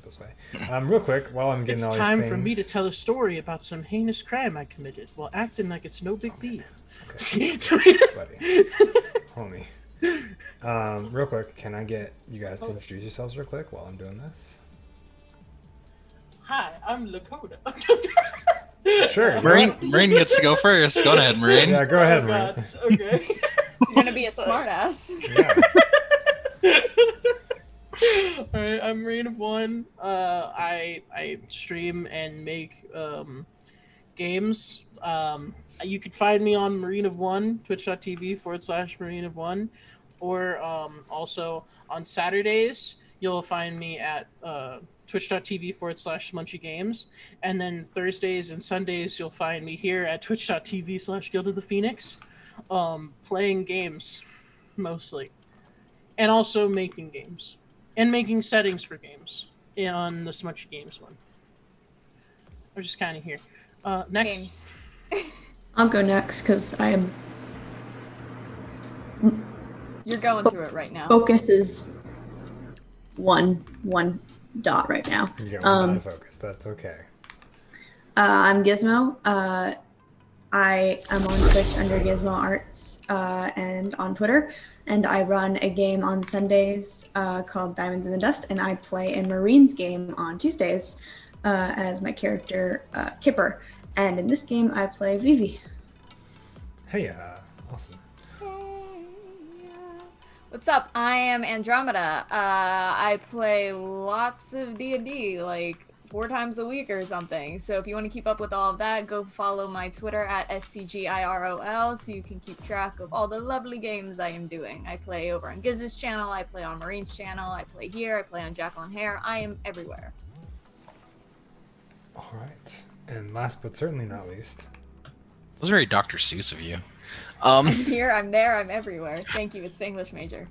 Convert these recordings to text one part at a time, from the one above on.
this way. Real quick, while I'm getting It's all these time things. for me to tell a story about some heinous crime I committed while acting like it's no big deal. Okay, buddy, homie. Real quick, can I get you guys to introduce yourselves real quick while I'm doing this? Hi, I'm Lakota. Sure. Marine gets to go first. Go ahead, Marine. Yeah, go ahead, Oh Marie. god. Okay. You're gonna be a smartass. Yeah. Alright, I'm Rain of One. I stream and make games. You can find me on Marine of One, twitch.tv/Marine of One, or also on Saturdays you'll find me at twitch.tv/Smunchy Games, and then Thursdays and Sundays you'll find me here at twitch.tv/Guild of the Phoenix, playing games mostly, and also making games and making settings for games on the Smunchy Games one. I'm just kind of here. Next. Games. I'll go next because I am. You're going through it right now. Focus is one dot right now. You get one out of focus. That's okay. I'm Gizmo. I am on Twitch under Gizmo Arts and on Twitter. And I run a game on Sundays called Diamonds in the Dust, and I play a Marines game on Tuesdays as my character Kipper. And in this game, I play Vivi. Hey, awesome. What's up? I am Andromeda. I play lots of D&D, like 4 times a week or something. So if you want to keep up with all of that, go follow my Twitter at STGIROL so you can keep track of all the lovely games I am doing. I play over on Giz's channel, I play on Marine's channel, I play here, I play on Jacqueline Hare. I am everywhere. All right. And last but certainly not least. That was very Dr. Seuss of you. I'm here, I'm there, I'm everywhere. Thank you, it's the English major.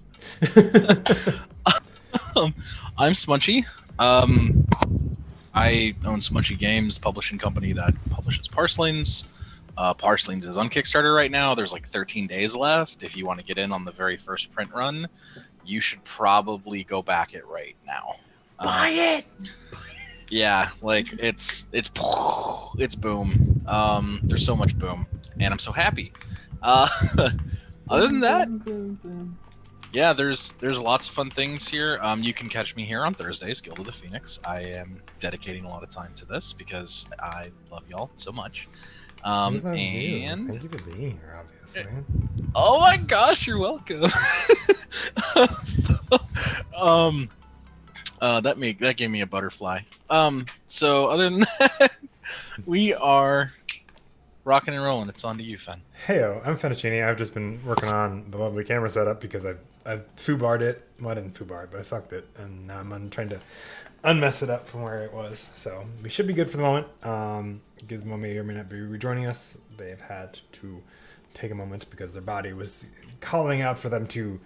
I'm Smunchy. I own Smunchy Games, publishing company that publishes Parselings. Parselings is on Kickstarter right now. There's like 13 days left. If you want to get in on the very first print run, you should probably go back it right now. Buy it. Yeah, like it's boom. There's so much boom, and I'm so happy. Other than that, yeah, there's lots of fun things here. You can catch me here on Thursdays, Guild of the Phoenix. I am dedicating a lot of time to this because I love y'all so much. And Thank you for being here, obviously. Oh my gosh, you're welcome. That gave me a butterfly. So other than that, we are rocking and rolling. It's on to you, Fen. Heyo, I'm Fettuccine. I've just been working on the lovely camera setup because I've foobarred it. Well, I didn't foobar it, but I fucked it, and now I'm trying to unmess it up from where it was. So we should be good for the moment. Gizmo may or may not be rejoining us. They've had to take a moment because their body was calling out for them to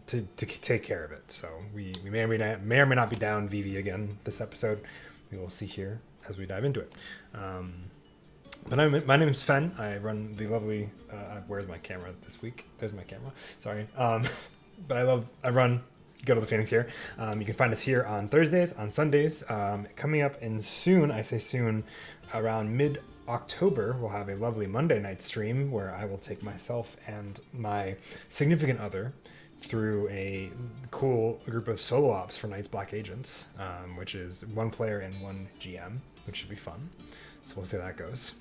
take care of it. So we may or may not be down Vivi again this episode. We will see here as we dive into it. But my name is Fen. I run the lovely. Where's my camera this week? There's my camera. Sorry. But I run Guild of the Phoenix here. You can find us here on Thursdays, on Sundays. Coming up in soon, I say soon, around mid-October, we'll have a lovely Monday night stream where I will take myself and my significant other through a cool group of solo ops for Night's Black Agents, which is 1 player and 1 GM, which should be fun. So we'll see how that goes.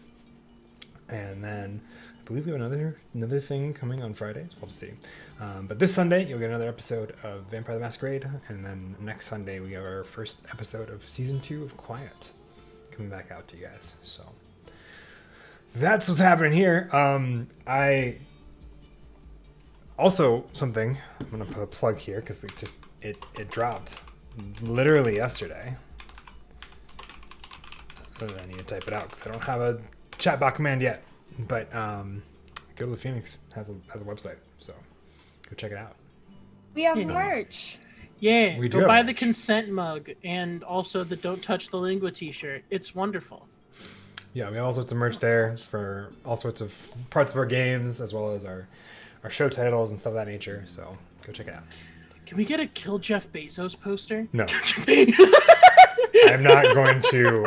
And then I believe we have another thing coming on Fridays. We'll see. But this Sunday, you'll get another episode of Vampire the Masquerade. And then next Sunday, we have our first episode of Season 2 of Quiet coming back out to you guys. So that's what's happening here. I also, something, I'm going to put a plug here because it dropped literally yesterday. I need to type it out because I don't have a chatbot command yet. But Guild of the Phoenix has a website, so go check it out. We have merch. Yeah, We do go have buy merch. the consent mug and also the Don't Touch the Lingua t-shirt. It's wonderful. Yeah, we have all sorts of merch there for all sorts of parts of our games, as well as our show titles and stuff of that nature. So go check it out. Can we get a Kill Jeff Bezos poster? No. I'm not going to.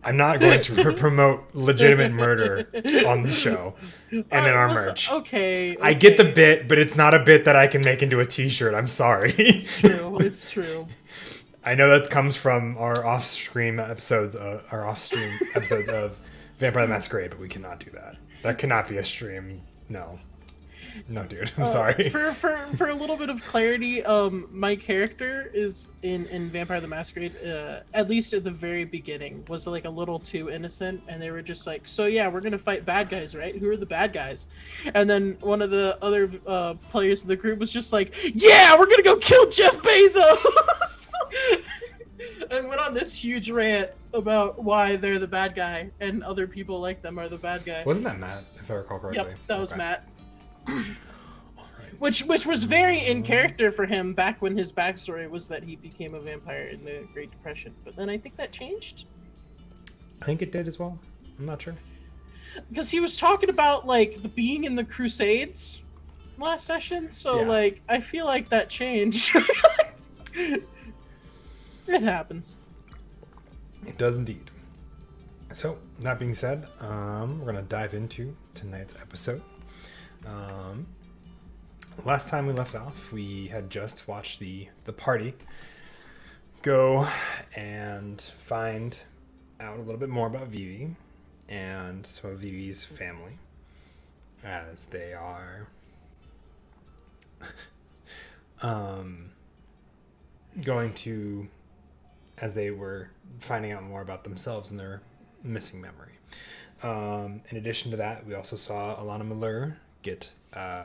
I'm not going to promote legitimate murder on the show and in our merch. Okay. I get the bit, but it's not a bit that I can make into a T-shirt. I'm sorry. It's true. I know that comes from our off-stream episodes, of Vampire the Masquerade, but we cannot do that. That cannot be a stream. No, dude. I'm sorry. For a little bit of clarity, my character is in Vampire the Masquerade, at least at the very beginning, was like a little too innocent, and they were just like, so yeah, we're gonna fight bad guys, right? Who are the bad guys? And then one of the other players of the group was just like, yeah, we're gonna go kill Jeff Bezos! And went on this huge rant about why they're the bad guy and other people like them are the bad guy. Wasn't that Matt, if I recall correctly? Yep, that was Okay. Matt. All right. Which was very in character for him back when his backstory was that he became a vampire in the Great Depression. But then I think that changed. I think it did as well. I'm not sure. Because he was talking about like the being in the Crusades last session, so Yeah. like I feel like that changed. It happens. It does indeed. So, that being said, we're going to dive into tonight's episode. Last time we left off, we had just watched the party go and find out a little bit more about Vivi and some of Vivi's family, as they are going to, as they were finding out more about themselves and their missing memory. In addition to that, we also saw Alana Miller get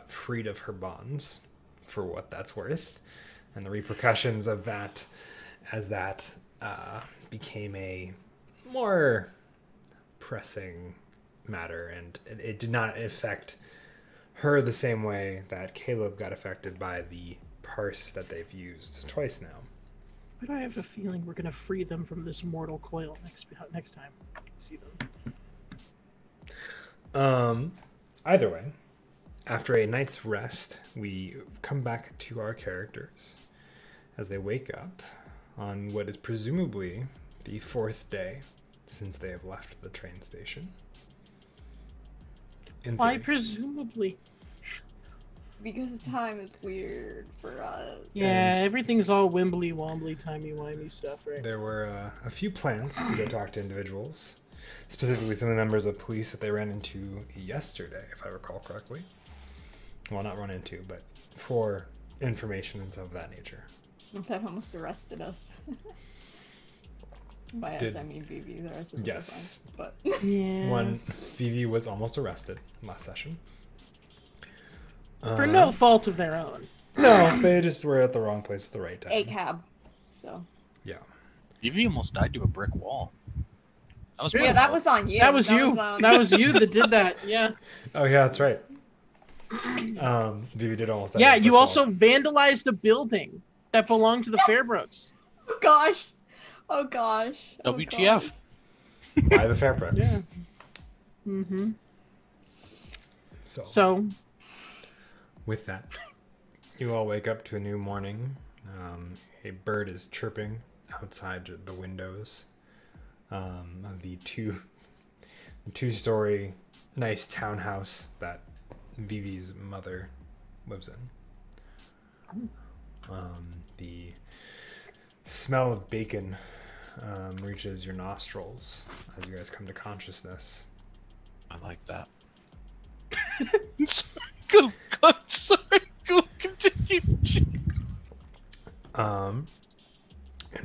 freed of her bonds, for what that's worth, and the repercussions of that, as that became a more pressing matter, and it did not affect her the same way that Caleb got affected by the parse that they've used twice now. Why do I have a feeling we're gonna free them from this mortal coil next time we see them? Either way, after a night's rest, we come back to our characters as they wake up on what is presumably the 4th day since they have left the train station. Why presumably? Because time is weird for us. Yeah, And- everything's all wimbly wombly, timey-wimey stuff, right? There were a few plans to go talk to individuals, specifically some of the members of police that they ran into yesterday, if I recall correctly. Well, not run into, but for information and stuff of that nature. That almost arrested us. By us, Did- I mean Vivi. The rest of us Yes. are fine. But Yeah. One, Vivi was almost arrested last session. For no fault of their own. No, they just were at the wrong place at the right time. a cab. So Yeah. Vivi almost died to a brick wall. That was yeah, my that fault. was on you. That was you. on- That was you that did that. Yeah. Oh yeah, that's right. Vivi did almost. die Yeah, to a you brick also wall. vandalized a building that belonged to the Fairbrooks. Oh gosh. Oh gosh. Oh, WTF? by the Fairbrooks. Yeah. Mm-hmm. So, So, with that, you all wake up to a new morning. A bird is chirping outside the windows of the two-story nice townhouse that Vivi's mother lives in. The smell of bacon reaches your nostrils as you guys come to consciousness. I like that. Sorry, go. Sorry, go. Continue. And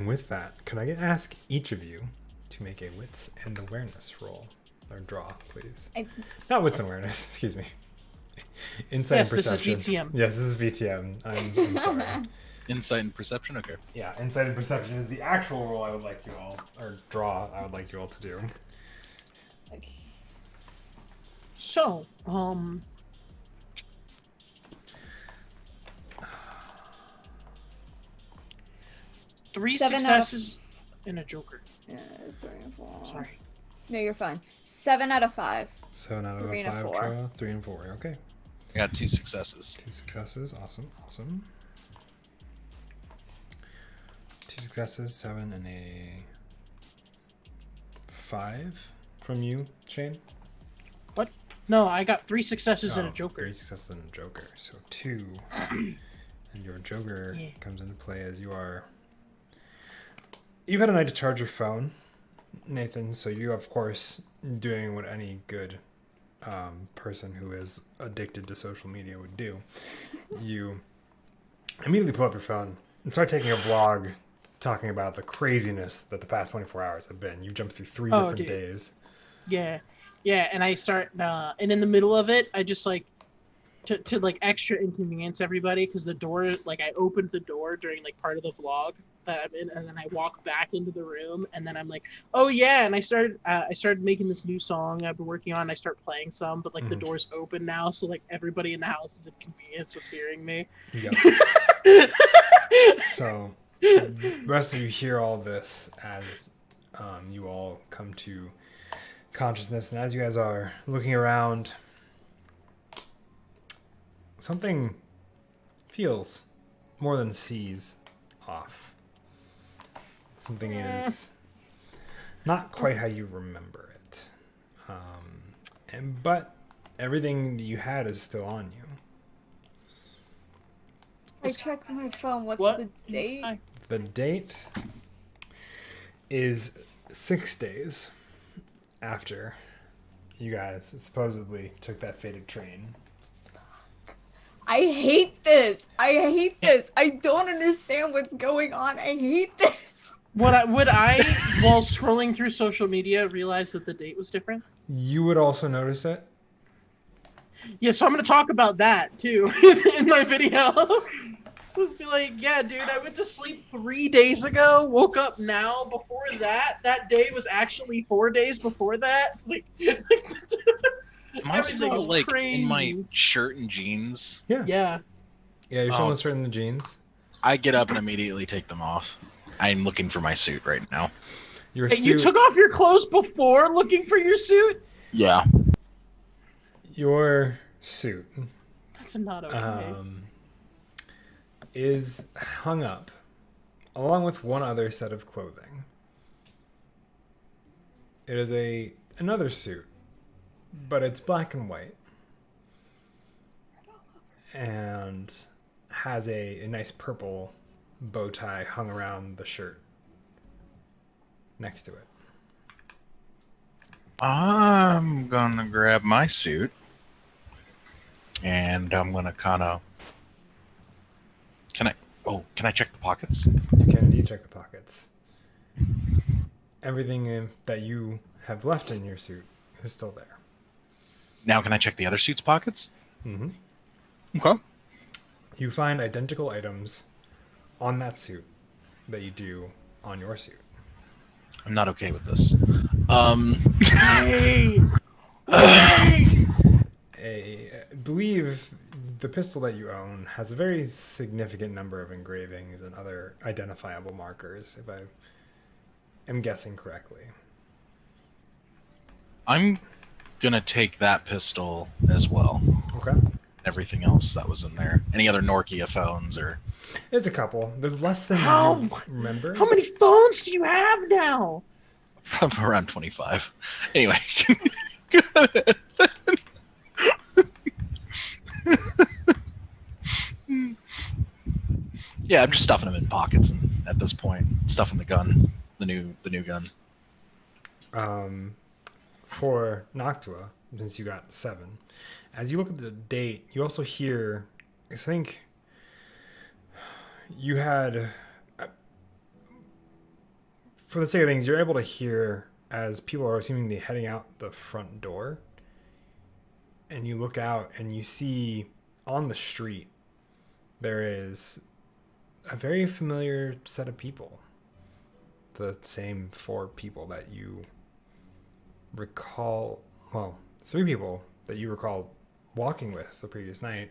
with that, can I ask each of you to make a wits and awareness roll or draw, please? Not wits and awareness. Excuse me. Insight Yes, and this is perception. VTM. Yes, this is VTM. I'm sorry. Insight and perception. Okay. Yeah, insight and perception is the actual roll I would like you all, or draw I would like you all to do. Okay. so, 3 7 out of- successes and a joker. 3 and 4. Sorry. No, you're fine. 7 out of 5. 7 out of 3 and a 5, 4. Troa. 3 and 4. Okay. I got 2 successes. 2 successes. Awesome. Awesome. successes, 7 and a 5 from you, Shane. What? No, I got 3 successes and a joker. 3 successes and a joker. So 2. And your joker comes into play as you've had a night to charge your phone, Nathan. So you, of course, doing what any good person who is addicted to social media would do. You immediately pull up your phone and start taking a vlog talking about the craziness that the past 24 hours have been. You jumped through 3 different days. Yeah, and I start, and in the middle of it, I just like, to like extra inconvenience everybody, because the door, like I opened the door during like part of the vlog that I'm in, and then I walk back into the room, and then I'm like, oh yeah, and I started making this new song I've been working on. I start playing some, but like the door's open now, so like everybody in the house is inconvenienced with hearing me. Yep. So the rest of you hear all this as you all come to consciousness, and as you guys are looking around, something feels more than sees off. Something is not quite how you remember it, but everything you had is still on you. I checked my phone. What's What? the date? The date is 6 days after you guys supposedly took that fated train. I hate this. I don't understand what's going on. I hate this. Would I, while scrolling through social media, realize that the date was different? You would also notice it. Yeah, so I'm gonna talk about that too in my video. Just be like, yeah, dude, I went to sleep 3 days ago, woke up now. Before that day was actually 4 days before that. It's like, Am I still everything's like crazy. in my shirt and jeans? Yeah. Yeah. You're still in the jeans. I get up and immediately take them off. I'm looking for my suit right now. Your Hey, suit. you took off your clothes before looking for your suit? Yeah. Your suit That's not okay. is hung up along with one other set of clothing. It is another suit, but it's black and white, and has a nice purple bow tie hung around the shirt next to it. I'm gonna grab my suit, and I'm gonna kind of. Can I check the pockets? You can indeed check the pockets. Everything that you have left in your suit is still there. Now, can I check the other suit's pockets? Mm-hmm. Okay. You find identical items on that suit that you do on your suit. I'm not okay with this. Hey! I believe the pistol that you own has a very significant number of engravings and other identifiable markers, if I am guessing correctly. I'm gonna take that pistol as well. Okay. Everything else that was in there. Any other Nokia phones or? There's a couple. There's less than How? you remember. How many phones do you have now? Around 25. Anyway. Yeah, I'm just stuffing them in pockets, and at this point, stuffing the gun, the new gun. For Noctua, since you got 7, as you look at the date, you also hear, I think you had, for the sake of things, you're able to hear as people are seemingly heading out the front door, and you look out and you see on the street there is a very familiar set of people. The same 4 people that you recall, well, 3 people that you recall walking with the previous night,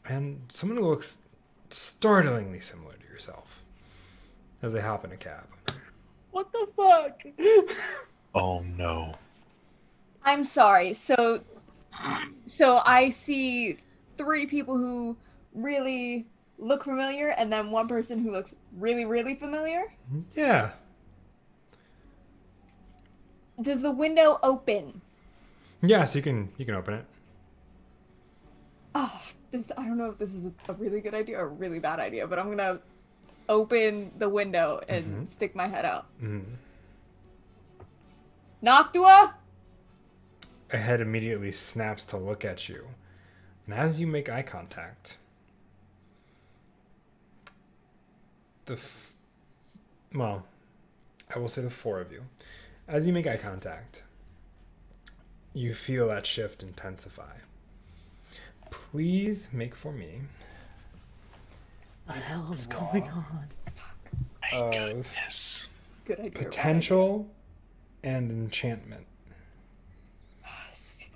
and someone who looks startlingly similar to yourself as they hop in a cab. What the fuck? Oh no. I'm sorry. So I see 3 people who really look familiar, and then one person who looks really, really familiar. Yeah. Does the window open? Yeah, so you can open it. Oh, I don't know if this is a really good idea or a really bad idea, but I'm gonna open the window and stick my head out. Noctua? A head immediately snaps to look at you. And as you make eye contact, well, I will say the four of you. As you make eye contact, you feel that shift intensify. Please make for me What the hell is going on? My goodness. Good idea. potential and enchantment.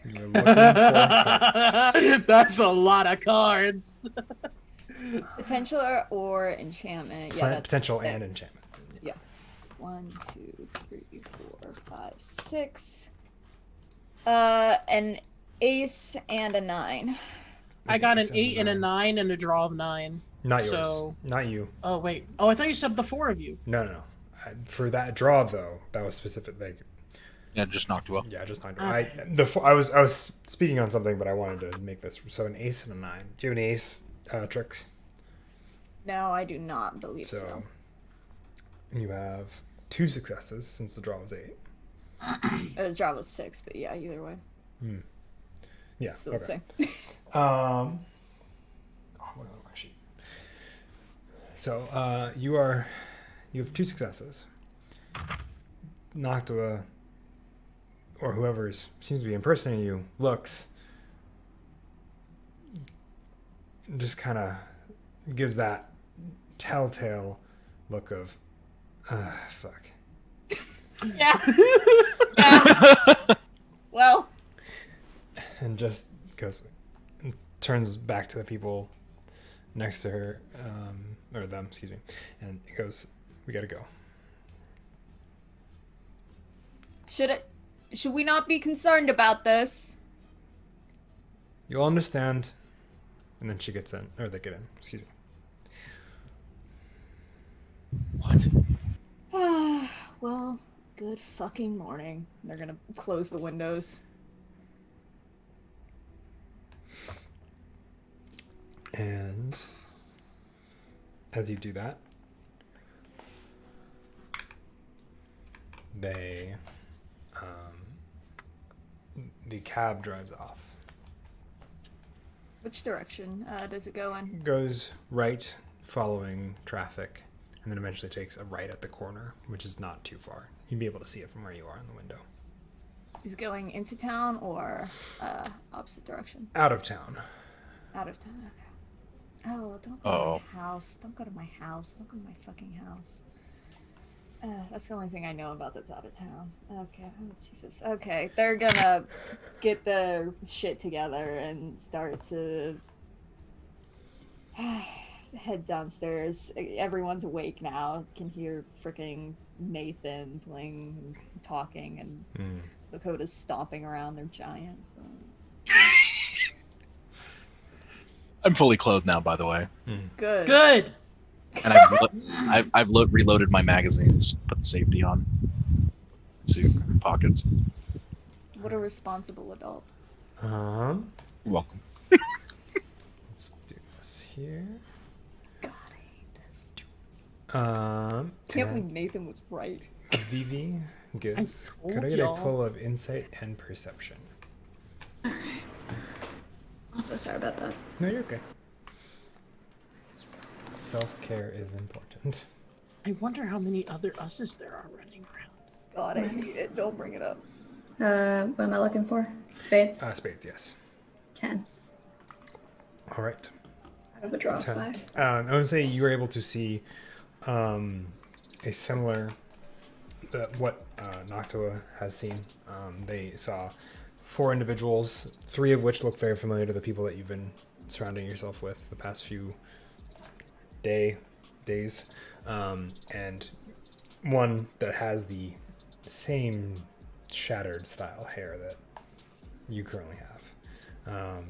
You're looking for hits. That's a lot of cards. Potential or enchantment. Yeah, that's Potential six. and enchantment. Yeah. 1, 2, 3, 4, 5, 6. An ace and a 9. I got an Ace 8 and a 9. 9 and a draw of 9. Not yours. So- Not you. Oh wait. Oh, I thought you said the 4 of you. No. For that draw though, that was specific. Like, Yeah, just knocked you up. yeah, just not. Okay. I was speaking on something, but I wanted to make this. So an ace and a 9. Do you have any ace tricks? No, I do not believe so. So you have 2 successes since the draw was 8. The draw was 6, but yeah, either way. Yeah. Still the Okay. same. Oh, look at my sheet. So you have 2 successes. Noctua, or whoever seems to be impersonating you, looks, just kind of gives that telltale look of, fuck. Yeah. Yeah. Well, And just goes, and turns back to the people next to her, or them, excuse me, and it goes, we gotta go. should we not be concerned about this? You'll understand. And then she gets in, or they get in, excuse me. What? Well, good fucking morning. They're gonna close the windows. And as you do that, the cab drives off. Which direction does it go in? Goes right, following traffic, and then eventually takes a right at the corner, which is not too far. You'd be able to see it from where you are in the window. Is it going into town or opposite direction? Out of town. Out of town. Okay. Oh, don't go to my house. Don't go to my house. Don't go to my fucking house. That's the only thing I know about that's out of town. Okay. Oh, Jesus. Okay. They're gonna get their shit together and start to head downstairs. Everyone's awake now. Can hear freaking Nathan playing, talking, and Lakota's stomping around. They're giants. So. I'm fully clothed now, by the way, Good. Good. and I've reloaded my magazines, put the safety on, suit pockets. What a responsible adult. You're welcome. Let's do this here. God, I hate this. Uh, Can't and believe Nathan was right. Vivi gives. told Could I get y'all. a pull of insight and perception? Also, sorry about that. No, you're okay. Self-care is important. I wonder how many other us's there are running around. God, I hate it. Don't bring it up. What am I looking for? Spades? Spades, yes. 10. All right. Out of a draw of 10. 5. I would say you were able to see a similar what Noctua has seen. They saw 4 individuals, 3 of which look very familiar to the people that you've been surrounding yourself with the past few days, and one that has the same shattered style hair that you currently have.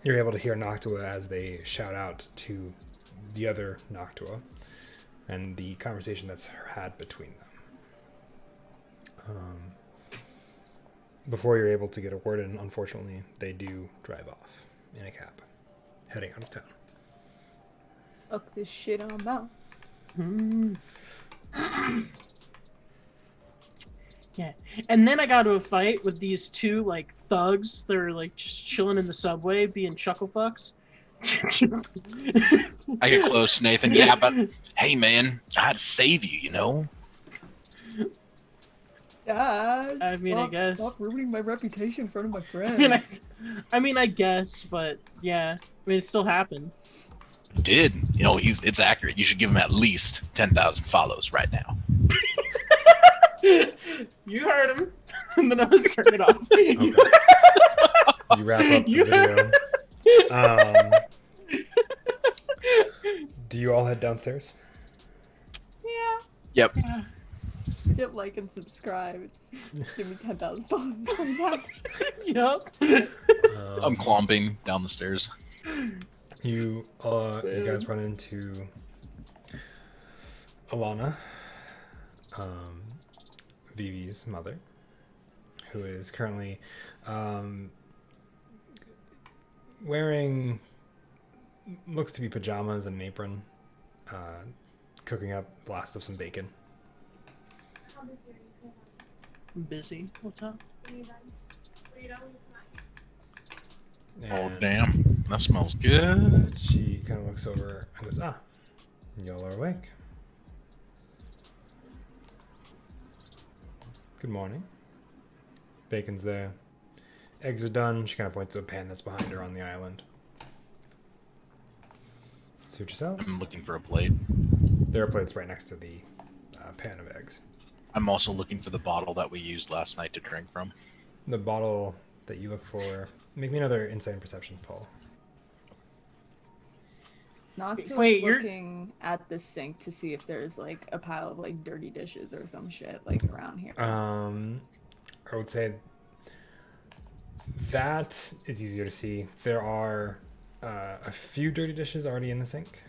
you're able to hear Noctua as they shout out to the other Noctua and the conversation that's had between them. Before you're able to get a word in, unfortunately, they do drive off in a cab, heading out of town. Fuck this shit I'm about. Yeah, and then I got to a fight with these two like thugs. They're like just chilling in the subway, being chuckle fucks. I get close, Nathan. Yeah, but hey, man, I had to save you, you know? Dad, I mean, I guess. Stop ruining my reputation in front of my friends. I mean, I guess, but yeah, I mean, it still happened. You did. You know, it's accurate. You should give him at least 10,000 follows right now. You heard him. And then I'm gonna turn it off. Okay. You wrap up the video. Do you all head downstairs? Yeah. Yep. Yeah. Hit like and subscribe. Give me 10,000 followers right now. Yep. I'm clomping down the stairs. You guys run into Alana, Vivi's mother, who is currently wearing looks to be pajamas and an apron, cooking up the last of some bacon. I'm busy. What's up? Oh, And damn. That smells good. she kind of looks over and goes, y'all are awake. Good morning. Bacon's there. Eggs are done. She kind of points to a pan that's behind her on the island. Suit yourselves. I'm looking for a plate. There are plates right next to the pan of eggs. I'm also looking for the bottle that we used last night to drink from. The bottle that you look for. Make me another insight and perception, Paul. Noctua's Wait, you're- looking at the sink to see if there's like a pile of like dirty dishes or some shit like around here. I would say that is easier to see. There are a few dirty dishes already in the sink.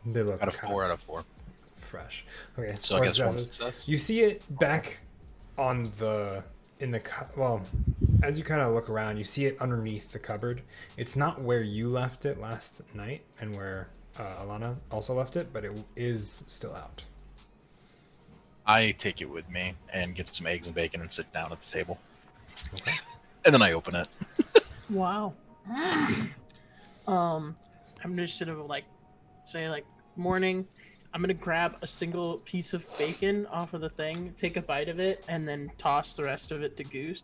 They look Out of kind 4 out of 4. fresh. Okay, So I four guess 1 successes. success. You see it back on well, as you kind of look around, you see it underneath the cupboard. It's not where you left it last night and where Alana also left it, but it is still out. I take it with me and get some eggs and bacon and sit down at the table. Okay. And then I open it. Wow. I'm just sort of like, say like, morning. I'm gonna grab a single piece of bacon off of the thing, take a bite of it, and then toss the rest of it to Goose.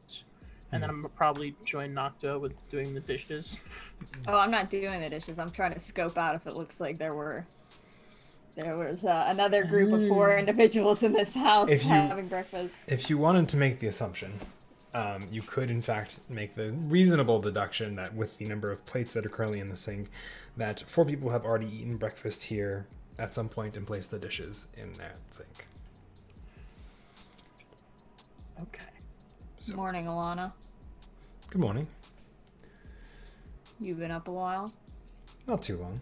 And then I'm gonna probably join Noctua with doing the dishes. Oh, I'm not doing the dishes. I'm trying to scope out if it looks like there was another group of 4 individuals in this house If you- having breakfast. If you wanted to make the assumption, you could in fact make the reasonable deduction that with the number of plates that are currently in the sink, that 4 people have already eaten breakfast here at some point and placed the dishes in that sink. Okay. So- Morning, Alana. Good morning. You've been up a while. Not too long.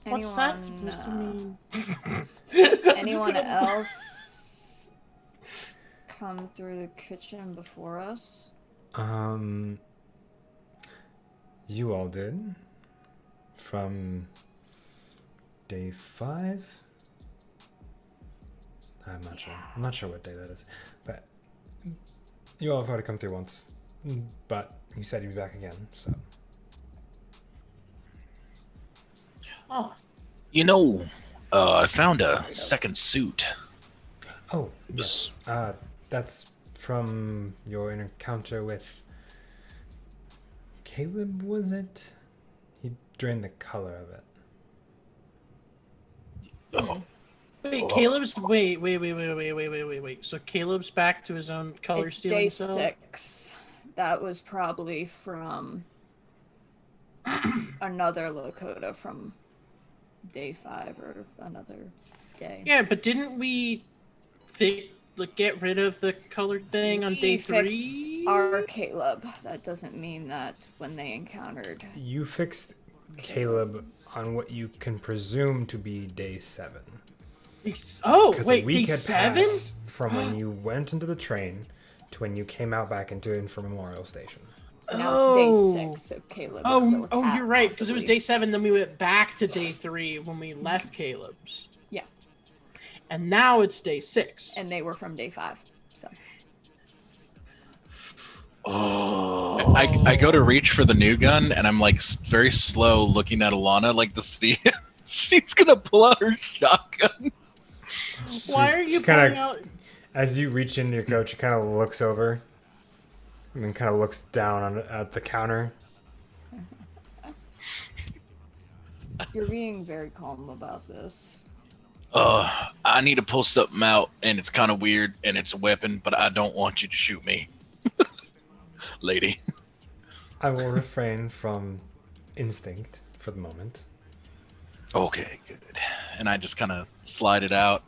What's that supposed to mean? Anyone else come through the kitchen before us? You all did. From day 5? I'm not sure. I'm not sure what day that is. But you all have already come through once. But you said you'd be back again, so. Oh, You know, I found a second suit. Oh, Yes. that's from your encounter with Caleb, was it? He drained the color of it. Oh, wait, Oh. Caleb's wait. So Caleb's back to his own color It's stealing day cell? 6. That was probably from another Lakota from day 5 or another day. Yeah, but didn't we get rid of the colored thing on day We fixed 3? our Caleb. That doesn't mean that when they encountered. You fixed Caleb on what you can presume to be day 7. Oh, Because wait, a week day had 7? passed from when you went into the train to when you came out back into it for Memorial Station. Now it's day 6, so Caleb is still a cat, you're right, because it was possibly. day 7, then we went back to day 3 when we left Caleb's. Yeah, And now it's day 6. and they were from day 5. So Oh. I go to reach for the new gun, and I'm like very slow looking at Alana, like to see if she's gonna pull out her shotgun. Why are you She kinda- pulling out? As you reach into your coat, she kind of looks over and then kind of looks down at the counter. you're being very calm about this. I need to pull something out, and it's kind of weird, and it's a weapon, but I don't want you to shoot me, lady. I will refrain from instinct for the moment. Okay, good. And I just kind of slide it out,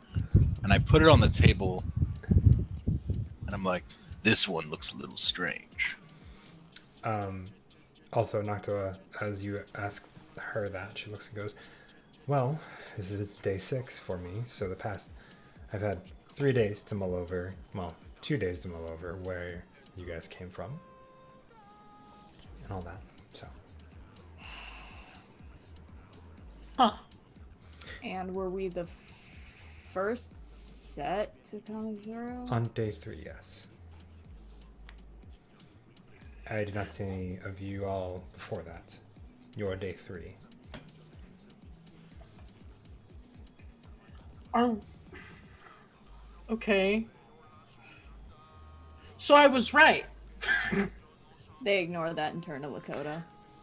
and I put it on the table, and I'm like, this one looks a little strange. Also, Noctua, as you ask her that, she looks and goes, well, this is day 6 for me, so I've had 3 days to mull over, 2 days to mull over where you guys came from, and all that, so. Huh. And were we the first set to come to 0? On day 3, yes. I did not see any of you all before that. You're day 3. Okay. So I was right. They ignored that and turned to Lakota.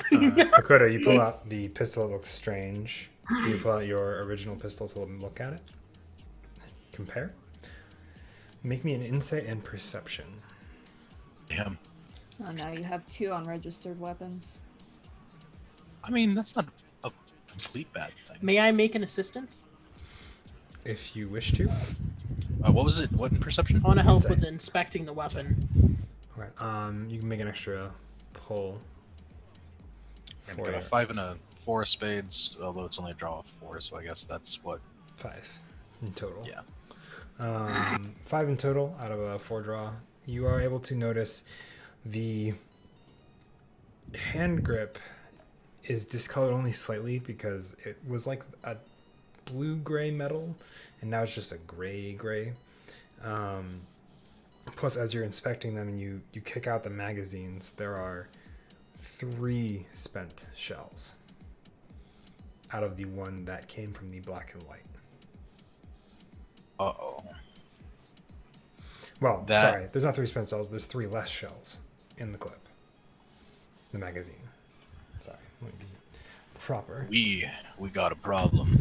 Dakota, you pull out the pistol that looks strange. Do you pull out your original pistol to look at it? Compare? Make me an insight and perception. Damn. Oh, now you have 2 unregistered weapons. I mean, that's not a complete bad thing. May I make an assistance? If you wish to. What was it? What in perception? I want to help Insight. with inspecting the weapon. Okay. You can make an extra pull. I for got a it. 5 and a 4 of spades, although it's only a draw of 4, so I guess that's what. 5 in total. Yeah. 5 in total out of a 4 draw. You are able to notice the hand grip is discolored only slightly because it was like a blue-gray metal, and now it's just a gray. Plus, as you're inspecting them and you kick out the magazines, there are 3 spent shells out of the one that came from the black and white. Uh-oh. Well, That- sorry, there's not 3 spent shells, there's 3 less shells in the clip. The magazine. Sorry, let me be proper. We got a problem.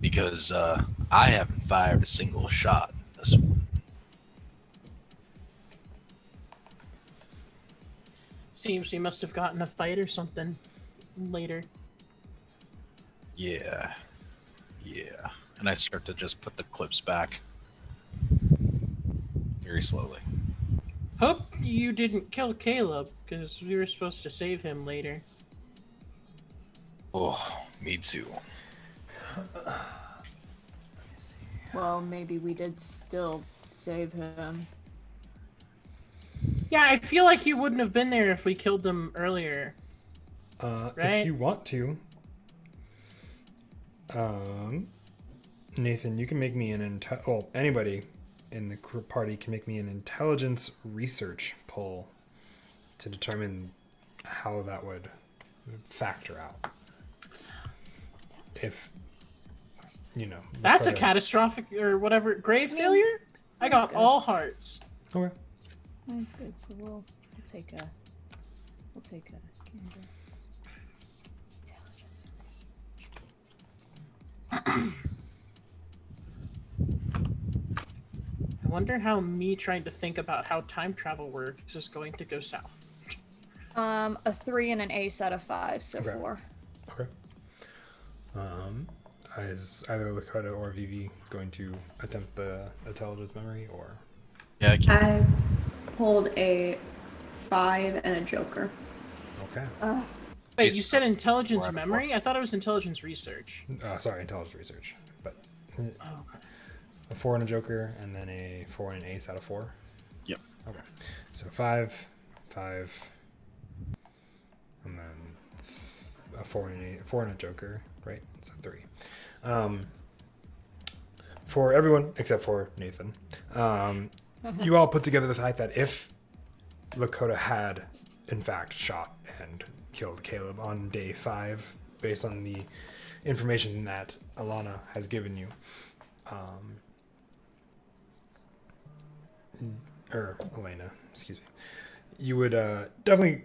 Because I haven't fired a single shot in this one. Seems we must have gotten a fight or something later. Yeah. And I start to just put the clips back. Very slowly. Hope you didn't kill Caleb, because we were supposed to save him later. Oh, me too. Well, maybe we did still save him. Yeah, I feel like he wouldn't have been there if we killed him earlier. Right? If you want to, Nathan, you can make me anybody in the party can make me an intelligence research poll to determine how that would factor out. If, That's a Dakota- catastrophic or whatever grave failure. I got good. all hearts. Okay. That's good. So we'll take a intelligence I wonder how me trying to think about how time travel works is going to go south. A 3 and an ace out of 5, so Okay. 4. Okay. is either Lakota or Vivi going to attempt the intelligence memory, or? Yeah, I can. I pulled a 5 and a Joker. Okay. Wait, you said Basically, intelligence 4 out of 4. memory? I thought it was intelligence research. Sorry, intelligence research. But Oh, okay. a 4 and a Joker, and then a 4 and an ace out of 4. Yep. Okay. So 5, 5, and then a 4 and 4 and a Joker, right? So 3. For everyone except for Nathan, you all put together the fact that if Lakota had in fact shot and killed Caleb on day 5, based on the information that Alana has given you, or Elena, excuse me, you would definitely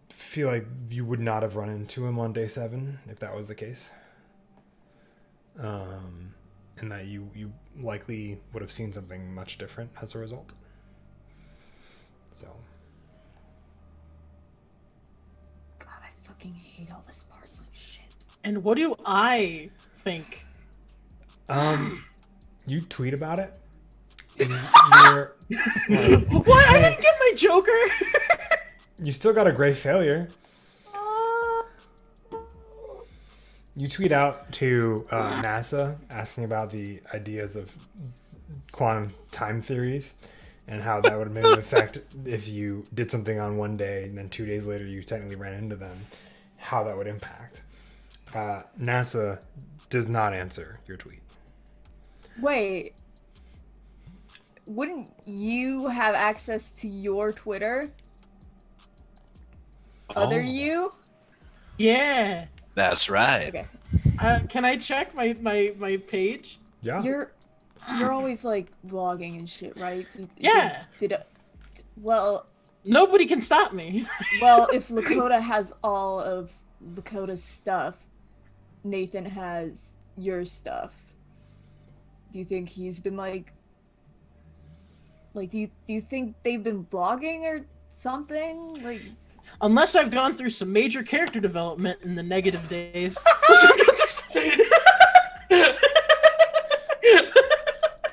feel like you would not have run into him on day 7 if that was the case. And that you likely would have seen something much different as a result. So. God, I fucking hate all this parseling shit. And what do I think? You tweet about it. You're, like, What? I hey, didn't get my Joker. you still got a great failure. You tweet out to NASA asking about the ideas of quantum time theories and how that would maybe affect if you did something on one day and then 2 days later you technically ran into them, how that would impact. NASA does not answer your tweet. Wait. Wouldn't you have access to your Twitter? Other Oh. you? Yeah. That's right. Okay. Can I check my page? Yeah. You're always like vlogging and shit, right? Yeah. Well, Nobody can stop me. if Lakota has all of Lakota's stuff, Nathan has your stuff. Do you think he's been like do you think they've been vlogging or something? Like, Unless I've gone through some major character development in the negative days.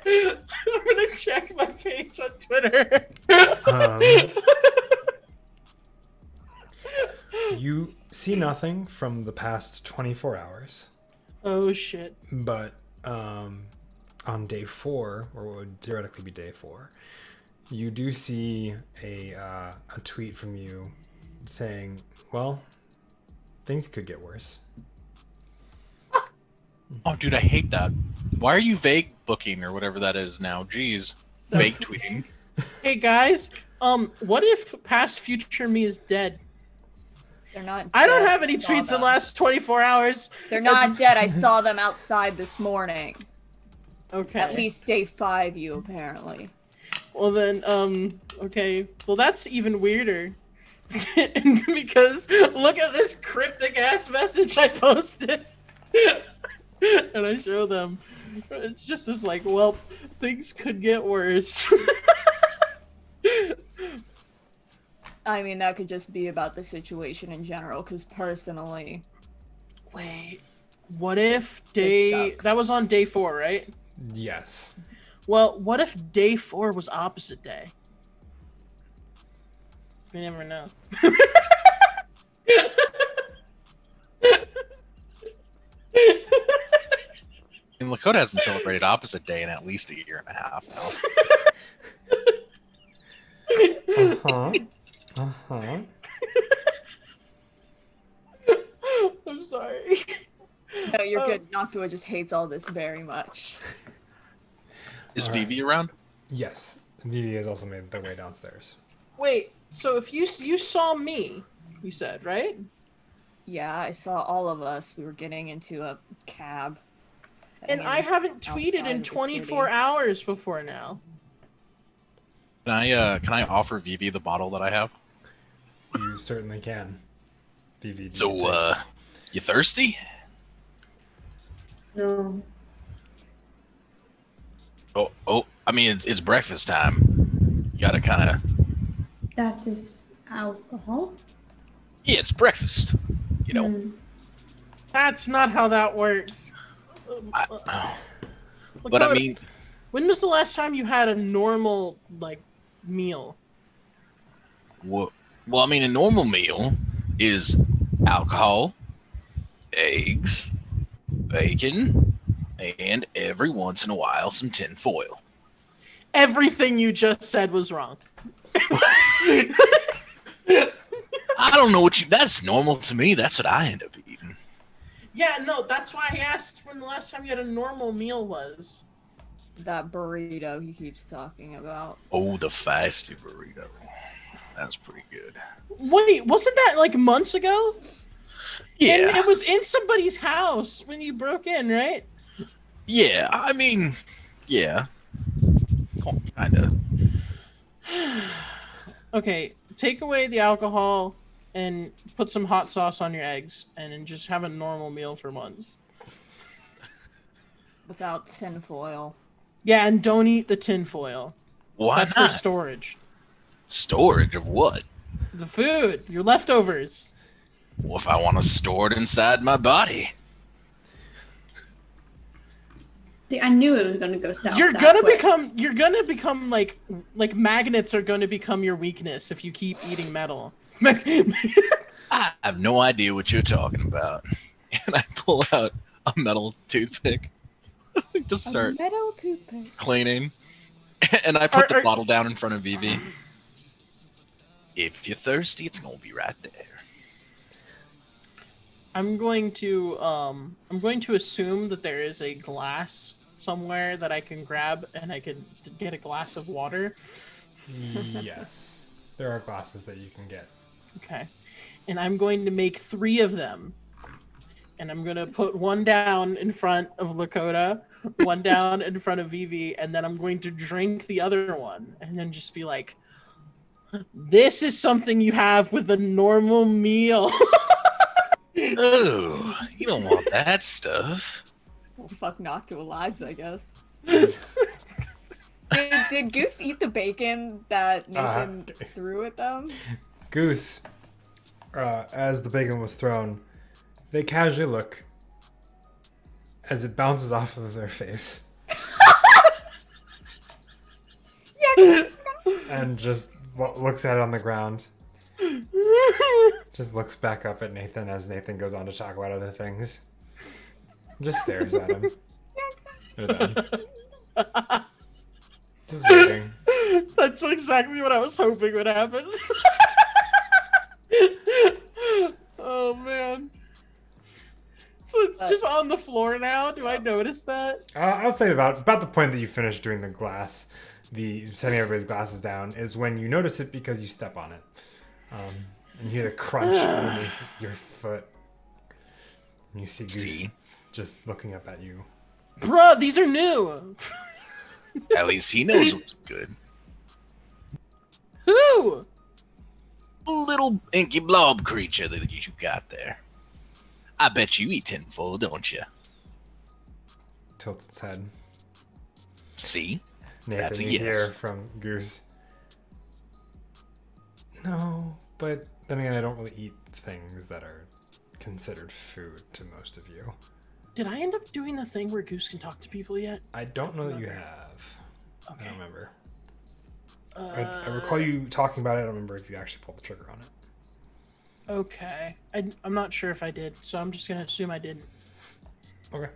I'm gonna check my page on Twitter. You see nothing from the past 24 hours, Oh shit. but on day 4, or what would theoretically be day 4, you do see a tweet from you saying, well, things could get worse. Oh, dude, I hate that. Why are you vague booking or whatever that is now? Jeez. Vague tweeting. Hey guys, what if past future me is dead? they're not I don't dead. have any Saw tweets in them. the last 24 hours. They're not dead. I saw them outside this morning. Okay. At least day 5, you apparently. Well then, okay. Well, that's even weirder. Because look at this cryptic ass message I posted. And I show them. It's just this like, well, things could get worse. I mean, that could just be about the situation in general, because personally, Wait, what if day... sucks. That was on day 4, right? Yes. Well, what if day 4 was opposite day? You never know. I mean, Lakota hasn't celebrated opposite day in at least a year and a half now. Uh-huh. I'm sorry. no, you're Oh. good. Noctua just hates all this very much. Is All right. Vivi around? Yes. Vivi has also made their way downstairs. Wait, so if you saw me, you said, right? Yeah, I saw all of us. We were getting into a cab. And I haven't tweeted outside in of the 24 city. hours before now. Can I offer Vivi the bottle that I have? You certainly can. Vivi, do you So, think- you thirsty? No. Oh, I mean, it's breakfast time. You gotta kind of... That is alcohol. Yeah, it's breakfast. You know. Hmm. That's not how that works. But I mean, when was the last time you had a normal like meal? well, I mean, a normal meal is alcohol, eggs, bacon, and every once in a while some tin foil. Everything you just said was wrong. I don't know what you. That's normal to me. That's what I end up eating. Yeah, no, that's why I asked when the last time you had a normal meal was. That burrito he keeps talking about. Oh, the feisty burrito. That was pretty good. Wait, wasn't that like months ago? Yeah. And it was in somebody's house when you broke in, right? Yeah. I mean, yeah. Kinda. Okay, take away the alcohol and put some hot sauce on your eggs and then just have a normal meal for months. Without tinfoil. Yeah, and don't eat the tin foil. Why That's not? for storage. Storage of what? The food, your leftovers. Well, if I want to store it inside my body. See, I knew it was going to go south. You're that gonna quick. become like magnets are gonna become your weakness if you keep eating metal. I have no idea what you're talking about. And I pull out a metal toothpick. Just start A metal toothpick. cleaning. And I put the Are- bottle down in front of Vivi. If you're thirsty, it's gonna be right there. I'm going to assume that there is a glass somewhere that I can grab and I can get a glass of water. Yes. There are glasses that you can get. Okay. And I'm going to make 3 of them. And I'm going to put one down in front of Lakota, one down in front of Vivi, and then I'm going to drink the other one. And then just be like, this is something you have with a normal meal. Oh, you don't want that stuff. Well, fuck Noctua lives, I guess. Did Goose eat the bacon that Nathan threw at them? Goose, as the bacon was thrown, they casually look as it bounces off of their face. And just looks at it on the ground. Just looks back up at Nathan as Nathan goes on to talk about other things. Just stares at him. They're done. Just waiting. That's exactly what I was hoping would happen. Oh man. So it's just on the floor now. Do I notice that? I would say about the point that you finished doing the glass, the setting everybody's glasses down, is when you notice it because you step on it. And you hear the crunch underneath your foot. And you see Goose just looking up at you. Bruh, these are new. At least he knows what's good. Who? Little inky blob creature that you got there. I bet you eat tinfoil, don't you? Tilts its head. See? Nathan, That's a you hear yes. from Goose. No, but then again, I don't really eat things that are considered food to most of you. Did I end up doing the thing where Goose can talk to people yet? I don't know that you have. Okay. I don't remember. I recall you talking about it. I don't remember if you actually pulled the trigger on it. Okay. I'm not sure if I did, so I'm just going to assume I didn't. Okay.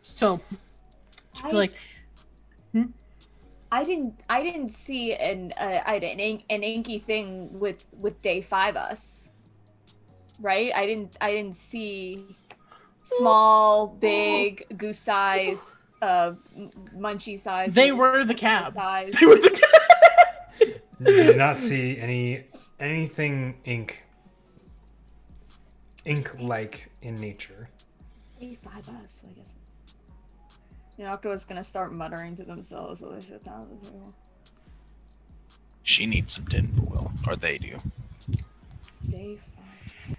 So, like, I didn't see an inky thing with Day 5 us. Right? I didn't see small, big, goose size, munchie size. they were the cab. Size. They were the cab. You did not see anything ink-like in nature. Day 5 us, I guess. Noctua's gonna start muttering to themselves while they sit down at the table. She needs some tinfoil. Or they do. Day 5.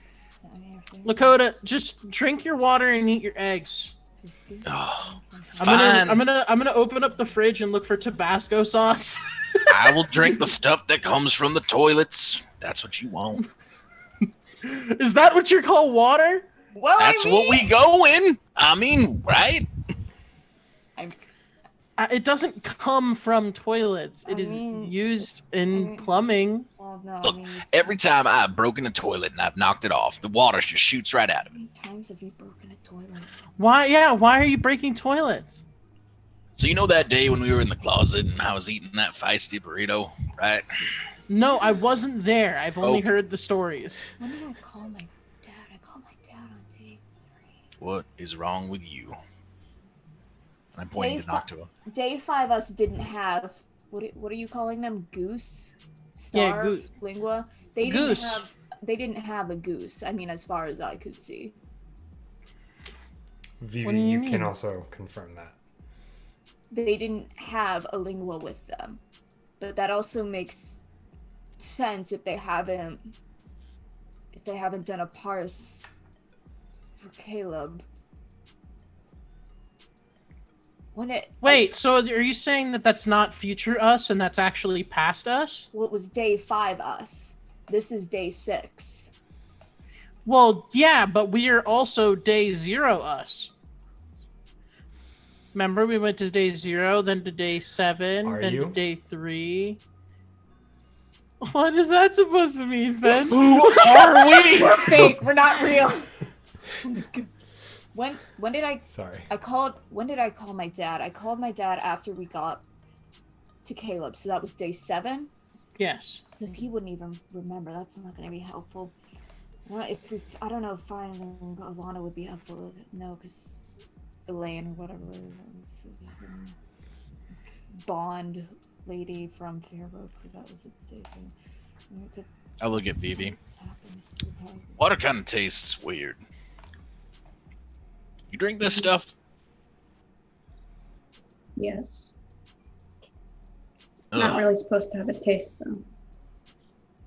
Lakota, just drink your water and eat your eggs. Oh, I'm fine. gonna open up the fridge and look for Tabasco sauce. I will drink the stuff that comes from the toilets. That's what you want. Is that what you call water? Well, That's what we go in. I mean, right? It doesn't come from toilets. It I is mean- used in mean- plumbing. Well, no, Look, I mean, it's- every time I've broken a toilet and I've knocked it off, the water just shoots right out of how it. many times have you broken a toilet? Why? Yeah. Why are you breaking toilets? So you know that day when we were in the closet and I was eating that feisty burrito, right? No, I wasn't there. I've only Okay. heard the stories. When did I call my dad? I called my dad on day 3. What is wrong with you? I'm pointing Day to Noctua. Day 5 us didn't have what are you calling them? Goose? Yeah, Starve? goose. Lingua? They Goose. didn't have a goose. I mean, as far as I could see. Vivi, What do you you can mean? also confirm that. They didn't have a lingua with them. But that also makes sense if they haven't done a parse for Caleb. Wait, so are you saying that that's not future us and that's actually past us? Well, it was day 5 us. This is day 6. Well, yeah, but we are also day 0 us. Remember, we went to day 0, then to day 7, Are then you? to day 3. What is that supposed to mean, Ben? Who are we? We're fake. We're not real. When did I Sorry. when did I call my dad? I called my dad after we got to Caleb, so that was day 7. Yes. So he wouldn't even remember. That's not going to be helpful. Well, I don't know if finding Alana would be helpful. No, because Elaine or whatever Bond lady from Fairwood, because that was a day thing. I look at Vivi. Water kind of tastes weird. You drink this stuff? Yes. It's Ugh. not really supposed to have a taste, though.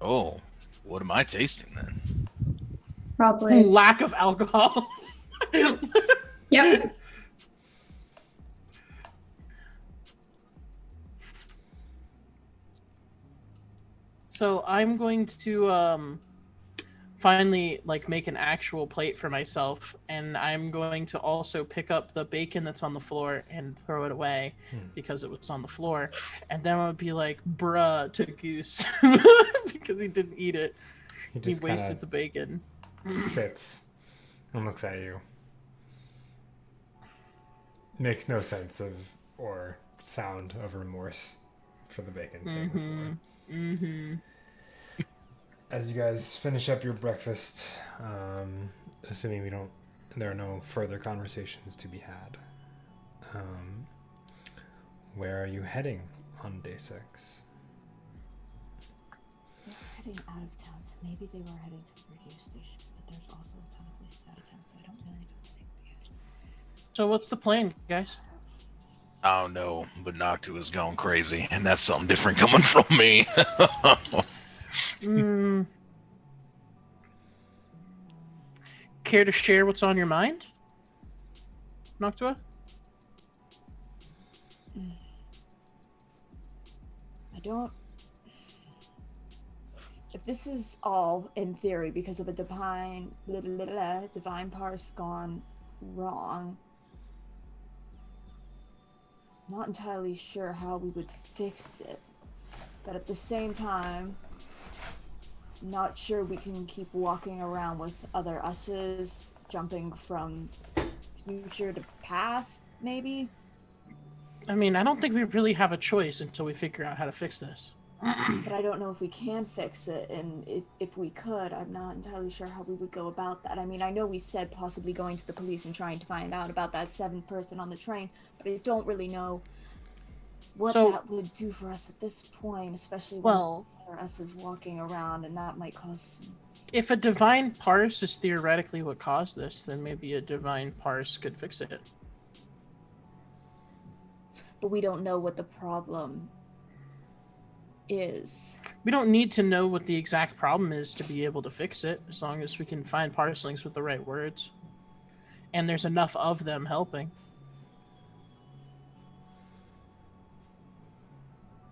Oh, what am I tasting then? Probably. Lack of alcohol. Yep. So I'm going to finally make an actual plate for myself, and I'm going to also pick up the bacon that's on the floor and throw it away because it was on the floor, and then I would be like, bruh to Goose because he didn't eat it. He He just wasted kind the bacon. of sits and looks at you. Makes no sense or sound of remorse for the bacon hitting the floor. Mm-hmm. As you guys finish up your breakfast, assuming there are no further conversations to be had, where are you heading on day 6? They're heading out of town, so maybe they were heading to the radio station. But there's also a ton of places out of town, so I don't really think we had. So what's the plan, guys? Oh no, but Noctua is going crazy, and that's something different coming from me. Care to share what's on your mind, Noctua? I don't. If this is all in theory because of a divine parse gone wrong, not entirely sure how we would fix it. But at the same time, not sure we can keep walking around with other us's, jumping from future to past, maybe? I mean, I don't think we really have a choice until we figure out how to fix this. But I don't know if we can fix it, and if we could, I'm not entirely sure how we would go about that. I mean, I know we said possibly going to the police and trying to find out about that 7th person on the train, but I don't really know what that would do for us at this point, especially when us is walking around, and that might cause some... If a divine parse is theoretically what caused this, then maybe a divine parse could fix it. But we don't know what the problem is. We don't need to know what the exact problem is to be able to fix it, as long as we can find parselings with the right words. And there's enough of them helping.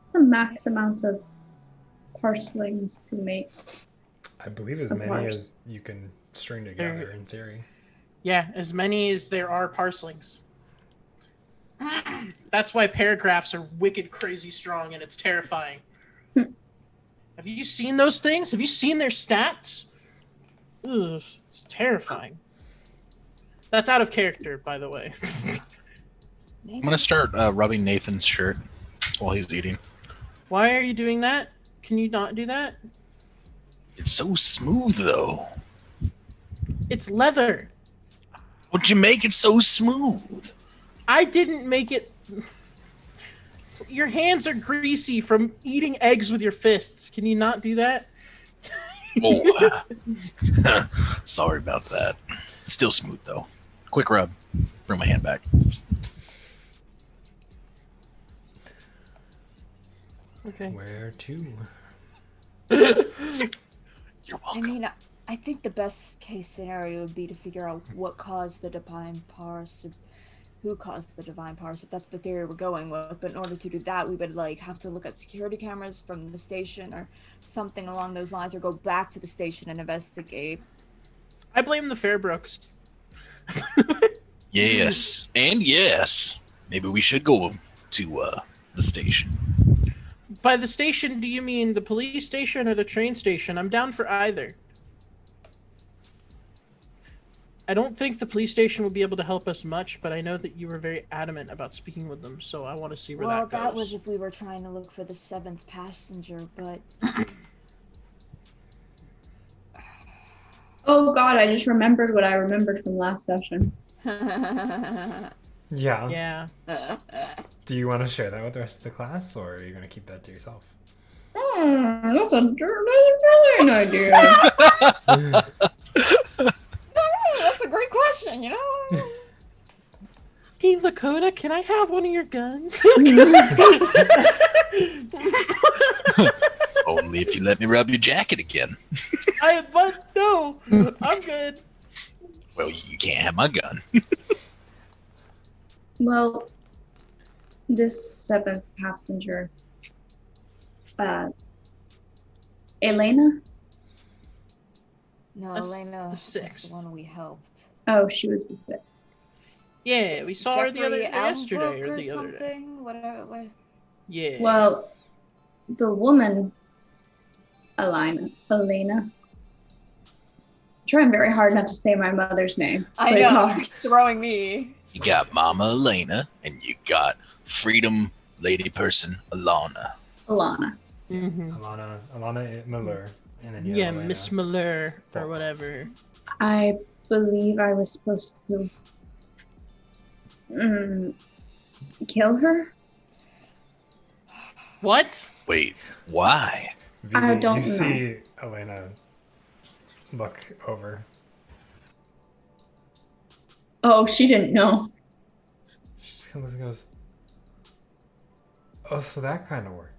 What's the max amount of parselings to make? I believe as A many parse. as you can string together in theory. Yeah, as many as there are parselings. That's why paragraphs are wicked crazy strong and it's terrifying. Have you seen those things? Have you seen their stats? Ugh, it's terrifying. That's out of character, by the way. I'm gonna start rubbing Nathan's shirt while he's eating. Why are you doing that? Can you not do that? It's so smooth, though. It's leather. What'd you make it so smooth? I didn't make it. Your hands are greasy from eating eggs with your fists. Can you not do that? Oh, sorry about that. Still smooth though. Quick rub. Bring my hand back. Okay. Where to? You're I welcome. mean, I think the best case scenario would be to figure out what caused the divine powers, who caused the divine powers, if that's the theory we're going with. But in order to do that, we would like have to look at security cameras from the station or something along those lines, or go back to the station and investigate. I blame the Fairbrooks. Yes, and yes. Maybe we should go to the station. By the station, do you mean the police station or the train station? I'm down for either. I don't think the police station will be able to help us much, but I know that you were very adamant about speaking with them, so I want to see where Well, that goes. that was if we were trying to look for the 7th passenger, but Oh God, I just remembered what I remembered from last session. Yeah. Yeah. Do you want to share that with the rest of the class, or are you going to keep that to yourself? That's a brilliant idea. that's a great question, you know? Hey, Lakota, can I have one of your guns? Only if you let me rub your jacket again. But no, I'm good. Well, you can't have my gun. Well, this 7th passenger, Elena? No, That's Elena the was 6th. the one we helped. Oh, she was the 6th. Yeah, we saw her the other Jeffrey yesterday Elmbrook or the other day. something? Whatever. What? Yeah. Well, the woman, Elena. I'm trying very hard not to say my mother's name. I but it's know, hard. it's throwing me. You got Mama Elena, and you got Freedom Lady Person Alana. Alana. Mm-hmm. Alana Miller. And then you Yeah, have Elena. Miss Miller or whatever. I believe I was supposed to kill her. What? Wait, why? Vivi, I don't you know. see Elena look over. Oh, she didn't know. She just kind of goes, "Oh, so that kind of work."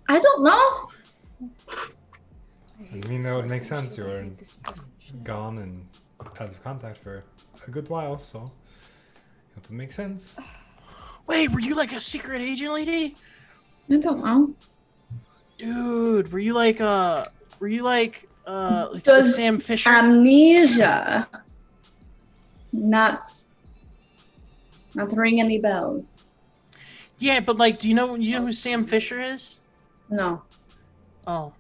I don't know. I mean, that would make sense. You were gone and out of contact for a good while, so it would make sense. Wait, were you like a secret agent lady? I don't know. Dude, were you like Does Sam Fisher? Amnesia not ring any bells? Yeah, but like, do you know who Sam Fisher is? No. Oh.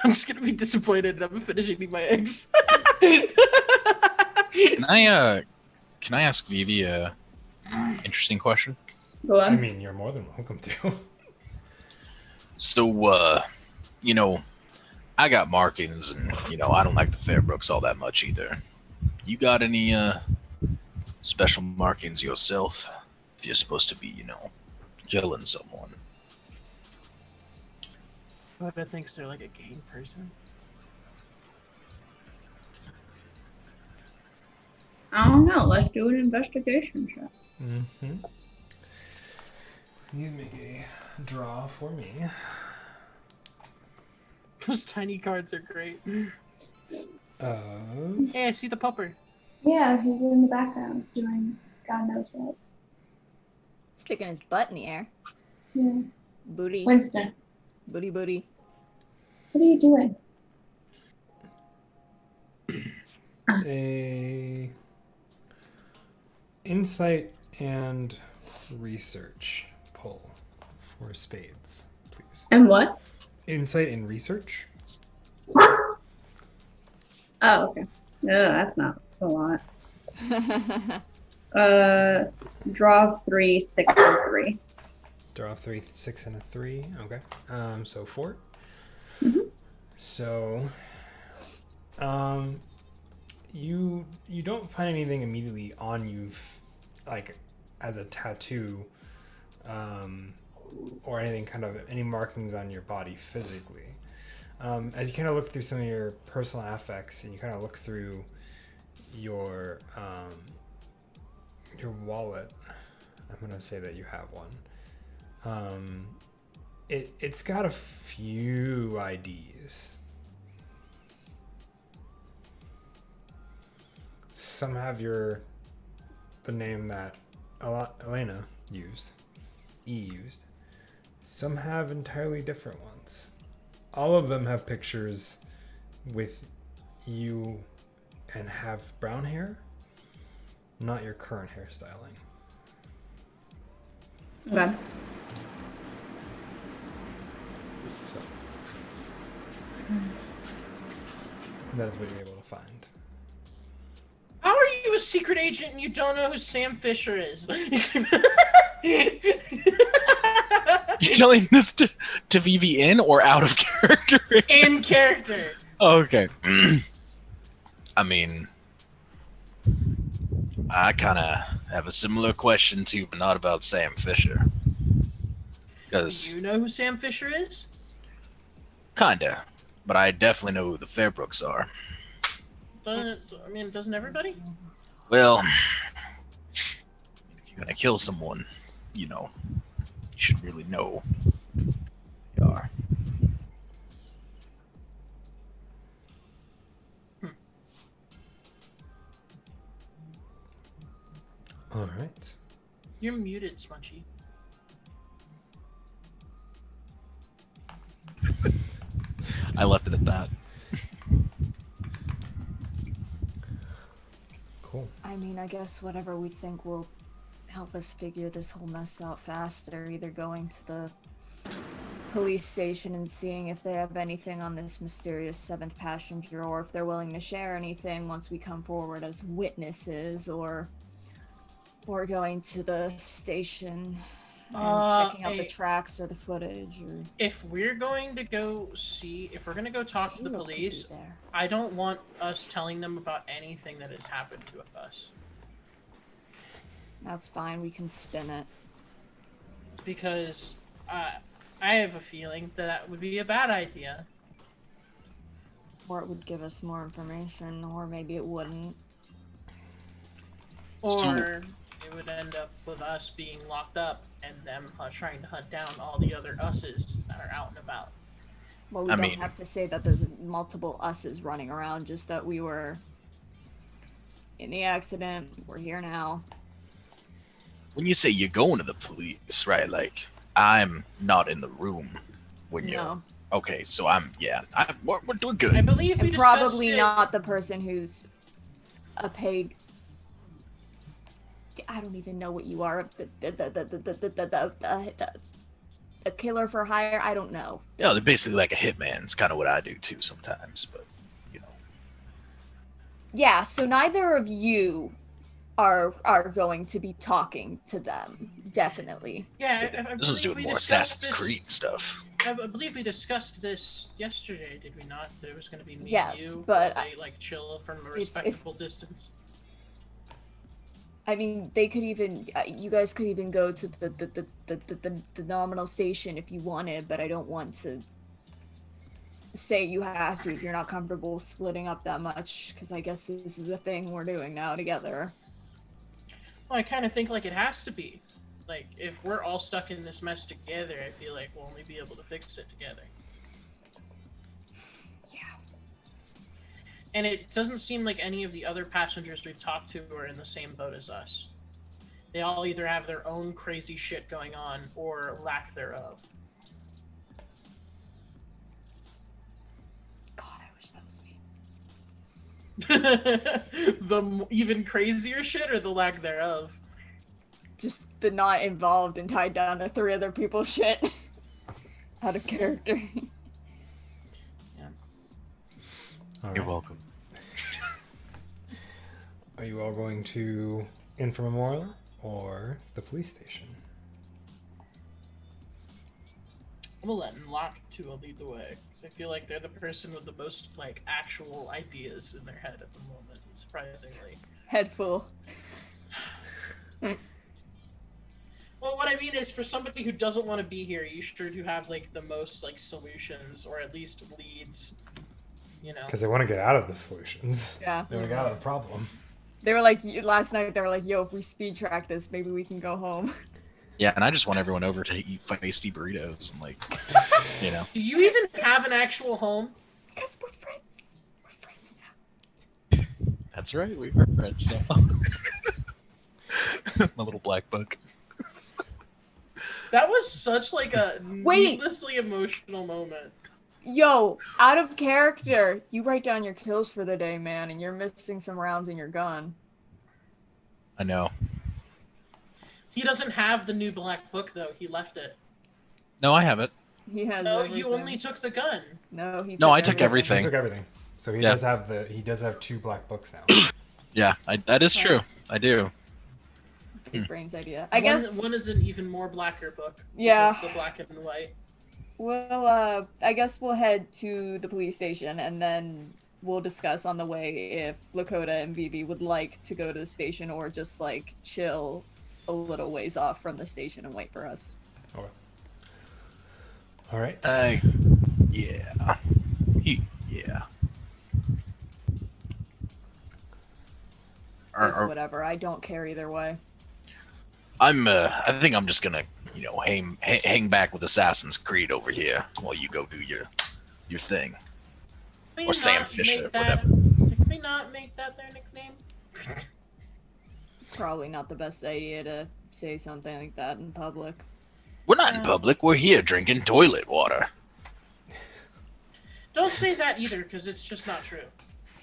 I'm just gonna be disappointed and I'm finishing eating my eggs. Can I ask Vivi a interesting question? Go I on. mean, you're more than welcome to. So, I got markings, and I don't like the Fairbrooks all that much either. You got any special markings yourself? If you're supposed to be, killing someone. Whoever thinks they're like a gang person. I don't know. Let's do an investigation check. Mm-hmm. Please make a draw for me. Those tiny cards are great. Hey, I see the pupper. Yeah, he's in the background doing God knows what. Sticking his butt in the air. Yeah. Booty. Winston, Booty booty. what are you doing? a insight and research pull for spades, please. And what? Insight and research. Oh, okay. No, that's not a lot. Draw 3, 6, and 3. Draw 3, 6, and a 3. Okay. So 4. Mhm. So, you don't find anything immediately on you, like as a tattoo, or anything kind of any markings on your body physically. As you kind of look through some of your personal affects, and you kind of look through your wallet, I'm gonna say that you have one. It's got a few IDs. Some have the name that Elena used, used. Some have entirely different ones. All of them have pictures with you and have brown hair, not your current hairstyling. Okay. So that is what you're able to find. How are you a secret agent and you don't know who Sam Fisher is? You're telling this to VV in or out of character? In character. Oh, okay. I mean, I kind of have a similar question too, but not about Sam Fisher. Do Because, you know who Sam Fisher is? kinda. But I definitely know who the Fairbrooks are. Doesn't everybody? Well, if you're gonna kill someone, you know, you should really know who they are. All right. You're muted, Smunchy. I left it at that. Cool. I mean, I guess whatever we think will help us figure this whole mess out faster, either going to the police station and seeing if they have anything on this mysterious seventh passenger, or if they're willing to share anything once we come forward as witnesses, or going to the station and checking out the tracks or the footage. Or If we're going to go talk to the Caleb could be police, there. I don't want us telling them about anything that has happened to us. That's fine. We can spin it. Because I have a feeling that would be a bad idea. Or it would give us more information, or maybe it wouldn't. Or it would end up with us being locked up and them trying to hunt down all the other us's that are out and about. Well, we don't have to say that there's multiple us's running around, just that we were in the accident. We're here now. When you say you're going to the police, right? Like, I'm not in the room when you're... No. Okay, so we're doing good. I believe we And discussed probably it. not the person who's a paid... I don't even know what you are. A killer for hire? I don't know. Yeah, they're basically like a hitman. It's kind of what I do too sometimes, but, you know. Yeah, so neither of you are going to be talking to them. Definitely. Yeah, I This was believe doing we more discussed Assassin's this- Creed stuff. I believe we discussed this yesterday, did we not? There was going to be me Yes, and you, but they chill from a respectable distance. I mean, they could even, you guys could even go to the nominal station if you wanted, but I don't want to say you have to if you're not comfortable splitting up that much, because I guess this is a thing we're doing now together. Well, I kind of think it has to be. If we're all stuck in this mess together, I feel like we'll only be able to fix it together. Yeah. And it doesn't seem like any of the other passengers we've talked to are in the same boat as us. They all either have their own crazy shit going on or lack thereof. God, I wish that was me. Even crazier shit or the lack thereof? Just the not involved and tied down to 3 other people's shit. Out of character. All You're right. welcome. Are you all going to Infra Memorial or the police station? I'm gonna let Locke 2 lead the way, because I feel like they're the person with the most like actual ideas in their head at the moment. Surprisingly. Head full. Well, what I mean is, for somebody who doesn't want to be here, you sure do have like the most like solutions, or at least leads. You know. Because they want to get out of the solutions. Yeah. They want to get out of the problem. They were like, last night, they were like, yo, if we speed track this, maybe we can go home. Yeah, and I just want everyone over to eat feisty burritos and like, you know. Do you even have an actual home? Because we're friends. We're friends now. That's right, we are friends now. My little black book. That was such like a Wait. needlessly emotional moment. Yo, out of character. You write down your kills for the day, man, and you're missing some rounds in your gun. I know. He doesn't have the new black book though. He left it. No, I have it. He has No, everything. you only took the gun. No, No, I took He everything. took everything. So he Yeah. does have he does have 2 black books now. Yeah, that is true. I do. Big brains idea. I guess one is an even more blacker book. Yeah. It's the black and white. Well, I guess we'll head to the police station and then we'll discuss on the way if Lakota and Vivi would like to go to the station or just like chill a little ways off from the station and wait for us. Okay. All right. Yeah. Yeah. It's whatever. I don't care either way. I think I'm just gonna, hang back with Assassin's Creed over here while you go do your thing. Can we Or Sam not Fisher, make that- whatever. Can we not make that their nickname? Probably not the best idea to say something like that in public. We're not in public. We're here drinking toilet water. Don't say that either, because it's just not true.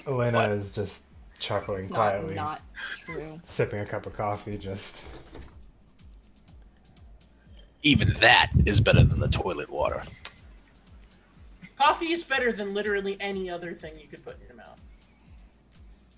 Elena What? is just chuckling It's quietly, not true. sipping a cup of coffee. Just Even that is better than the toilet water. Coffee is better than literally any other thing you could put in your mouth.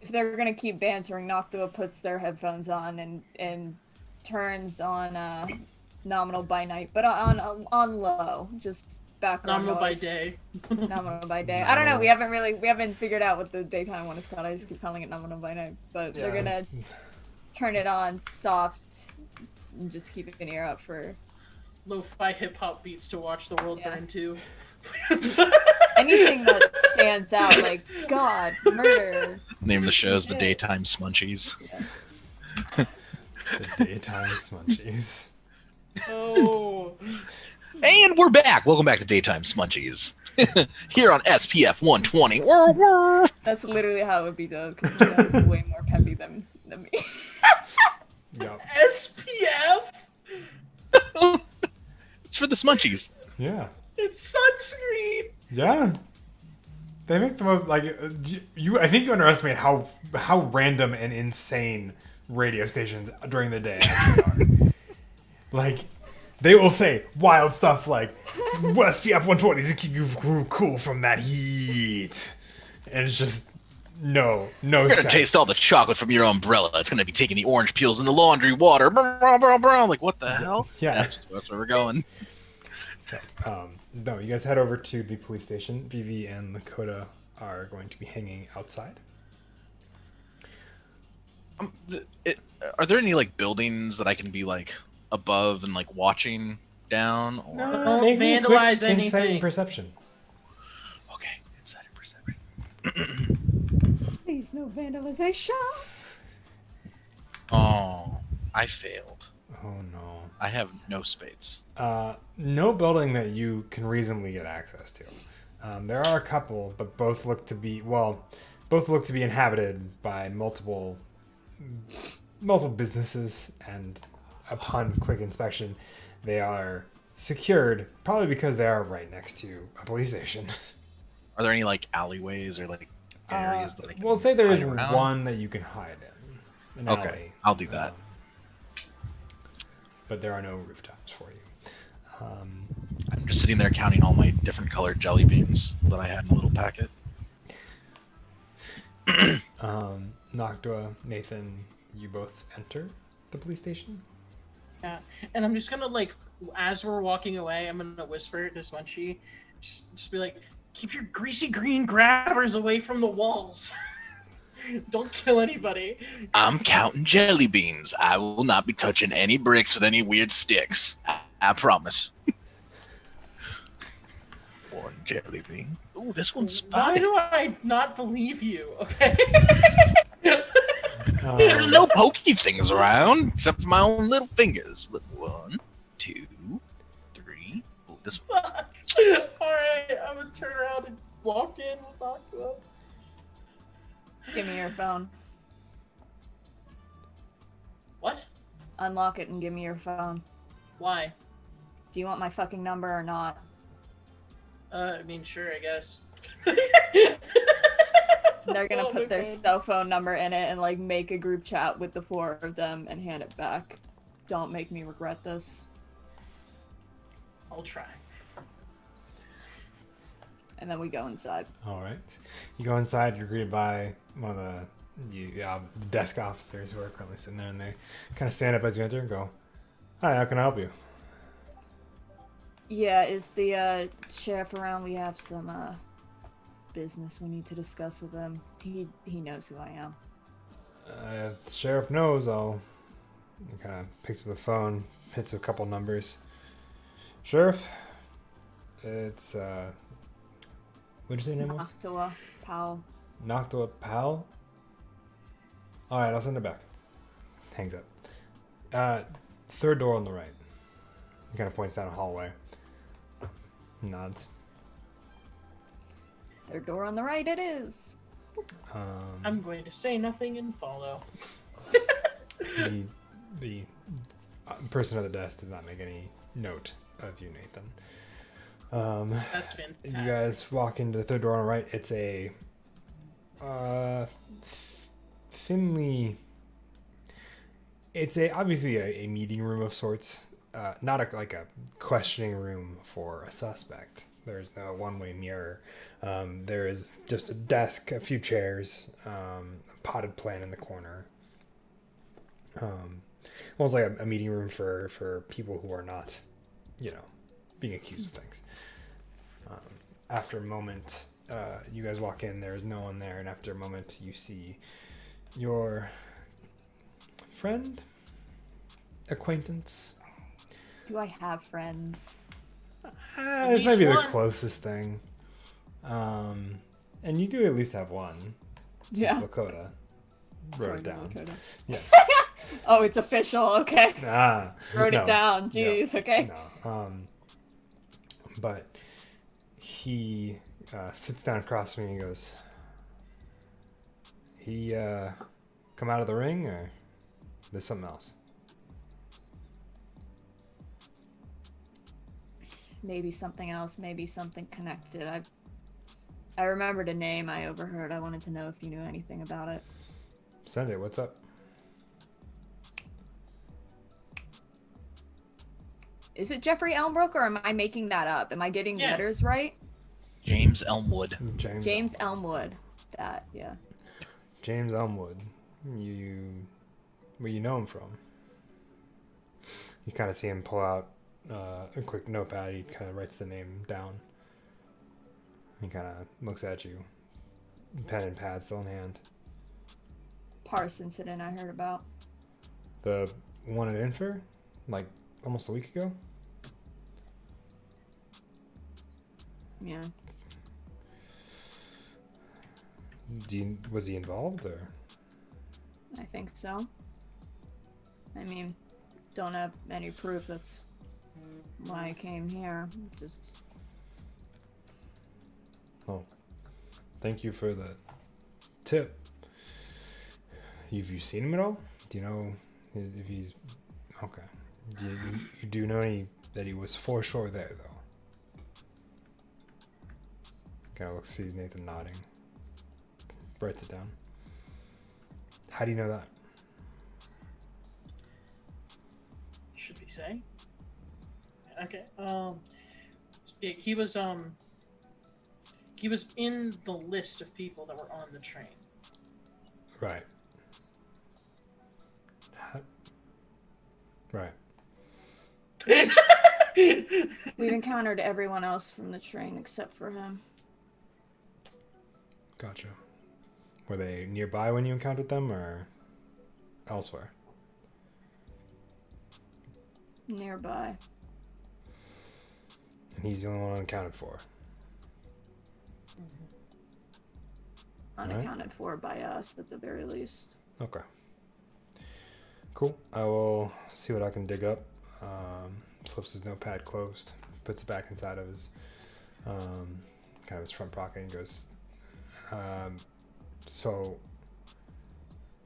If they're gonna keep bantering, Noctua puts their headphones on and turns on nominal by night, but on low, just background Nominal by noise. day. Nominal by day. I don't know. We haven't figured out what the daytime one is called. I just keep calling it nominal by night. But they're Yeah. gonna turn it on soft and just keep an ear up for Lo-fi hip-hop beats to watch the world Yeah. burn to. anything that stands out. Like God, murder. Name of the show is the Daytime Smunchies. the daytime smunchies. Oh. And we're back. Welcome back to Daytime Smunchies. Here on SPF 120. Whir, whir. That's literally how it would be though, because you know, way more peppy than me. Yep. SPF? It's for the Smunchies. Yeah. It's sunscreen! Yeah. They make the most you. I think you underestimate how random and insane radio stations during the day actually are. Like, they will say wild stuff like SPF 120 to keep you cool from that heat, and it's just no You're sense. gonna taste all the chocolate from your umbrella. It's gonna be taking the orange peels in the laundry water. Brr, brr, brr, brr. Like, what the hell? Yeah. That's where we're going. So, no, you guys head over to the police station. Vivi and Lakota are going to be hanging outside. Are there any like buildings that I can be like above and like watching down? Or... Don't Make me a quick vandalize insight and anything. perception. Okay, inside and perception. Please, no vandalization. Oh, I failed. Oh no. I have no spades. No building that you can reasonably get access to. There are a couple, but both look to be inhabited by multiple businesses, and upon quick inspection, they are secured, probably because they are right next to a police station. Are there any like alleyways or like areas that I can We'll say there is hide around? one that you can hide in. An Okay, alley. I'll do that. But there are no rooftops for you. I'm just sitting there counting all my different colored jelly beans that I had in a little packet. Noctua, Nathan, you both enter the police station. Yeah, and I'm just gonna like, as we're walking away, I'm gonna whisper to Smunchy, just be like, keep your greasy green grabbers away from the walls. Don't kill anybody. I'm counting jelly beans. I will not be touching any bricks with any weird sticks. I promise. One jelly bean. Ooh, this one's Why spotted. do I not believe you? Okay. There's no pokey things around except for my own little fingers. Look, 1, 2, 3. Oh, this one's. Alright, I'm gonna turn around and walk in with Noctua. Give me your phone. What? Unlock it and give me your phone. Why? Do you want my fucking number or not? I mean, sure, I guess. They're gonna Oh, put my their phone. cell phone number in it and like make a group chat with the 4 of them and hand it back. Don't make me regret this. I'll try. And then we go inside. All right. You go inside. You're greeted by one of the desk officers who are currently sitting there, and they kind of stand up as you enter and go, "Hi, how can I help you?" Yeah, is the sheriff around? We have some business we need to discuss with him. He knows who I am. If the sheriff knows, He kind of picks up the phone, hits a couple numbers. Sheriff, it's what'd you say your name was? Noctua Powell. Noctua Powell. All right, I'll send it back. Hangs up. Third door on the right. He kind of points down a hallway. Nods. Their door on the right it is. I'm going to say nothing and follow. The person at the desk does not make any note of you, Nathan. That's fantastic. You guys walk into the third door on the right. It's a thinly. It's obviously a meeting room of sorts. Not like a questioning room for a suspect. There's no one-way mirror. There is just a desk, a few chairs, a potted plant in the corner. Almost like a meeting room for people who are not, being accused of things. After a moment, you guys walk in. There is no one there, and after a moment, you see your friend, acquaintance. Do I have friends? This might be the one. closest thing. And you do at least have one. Since Yeah. Lakota wrote it down. Yeah. Oh, it's official. Okay. Wrote No. it down. Jeez. No. Okay. No. But he sits down across from me and he goes, he come out of the ring, or there's something else? Maybe something else. Maybe something connected. I remembered a name I overheard. I wanted to know if you knew anything about it. Send it. What's up? Is it Jeffrey Elmbrook or am I making that up? Am I getting Yeah. letters right? James Elmwood. James Elmwood. That, yeah. James Elmwood. Where you know him from? You kind of see him pull out a quick notepad. He kind of writes the name down. He kind of looks at you. Pen and pad still in hand. Parse incident I heard about. The one at Infer? Like almost a week ago? Yeah. Was he involved, or? I think so. I mean, don't have any proof. That's why I came here. Just Oh, thank you for the tip. Have you seen him at all? Do you know if he's okay? You do know that he was for sure there, though. Kind of looks, sees Nathan nodding. writes it down. How do you know that? Should we say? Okay. He was in the list of people that were on the train. Right. Right. We've encountered everyone else from the train except for him. Gotcha. Were they nearby when you encountered them, or elsewhere? Nearby. And he's the only one unaccounted for. Unaccounted for by us, at the very least. Okay. Cool. I will see what I can dig up. Flips his notepad closed, puts it back inside of his kind of his front pocket, and goes, so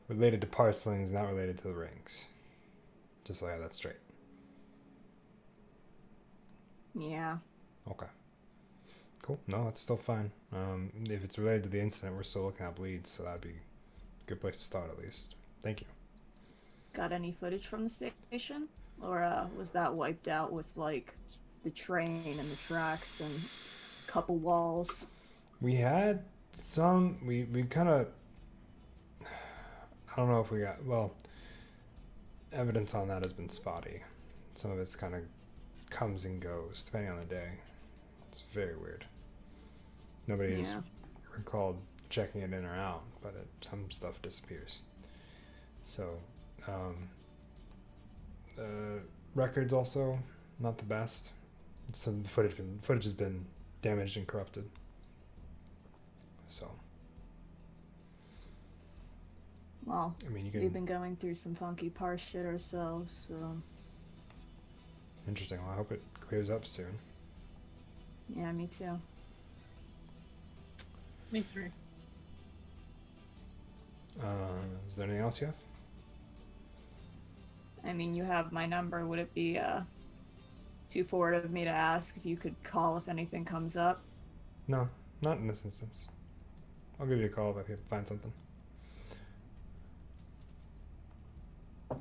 related to Parselings, not related to the rings. Just so I have that straight. Yeah. Okay. Cool. No, that's still fine. If it's related to the incident, we're still looking at bleeds, so that'd be a good place to start at least. Thank you. Got any footage from the station? Or was that wiped out with, like, the train and the tracks and a couple walls? We had some, we kind of, I don't know if we got, well, evidence on that has been spotty. Some of it's kind of comes and goes, depending on the day. It's very weird. Nobody has recalled checking it in or out, but some stuff disappears. So, records also not the best. Some footage has been damaged and corrupted. So, Well, I mean, you we've can. been going through some funky parse shit ourselves, so... Interesting. Well, I hope it clears up soon. Yeah, me too. Me three. Is there anything else you have? I mean, you have my number. Would it be too forward of me to ask if you could call if anything comes up? No, not in this instance. I'll give you a call if I can find something.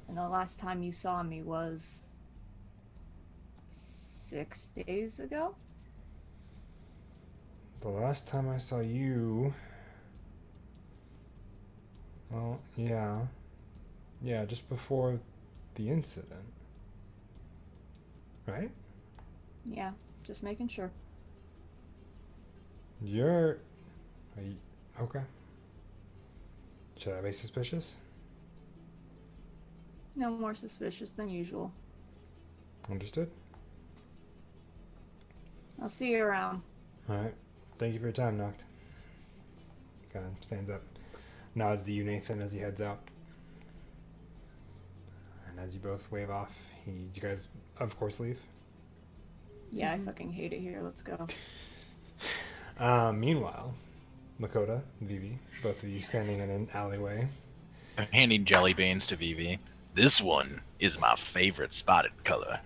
And the last time you saw me was 6 days ago? The last time I saw you... Well, yeah. Yeah, just before the incident. Right? Yeah, just making sure. Are you, okay. Should I be suspicious? No more suspicious than usual. Understood. I'll see you around. Alright. Thank you for your time, Noct. Kind of stands up. Nods to you, Nathan, as he heads out. And as you both wave off, you guys, of course, leave. Yeah, I fucking hate it here. Let's go. Meanwhile, Lakota, Vivi, both of you standing in an alleyway. I'm handing jelly beans to Vivi. This one is my favorite spotted color.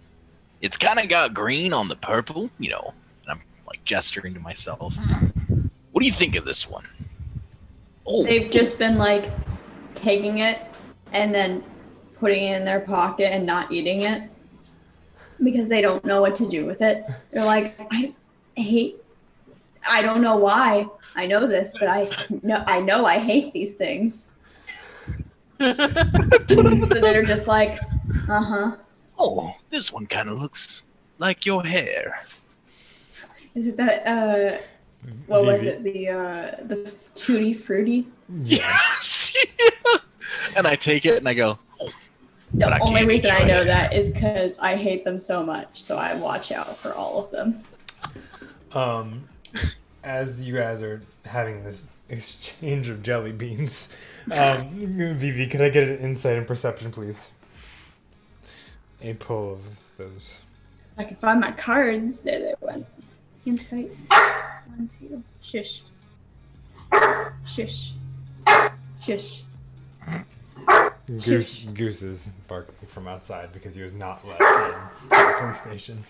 It's kind of got green on the purple, you know. And I'm like gesturing to myself. What do you think of this one? Oh, They've just been like taking it and then putting it in their pocket and not eating it because they don't know what to do with it. They're like, I don't know why I know this, but I know I hate these things. So they're just like, oh, this one kind of looks like your hair. Is it that what was Vivi. it? The Tutti Frutti? Yes. And I take it and I go, oh, but The I only can't reason I enjoy know it. that is because I hate them so much, so I watch out for all of them. As you guys are having this exchange of jelly beans, Vivi, can I get an insight and perception, please? A pull of those. I can find my cards. There they went. Insight. 1, 2. Shush. Shush. Shush. Goose is barking from outside because he was not let in the police station.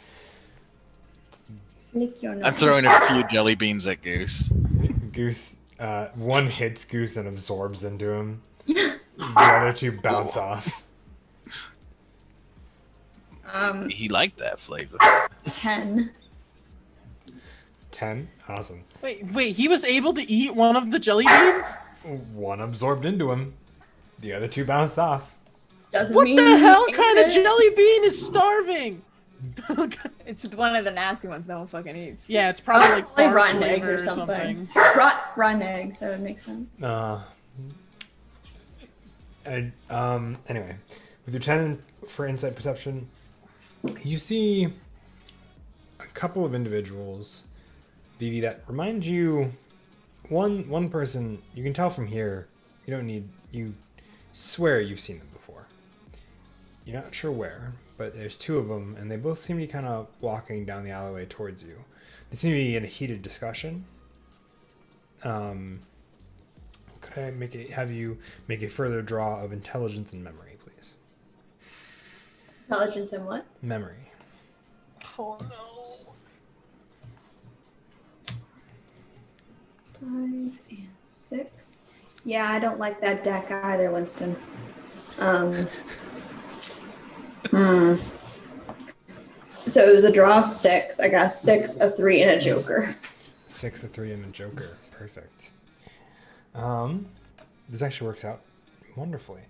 Lick your nose. I'm throwing a few jelly beans at Goose. Goose One hits Goose and absorbs into him. The other two bounce off. He liked that flavor. 10. 10. Awesome. Wait, he was able to eat one of the jelly beans? One absorbed into him. The other two bounced off. Doesn't What mean the hell kind of anything. jelly bean is starving? It's one of the nasty ones no one fucking eats. Yeah, it's probably like Probably barf rotten eggs flavor or something. something. Rotten eggs, that would make sense. Anyway, with your 10 for insight perception, you see a couple of individuals, Vivi, that remind you. One person you can tell from here. You swear you've seen them before. You're not sure where, but there's two of them, and they both seem to be kind of walking down the alleyway towards you. They seem to be in a heated discussion. Could I have you make a further draw of intelligence and memory, please? Intelligence and what? Memory. Oh no. 5 and 6. Yeah, I don't like that deck either, Winston. So it was a draw of 6. I got 6, a 3, and a joker. 6, a 3, and a joker. Perfect. This actually works out wonderfully.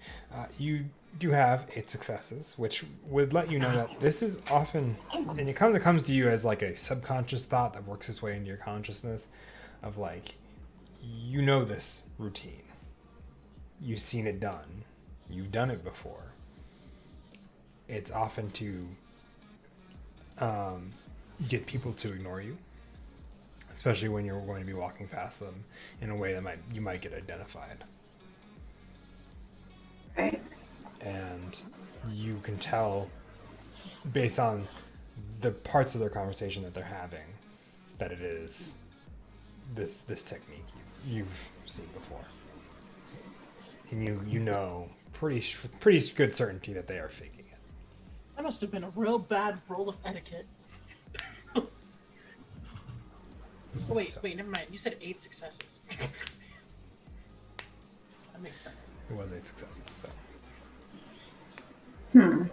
You do have 8 successes, which would let you know that this is often, and it comes to you as like a subconscious thought that works its way into your consciousness, of like, you know this routine. You've seen it done. You've done it before. It's often to get people to ignore you, especially when you're going to be walking past them in a way that you might get identified. Right. And you can tell based on the parts of their conversation that they're having that it is this technique you've seen before, and you know pretty good certainty that they are faking it. That must have been a real bad roll of etiquette. Oh, wait, never mind. You said 8 successes. That makes sense. It was 8 successes, so. And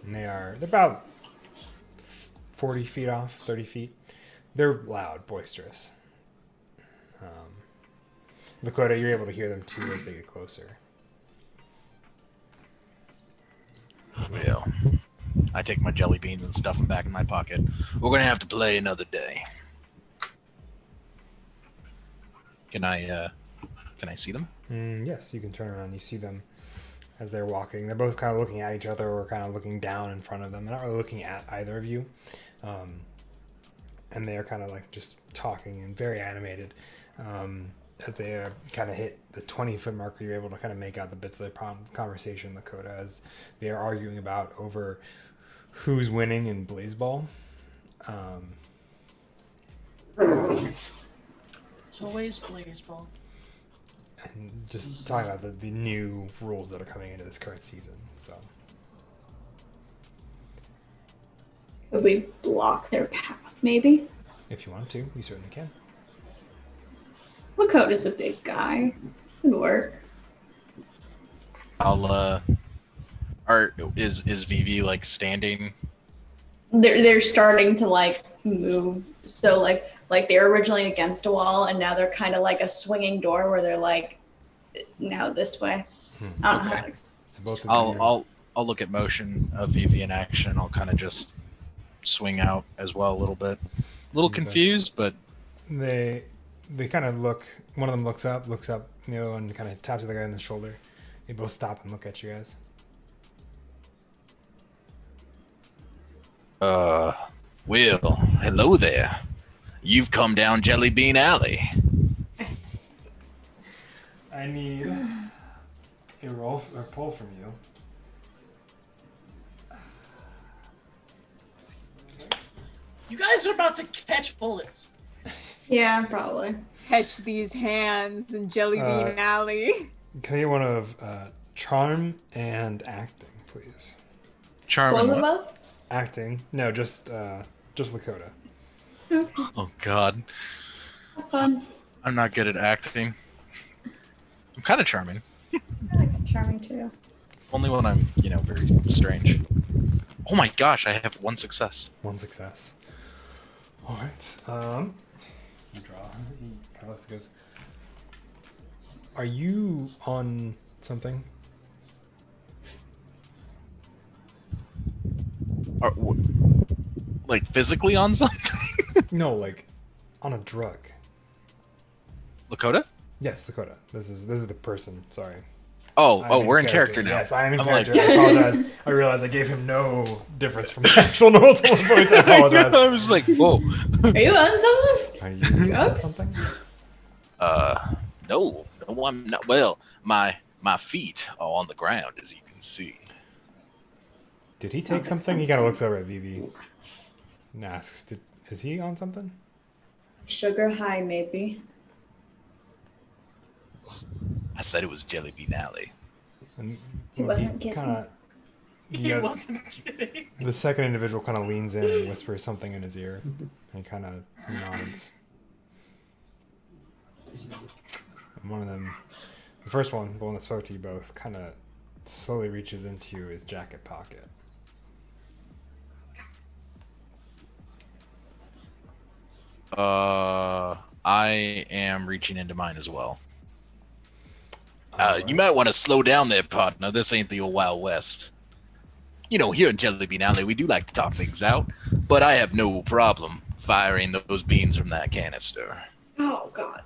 they're about 40 feet off, 30 feet. They're loud, boisterous. Lakota, you're able to hear them too as they get closer. Well, I take my jelly beans and stuff them back in my pocket. We're gonna have to play another day. Can I see them? Yes, you can turn around. You see them as they're walking. They're both kind of looking at each other or kind of looking down in front of them. They're not really looking at either of you. And they're kind of like just talking and very animated. As they kind of hit the 20-foot marker, you're able to kind of make out the bits of their conversation, Lakota, as they are arguing about over who's winning in Blazeball. It's always Blazeball. And just talking about the new rules that are coming into this current season. So Could we block their path, maybe? if you want to, you certainly can. Lakota's a big guy. Could work. I'll is Vivi like standing? They're starting to like move. So like they're originally against a wall, and now they're kind of like a swinging door where they're like now this way. I don't know how to So both of you. I'll look at motion of Vivi in action. I'll kind of just swing out as well a little bit. A little confused, but They kind of look. One of them looks up. And the other one kind of taps the guy on the shoulder. They both stop and look at you guys. well, hello there. You've come down Jelly Bean Alley. I need a roll or pull from you. You guys are about to catch bullets. Yeah, probably. Catch these hands in Jelly Bean Alley. Can I get one of charm and acting, please? Charm Both and of what? us? Acting? No, just Lakota. Okay. Oh God. Have fun. I'm not good at acting. I'm kind of charming. I like it charming too. Only when I'm, very strange. Oh my gosh, I have one success. One success. All right. You draw. Alex goes. Are you on something? Like physically on something? No, like on a drug. Lakota? Yes, Dakota. This is the person. Sorry. Oh, we're in character now. Yes, I am in I'm character. like- I apologize. I realized I gave him no difference from the actual normal tone of voice. I apologize. I was like, whoa. Are you on something? Are you on Drugs? something? No, I'm not. Well, my feet are on the ground, as you can see. Did he take Sounds like something? He kind of looks over at Vivi and asks, is he on something? Sugar high, maybe. I said it was Jelly Bean Alley. And He wasn't kidding. kinda, He wasn't kidding. the second individual kind of leans in and whispers something in his ear. And he kind of nods. And one of them, the first one, the one that spoke to you both, kind of slowly reaches into his jacket pocket. I am reaching into mine as well. Alright. You might want to slow down there, partner. This ain't the old Wild West. Here in Jelly Bean Alley, we do like to talk things out, but I have no problem firing those beans from that canister. Oh God.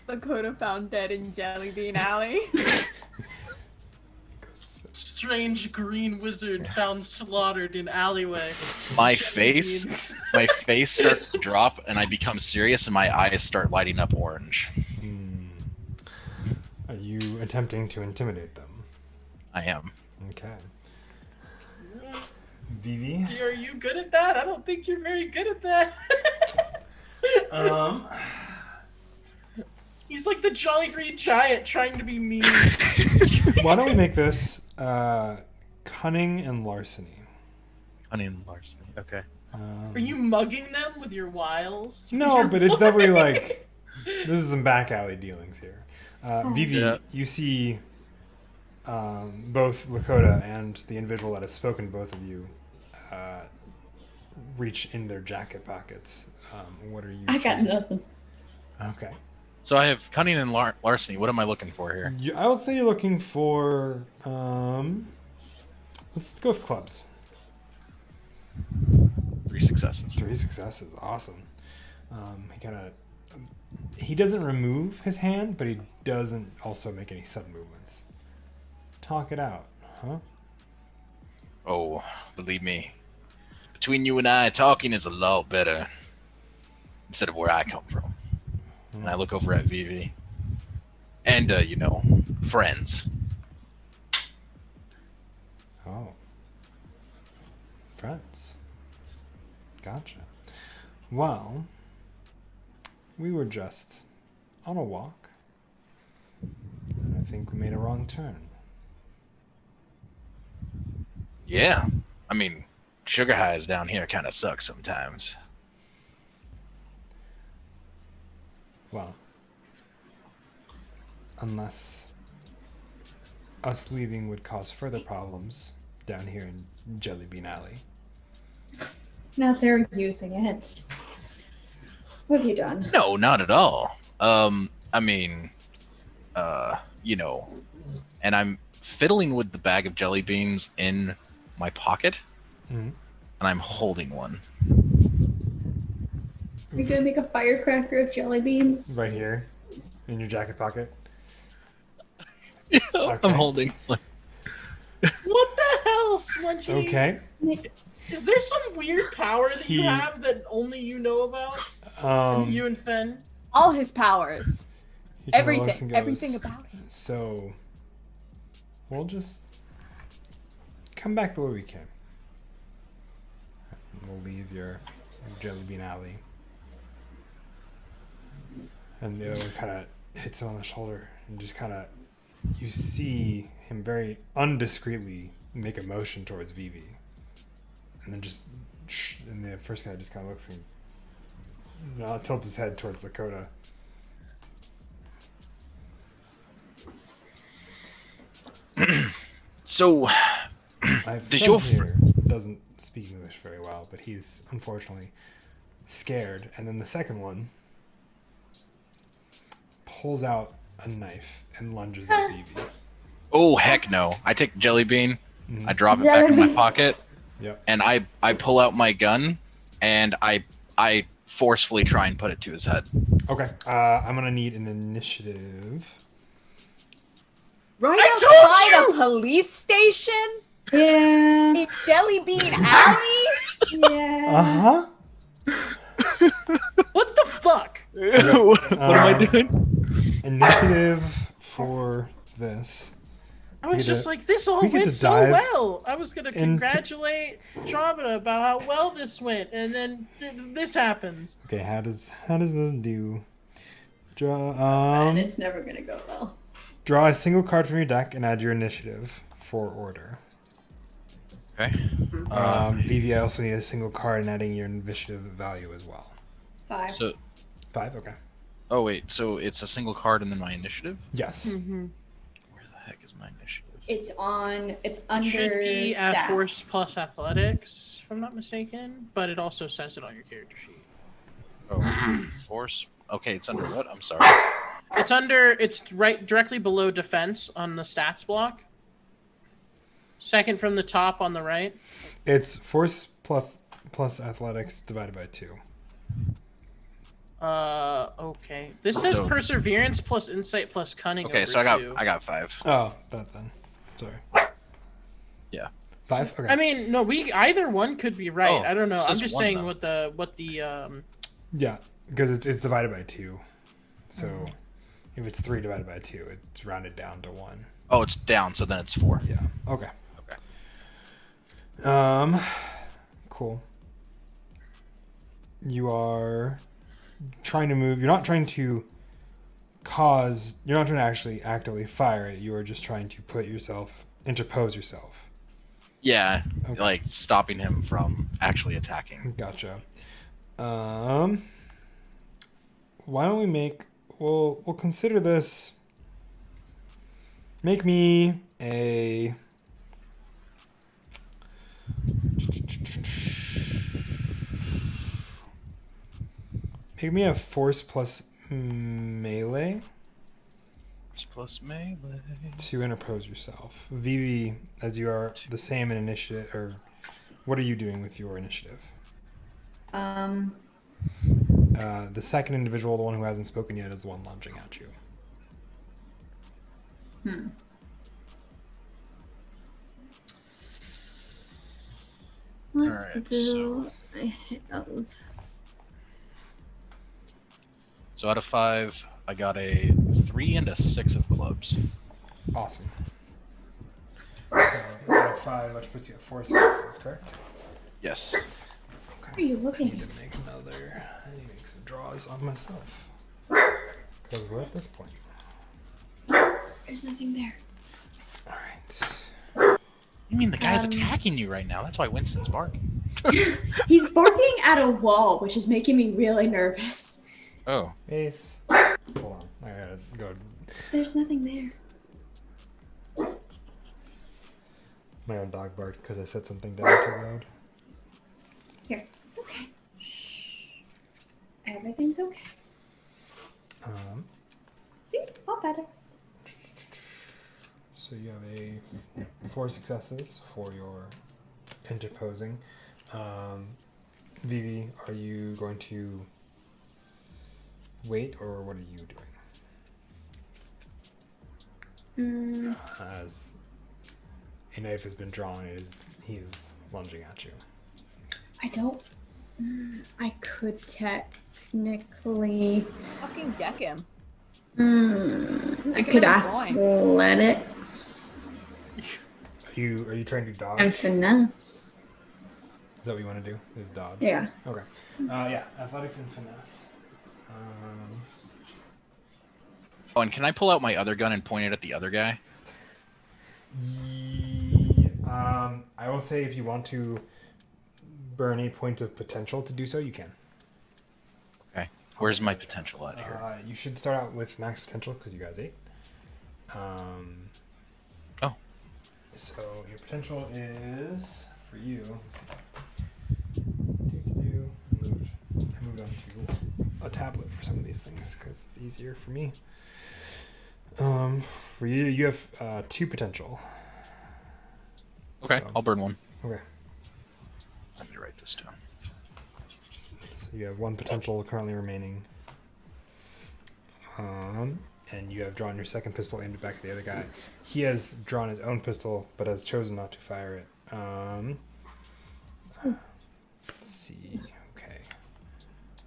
Lakota found dead in Jelly Bean Alley. Strange green wizard found slaughtered in alleyway. My face starts to drop, and I become serious, and my eyes start lighting up orange. Are you attempting to intimidate them? I am. Okay. Vivi? Are you good at that? I don't think you're very good at that. He's like the Jolly Green Giant trying to be mean. Why don't we make this cunning and larceny? Honey and larceny. Okay. Are you mugging them with your wiles? No, but it's definitely like this is some back alley dealings here. Vivi, Yeah. you see both Lakota and the individual that has spoken to both of you reach in their jacket pockets. What are you? I got choosing? nothing. Okay. So I have cunning and larceny. What am I looking for here? I would say you're looking for. Let's go with clubs. 3 successes. 3 successes. Awesome. He doesn't remove his hand, but he doesn't also make any sudden movements. Talk it out, huh? Oh, believe me. Between you and I, talking is a lot better. Instead of where I come from. And I look over at Vivi. And, friends. Oh. Friends. Gotcha. Well, we were just on a walk. And I think we made a wrong turn. Yeah. I mean, sugar highs down here kind of suck sometimes. Well, unless us leaving would cause further problems down here in Jelly Bean Alley. Now they're using it. What have you done? No, not at all. And I'm fiddling with the bag of jelly beans in my pocket, Mhm. and I'm holding one. Are you gonna make a firecracker of jelly beans? Right here in your jacket pocket. I'm holding one. What the hell, Smunchy? Okay. Is there some weird power that you He- have that only you know about? And you and Fen? All his powers. he kinda looks and Everything goes, about him. So, we'll just come back the way we came. We'll leave your Jelly Bean Alley. And the other one kind of hits him on the shoulder and just kind of, you see him very undiscreetly make a motion towards Vivi. And then and the first guy just kind of looks and tilts his head towards Lakota. So, I have Does Finn your here doesn't speak English very well, but he's unfortunately scared. And then the second one pulls out a knife and lunges at Vivi. oh heck no! I take jelly bean, Mhm. I drop it back in my Jelly bean. pocket, Yep. and I pull out my gun, and I forcefully try and put it to his head. Okay. I'm gonna need an initiative. Right I outside told a police station Yeah. in Jelly Bean Alley. Yeah. huh. What the fuck? What am I doing? Initiative for this. I was get just to- like, this all we get went to so dive well. I was gonna into- congratulate Andromeda about how well this went, and then this happens. Okay. How does this do? Draw. And it's never gonna go well. Draw a single card from your deck and add your initiative for order. Okay. Vivi, I also need a single card and adding your initiative value as well. 5. So, 5. Okay. oh wait, so it's a single card and then my initiative. Yes. Mm-hmm. Where the heck is my initiative? It's on. It's under. Should be at stats. Force plus Athletics, if I'm not mistaken, but it also says it on your character sheet. Oh, force. Okay, it's under what? I'm sorry. It's right directly below Defense on the stats block. Second from the top on the right. It's force plus athletics divided by 2. Okay. This says So- Perseverance plus Insight plus Cunning. Okay, over so 2. I got 5. Oh, that then. Sorry. Yeah. 5. Okay. I mean, no, either one could be right. Oh, I don't know. it I'm says just 1 saying then. what the Yeah, because it's divided by 2. So if it's 3 divided by 2, it's rounded down to 1. Oh, it's down, so then it's 4. Yeah. Okay. Okay. Cool. You are trying to move. You're not trying to cause. You're not trying to actually actively fire it. You are just trying to interpose yourself. Yeah, Okay. like stopping him from actually attacking. Gotcha. Why don't we make? We'll consider this. Make me a. Make me a force plus melee Plus melee. to interpose yourself. Vivi, as you are the same in initiative, or what are you doing with your initiative? The second individual, the one who hasn't spoken yet, is the one lunging at you. Let's Alright, do a hit of. So out of 5, I got a 3 and a 6 of clubs. Awesome. So, out of 5, which puts you at 4 successes, correct? Yes. What are you I looking need at? to make another. I need to make some draws on myself. Because we're at this point. There's nothing there. Alright. You mean the guy's attacking you right now? That's why Winston's barking. He's barking at a wall, which is making me really nervous. Oh. Ace. Hold on. I gotta go. There's nothing there. My own dog barked because I said something down too loud. Here, it's okay. Shh. Everything's okay. See? All better. So you have a 4 successes for your interposing. Vivi, are you going to wait, or what are you doing? As a knife has been drawn, he's lunging at you. I don't. I could technically. Fucking deck him. I Take could another groin. athletics Are you trying to dodge? and Is finesse. that what you want to do? Is dodge? Yeah. Okay. Yeah, athletics and finesse. Oh, and can I pull out my other gun and point it at the other guy? I will say if you want to burn a point of potential to do so, you can. Okay. Where's my potential at here? You should start out with max potential because you guys ate. Oh. So your potential is for you. I moved on to a tablet for some of these things because it's easier for me. For you, you have 2 potential. Okay, So- I'll burn one. Okay. Let me write this down. So you have 1 potential currently remaining. And you have drawn your second pistol aimed back at the other guy. He has drawn his own pistol, but has chosen not to fire it. Let's see. Okay.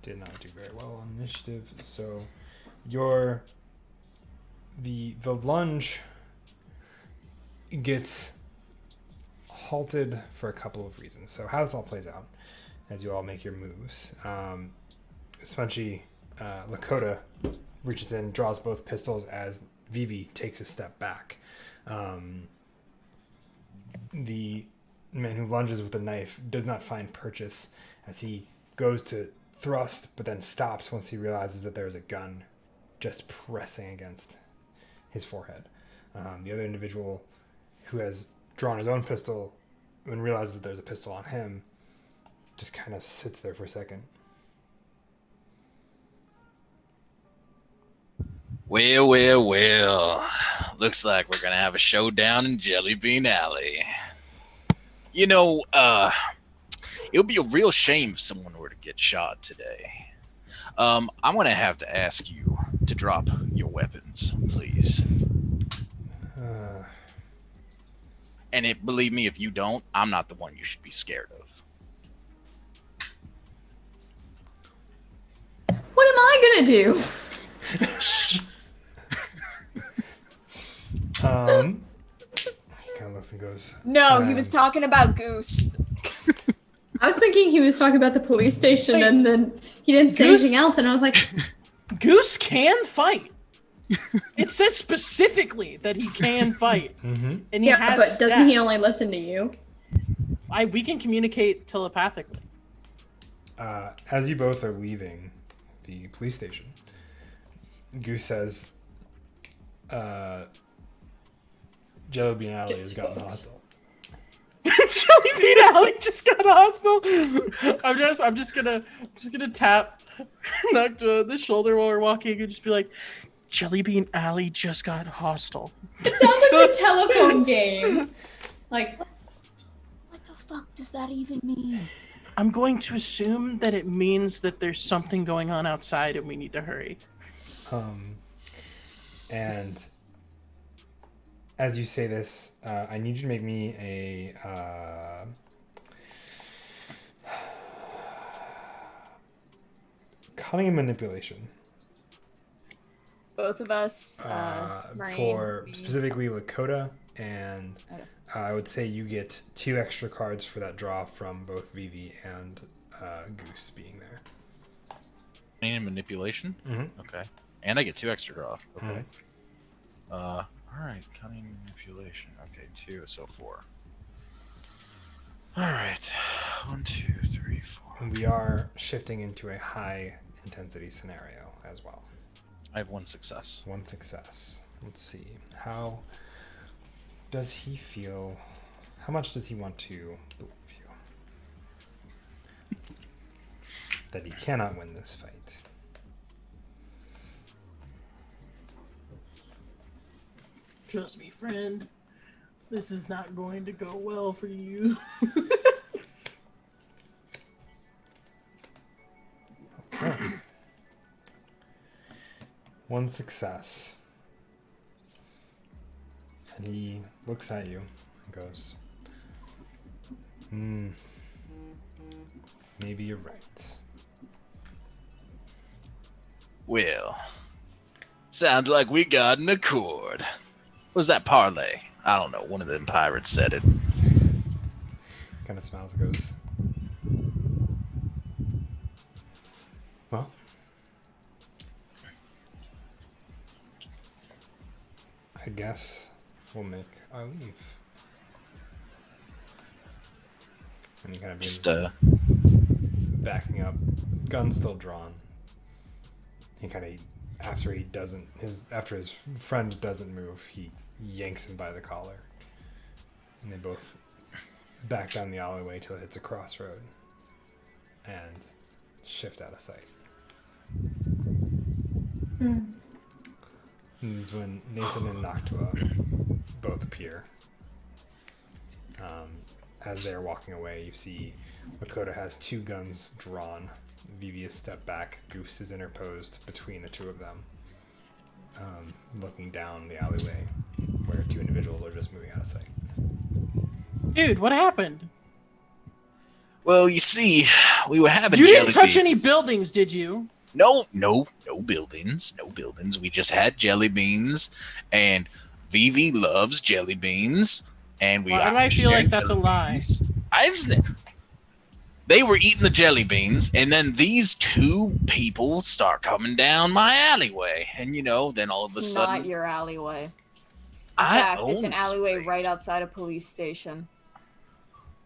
Did not do very well on initiative. So the lunge gets halted for a couple of reasons. So how this all plays out as you all make your moves. Spongy Lakota reaches in, draws both pistols as Vivi takes a step back. The man who lunges with the knife does not find purchase as he goes to thrust, but then stops once he realizes that there's a gun just pressing against his forehead. The other individual who has drawn his own pistol and realizes that there's a pistol on him just kind of sits there for a second. Well. Looks like we're gonna have a showdown in Jelly Bean Alley. You know, it would be a real shame if someone were to get shot today. I'm gonna have to ask you to drop your weapons, please. And believe me, if you don't, I'm not the one you should be scared of. What am I gonna do? He kind of looks and goes. No, he was talking about Goose. I was thinking he was talking about the police station, Wait. and then he didn't say Goose? anything else, and I was like, Goose can fight. It says specifically that he can fight, Mm-hmm. and he yeah, has. but doesn't he stats. only listen to you? We can communicate telepathically. As you both are leaving the police station, Goose says, Jelly Bean Alley has gotten hostile. Jelly Bean Alley just got hostile. I'm just gonna tap the shoulder while we're walking and just be like, Jelly Bean Alley just got hostile. It sounds like a telephone game. Like, What the fuck does that even mean? I'm going to assume that it means that there's something going on outside and we need to hurry. And as you say this, I need you to make me a cunning and manipulation Both of us. Maureen, for me. specifically Lakota, and Okay. I would say you get 2 extra cards for that draw from both Vivi and Goose being there. Cunning and manipulation? Mm-hmm. Okay. And I get 2 extra draw. Okay. Alright, cunning and manipulation. Okay, 2, so 4. Alright. 1, 2, 3, 4. And we are shifting into a high intensity scenario as well. I have 1 success. 1 success. Let's see. How does he feel? How much does he want to believe you? That he cannot win this fight. Trust me, friend. This is not going to go well for you. Okay. 1 success. And he looks at you and goes, maybe you're right. Well, sounds like we got an accord. What was that parlay? I don't know. One of them pirates said it. Kind of smiles and goes, well, I guess we'll make our leave. And he kind of Just, backing up, gun still drawn. He kind of, after his friend doesn't move, he yanks him by the collar And they both back down the alleyway till it hits a crossroad and shift out of sight. Mm. And it's when Nathan and Noctua both appear. As they're walking away, you see Makoto has two guns drawn. Vivi has stepped back. Goose is interposed between the two of them, looking down the alleyway where two individuals are just moving out of sight. Dude, what happened? Well, you see, we were having You jelly didn't touch any beans. buildings, did you? No buildings. No buildings. We just had jelly beans, and Vivi loves jelly beans, and we. Why do I feel shared like that's a jelly lie? beans. They were eating the jelly beans, and then these two people start coming down my alleyway, and then all of a It's sudden, not your alleyway. In I fact, it's own an this alleyway place. right outside a police station.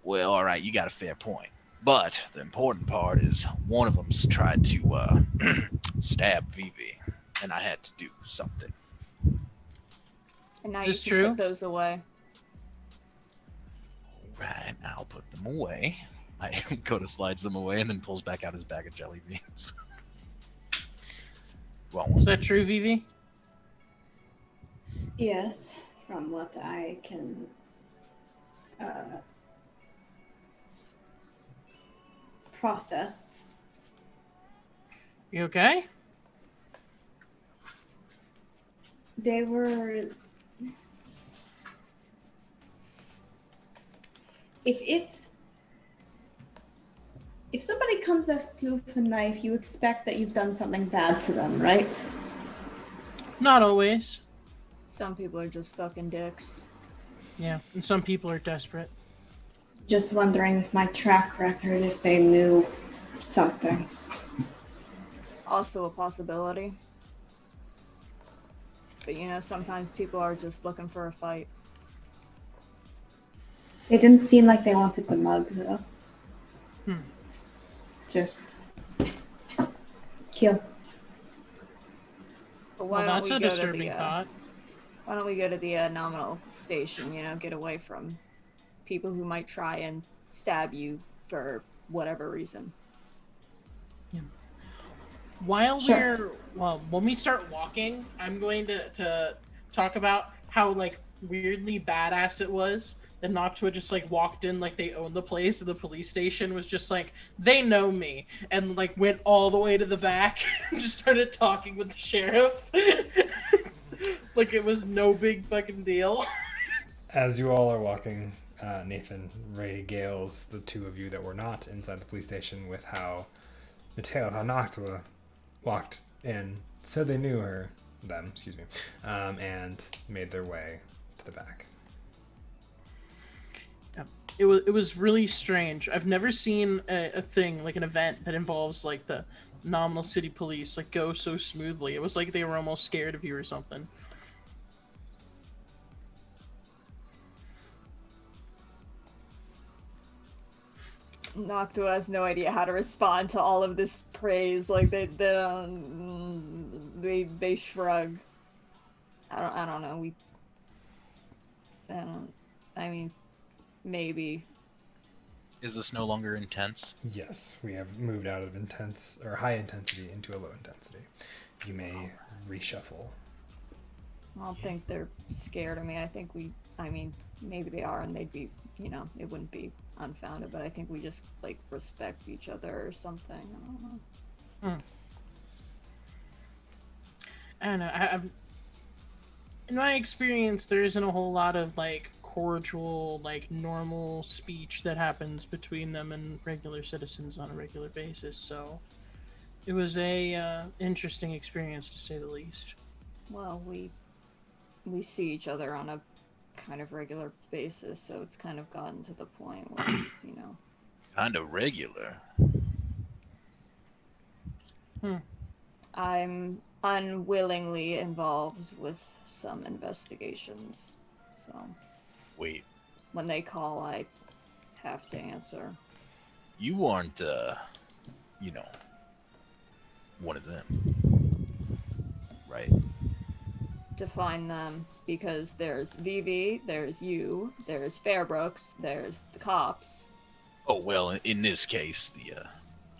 Well, all right, you got a fair point. But the important part is one of them's tried to stab Vivi, and I had to do something. And now Is you this can true? put those away. Right, I'll put them away. Coda slides them away and then pulls back out his bag of jelly beans. Want Is one? that true, Vivi? Yes, from what I can process. You okay? They were. If somebody comes up to you with a knife, you expect that you've done something bad to them, right? Not always. Some people are just fucking dicks. Yeah, and some people are desperate. Just wondering with my track record if they knew something. Also a possibility. But sometimes people are just looking for a fight. It didn't seem like they wanted the mug, though. Just kill. But why Well, don't that's we a go to disturbing the thought. why don't we go to the nominal station, get away from people who might try and stab you for whatever reason. While Sure. when we start walking, I'm going to talk about how weirdly badass it was that Noctua just walked in like they owned the place, and the police station was just they know me, and went all the way to the back and just started talking with the sheriff. Like it was no big fucking deal. As you all are walking, Nathan regales the two of you that were not inside the police station with how the tale of how Noctua walked in, said they knew them, and made their way to the back. It was really strange. I've never seen a thing like an event that involves the nominal city police go so smoothly. It was like they were almost scared of you or something. Noctua has no idea how to respond to all of this praise. They shrug. I don't know. I mean, maybe. Is this no longer intense? Yes, we have moved out of intense or high intensity into a low intensity. You may reshuffle. I don't think they're scared of me. Maybe they are, and they'd be, it wouldn't be unfounded, but I think we just, respect each other or something. I don't know. I don't know. I've in my experience, there isn't a whole lot of cordial, normal speech that happens between them and regular citizens on a regular basis. So it was a interesting experience to say the least. Well, we see each other on a kind of regular basis, so it's kind of gotten to the point where it's, Kind of regular. I'm unwillingly involved with some investigations, so Wait, when they call, I have to answer. you aren't, one of them, right? to find them because there's Vivi, there's you, there's Fairbrooks, there's the cops. Oh well, in this case,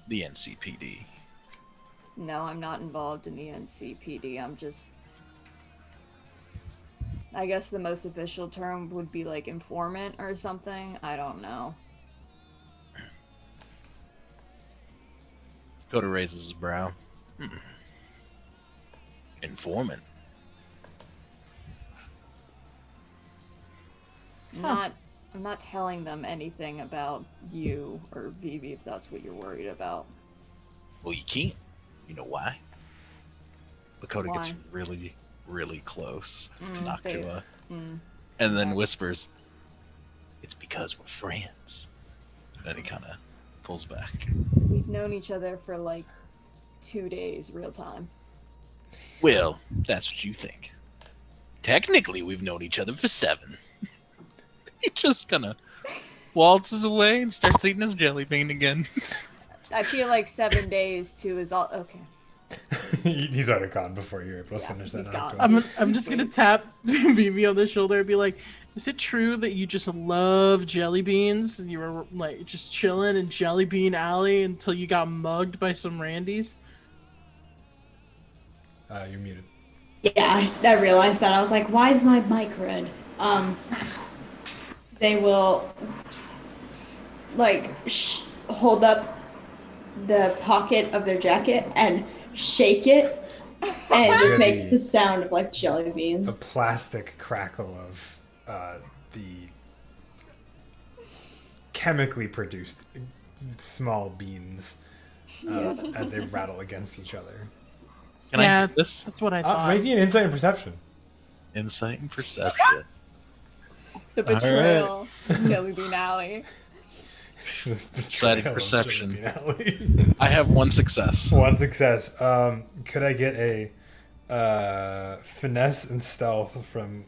the NCPD. No, I'm not involved in the NCPD. I'm just. I guess the most official term would be like informant or something. I don't know. Coda raises his brow. Informant. I'm not telling them anything about you or Vivi if that's what you're worried about. Well, you can't. You know why? Lakota Why? gets really, really close to Mm, Noctua, Mm. and then whispers, "It's because we're friends." And he kind of pulls back. We've known each other for like 2 days, real time. Well, that's what you think. Technically, we've known each other for 7. He just kind of waltzes away and starts eating his jelly bean again. I feel like 7 days too is all okay. He's already gone before you're able to Yeah, finish that. he's gone. I'm just gonna tap Vivi on the shoulder and be like, "Is it true that you just love jelly beans and you were like just chilling in Jelly Bean Alley until you got mugged by some Randys?" You're muted. Yeah, I realized that. I was like, why is my mic red? They will, like, hold up the pocket of their jacket and shake it, and it just makes the sound of, like, jelly The beans. plastic crackle of the chemically produced small beans as they rattle against each other. Can I Yeah, do this? that's what I thought. Make me an insight and perception. Insight and perception. The All right. betrayal, Jelly Bean Alley. Excited Betrayal of perception. Jelly Bean Alley. I have 1 success. One success. Could I get a finesse and stealth from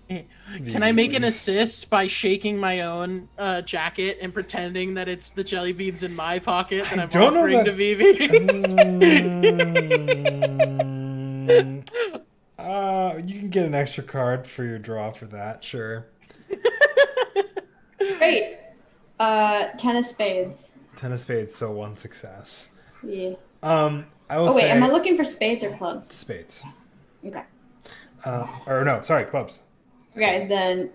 Can I make an please? assist by shaking my own jacket and pretending that it's the jelly beans in my pocket that I I'm don't know offering that- to Vivi? You can get an extra card for your draw for that, sure. Great. 10 of spades. 10 of spades, so 1 success. Yeah. I will Oh, wait, say am I looking for spades or clubs? spades. Okay. Or no, sorry, clubs. Okay, then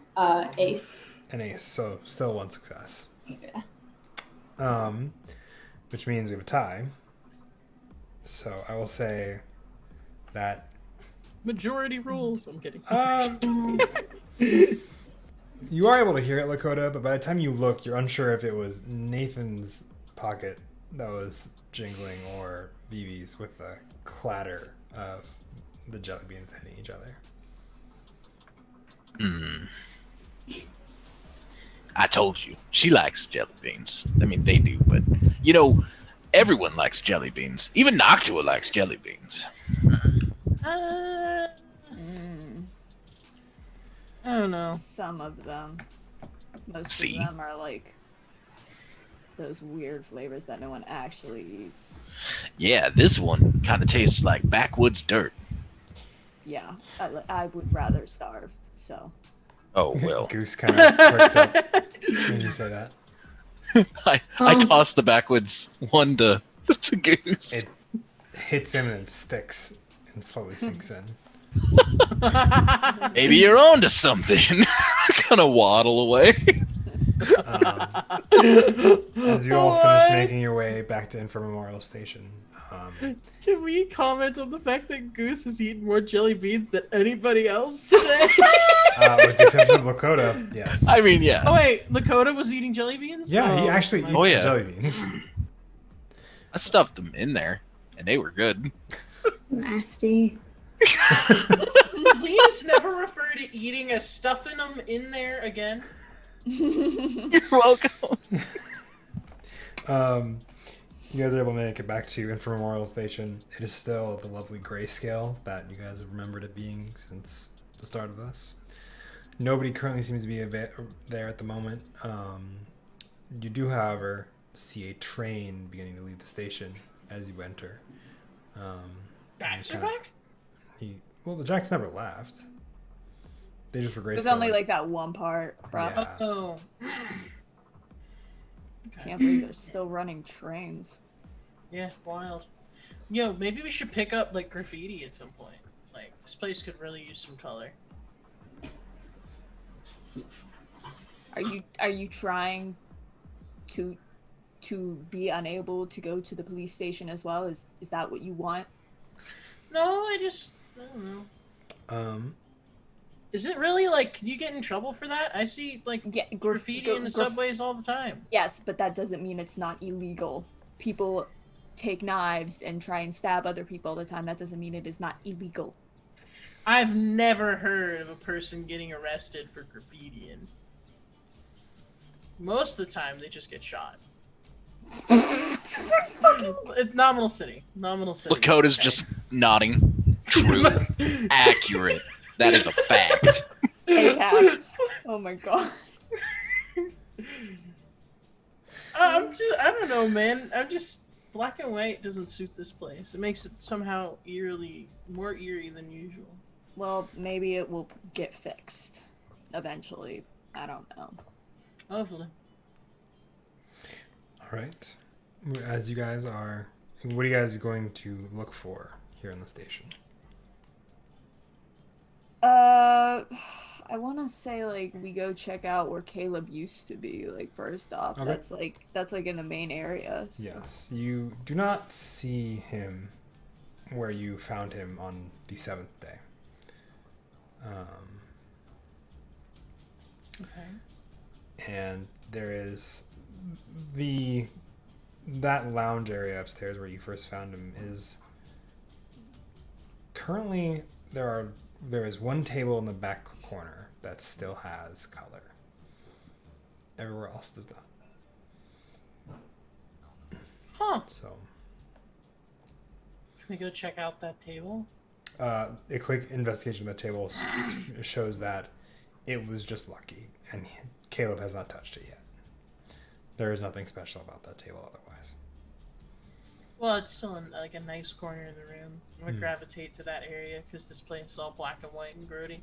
ace. An ace, so still 1 success. Yeah. Which means we have a tie. So I will say that Majority rules. I'm kidding. you are able to hear it, Lakota, but by the time you look, you're unsure if it was Nathan's pocket that was jingling or Vivi's with the clatter of the jelly beans hitting each other. I told you, she likes jelly beans. I mean, they do, but you know, everyone likes jelly beans. Even Noctua likes jelly beans. I don't know. Some of them. Most See? of them are like those weird flavors that no one actually eats. Yeah, this one kind of tastes like backwoods dirt. Yeah, I would rather starve. So Oh well, Goose kind of perks up when you say that. I tossed the backwoods one to Goose. It hits him and sticks and slowly sinks in. Maybe you're on to something. kind of waddle away. As you all finish making your way back to Infir Memorial Station. Can we comment on the fact that Goose has eaten more jelly beans than anybody else today? With the exception of Lakota, yes. I mean, yeah. Oh wait, Lakota was eating jelly beans? Yeah, he actually eats Oh, yeah. the jelly beans. I stuffed them in there, and they were good. Nasty. Please never refer to eating as stuffing them in there again. You're welcome. You guys are able to make it back to Infir Memorial Station. It is still the lovely grayscale that you guys have remembered it being since the start of this. Nobody currently seems to be there at the moment. You do, however, see a train beginning to leave the station as you enter. Backs are kinda- back? The Jacks never left. They just were Grayscale. There's only like that one part, bro. Yeah. Oh. Can't believe they're still running trains. Yeah, wild. Yo, maybe we should pick up like graffiti at some point. Like this place could really use some color. Are you trying to be unable to go to the police station as well? Is that what you want? No, I don't know. Is it really like, can you get in trouble for that? I see like Yeah, graffiti in the subways all the time. Yes, but that doesn't mean it's not illegal. People take knives and try and stab other people all the time. That doesn't mean it is not illegal. I've never heard of a person getting arrested for graffitiing. Most of the time, they just get shot. Nominal city. Lakota's Okay. just nodding. True. Accurate. That is a fact. Hey, Cap. Oh my god. I don't know, man. Black and white doesn't suit this place. It makes it somehow more eerie than usual. Well, maybe it will get fixed eventually. I don't know. Hopefully. All right. As you guys are, what are you guys going to look for here in the station? I want to say like we go check out where Caleb used to be. Like first off, Okay. that's like in the main area. So. Yes. You do not see him where you found him on the 7th day. Okay. And there is that lounge area upstairs where you first found him is currently there is one table in the back corner that still has color. Everywhere else does not. Huh. So Can we go check out that table? a quick investigation of the table shows that it was just lucky, and Caleb has not touched it yet. There is nothing special about that table otherwise. Well, it's still in like a nice corner in the room. I'm gonna gravitate to that area because this place is all black and white and grody.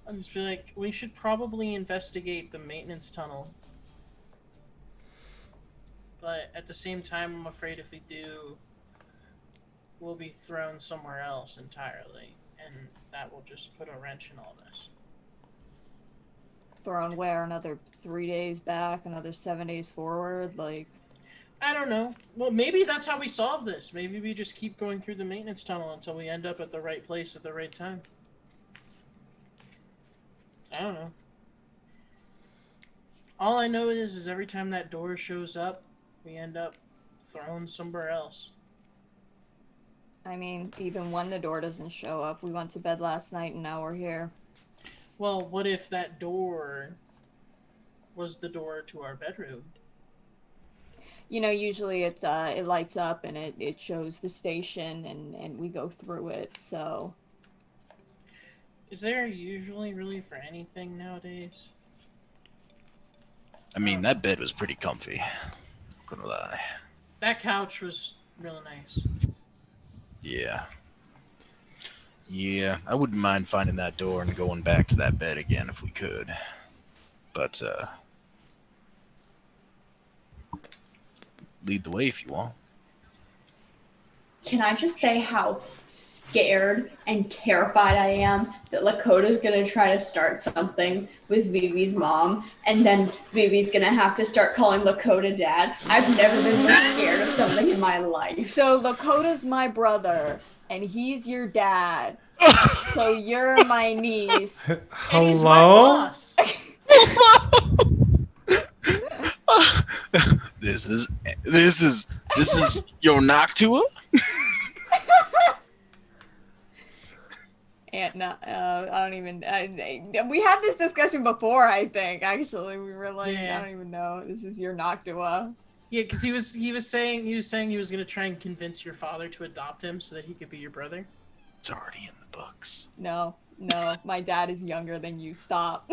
I'm just be like, we should probably investigate the maintenance tunnel. But at the same time, I'm afraid if we do, we'll be thrown somewhere else entirely, and that will just put a wrench in all this. Thrown where? Another 3 days back? Another 7 days forward? Like. I don't know. Well, maybe that's how we solve this. Maybe we just keep going through the maintenance tunnel until we end up at the right place at the right time. I don't know. All I know is every time that door shows up, we end up thrown somewhere else. I mean, even when the door doesn't show up, we went to bed last night and now we're here. Well, what if that door was the door to our bedroom? You know, usually it lights up and it shows the station and we go through it, so. Is there usually really for anything nowadays? I mean, that bed was pretty comfy. Not gonna lie. That couch was really nice. Yeah. Yeah, I wouldn't mind finding that door and going back to that bed again if we could. But, lead the way if you want. Can I just say how scared and terrified I am that Lakota's gonna try to start something with Vivi's mom, and then Vivi's gonna have to start calling Lakota dad? I've never been more scared of something in my life. So Lakota's my brother and he's your dad. So you're my niece. And he's my Hello? boss. This is your Noctua? And no, I don't even. We had this discussion before. I think actually we were like, Yeah. I don't even know. This is your Noctua. Yeah, because he was saying he was gonna try and convince your father to adopt him so that he could be your brother. It's already in the books. No, my dad is younger than you. Stop.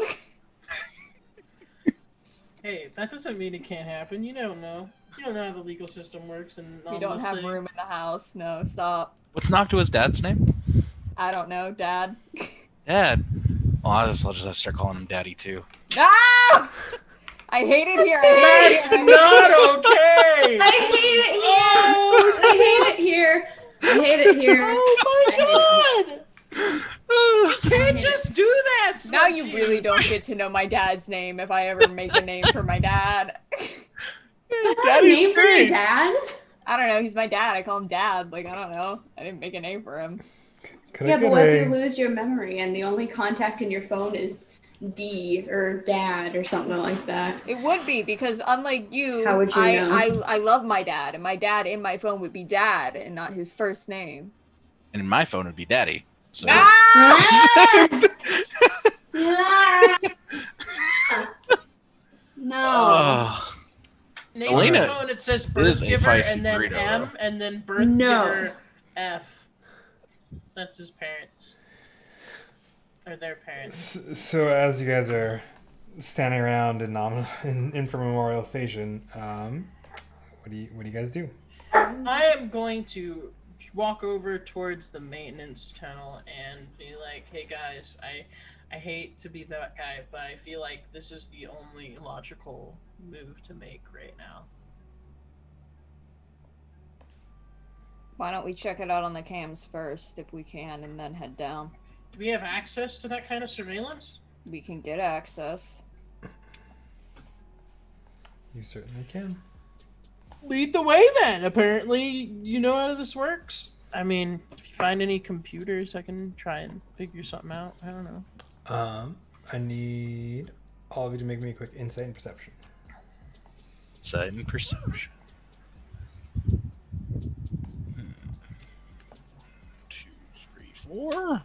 Hey, that doesn't mean it can't happen. You don't know. You don't know how the legal system works, and We don't have room in the house. No, stop. What's Noctua's dad's name? I don't know, Dad. Dad. Oh, I'll just have to start calling him Daddy too. No! I hate it here. I hate That's it here. not okay. I hate it here. I hate it here. Oh my god! You can't just do that. Now you Smushy. really don't get to know my dad's name if I ever make a name for my dad. Daddy's Name for your great. dad? I don't know. He's my dad. I call him Dad. Like, I don't know. I didn't make a name for him. Could Yeah, I but get what if a... you lose your memory and the only contact in your phone is D or Dad or something like that? It would be because unlike you, How would you know? I love my dad, and my dad in my phone would be Dad and not his first name. And in my phone would be Daddy. So No. Oh, Name Elena your phone, it says is birth a giver feisty and then burrito, M though. and then birth No. giver F. That's his parents. Or their parents. So as you guys are standing around in Infant Memorial Station, what do you guys do? I am going to walk over towards the maintenance tunnel and be like, hey guys, I hate to be that guy, but I feel like this is the only logical move to make right now. Why don't we check it out on the cams first if we can, and then head down? Do we have access to that kind of surveillance? We can get access. You certainly can. Lead the way then. Apparently, you know how this works. I mean, if you find any computers, I can try and figure something out. I don't know. I need all of you to make me a quick insight and perception. Insight and perception. 2, 3, 4.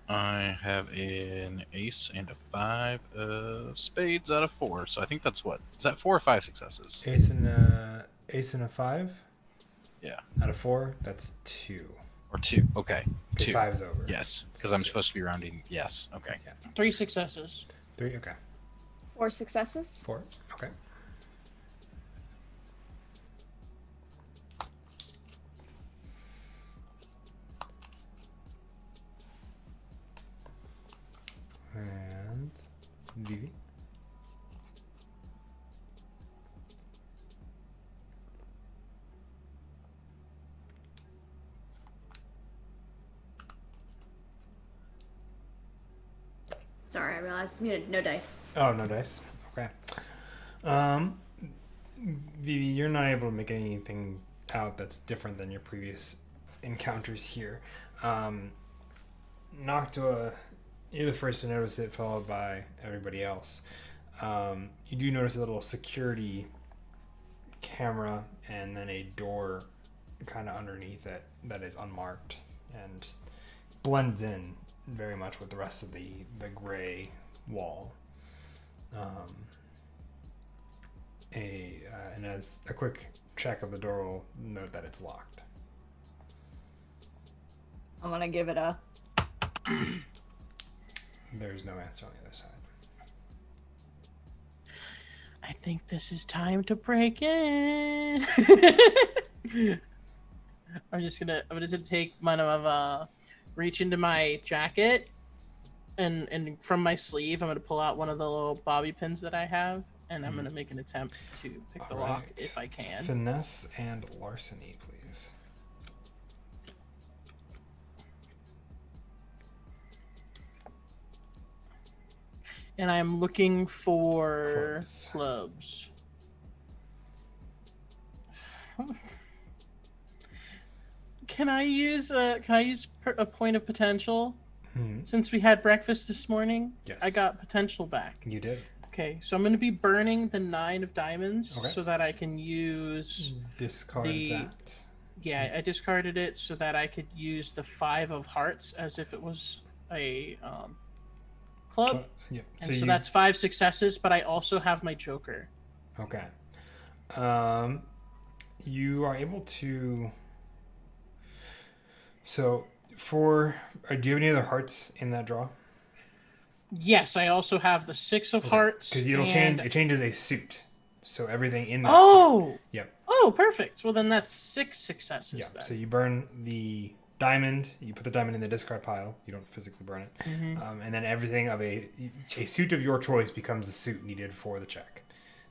I have an ace and a 5 of spades out of 4. So I think that's what? Is that 4 or 5 successes? Ace and a 5? Yeah. Out of 4, that's 2. Or 2. Okay. 2. 5's over. Yes, because I'm supposed to be rounding. Yes. Okay. 3 successes. 3, okay. 4 successes? 4, okay. And Vivi. Sorry, I realized no dice. Oh, no dice. Okay. Vivi, you're not able to make anything out that's different than your previous encounters here. Noctua, you're the first to notice it, followed by everybody else. You do notice a little security camera and then a door kind of underneath it that is unmarked and blends in very much with the rest of the gray wall. And as a quick check of the door will note that it's locked. I'm gonna give it a... There's no answer on the other side. I think this is time to break in. I'm gonna take reach into my jacket and from my sleeve I'm gonna pull out one of the little bobby pins that I have and I'm gonna make an attempt to pick the lock Alright. if I can. Finesse and larceny, please. And I'm looking for Clubs. Can I use a point of potential? Hmm. Since we had breakfast this morning, Yes. I got potential back. You did. Okay, so I'm going to be burning the 9 of diamonds Okay. so that I can use... Discard that. Yeah, I discarded it so that I could use the 5 of hearts as if it was a club. Yeah. And so that's 5 successes, but I also have my joker. Okay. You are able to. So do you have any other hearts in that draw? Yes, I also have the 6 of hearts. Because it'll and... change. It changes a suit. So everything in that. Oh. Suit. Yep. Oh, perfect. Well, then that's 6 successes. Yeah. Then. So you burn the diamond. You put the diamond in the discard pile. You don't physically burn it. And then everything of a suit of your choice becomes a suit needed for the check.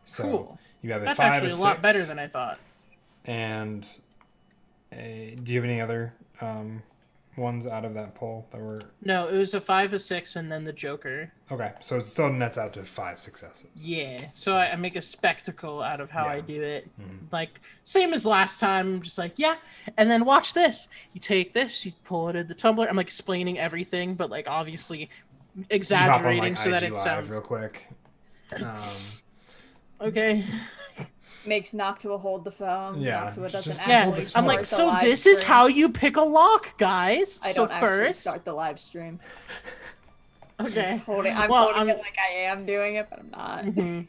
So Cool. you have a That's 5, actually a a 6, lot better than I thought. And do you have any other ones out of that poll that were? No, it was a 5, a 6, and then the Joker. Okay, so it still nets out to 5 successes. Yeah. So I make a spectacle out of how I Yeah. do it. Like, same as last time. Just like, yeah. And then watch this. You take this, you pull it in the tumbler. I'm like explaining everything, but like obviously You hop on, exaggerating like, so that IG it Live sounds real quick. okay. Makes Noctua hold the phone. Yeah, Noctua doesn't just Yeah, hold actually the I'm phone. like, start the so live this is stream. how you pick a lock, guys. I So don't actually first, start the live stream. okay. I'm Well, holding it like I am doing it, but I'm not. Mhm.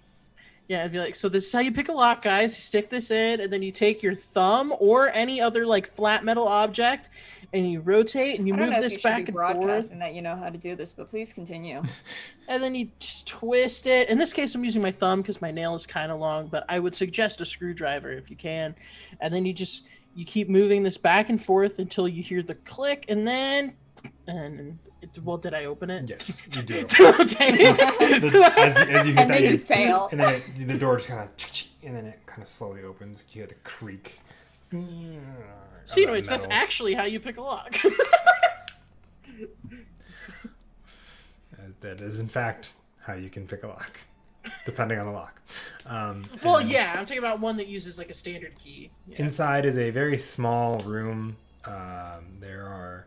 Yeah, it'd be like, so this is how you pick a lock, guys. You stick this in, and then you take your thumb or any other like flat metal object, and you rotate and you I don't move know if this you should back be and forth, broadcasting that you know how to do this, but please continue. and then you just twist it. In this case, I'm using my thumb because my nail is kind of long, but I would suggest a screwdriver if you can. And then you keep moving this back and forth until you hear the click, and then well, did I open it? Yes, you do. Okay. as you hit And that, then you fail. and then the door just kind of, and then it kind of slowly opens. You hear the creak. So anyways, that's actually how you pick a lock. That is in fact how you can pick a lock, depending on the lock. Well, and yeah, I'm talking about one that uses like a standard key. Yeah. Inside is a very small room. There are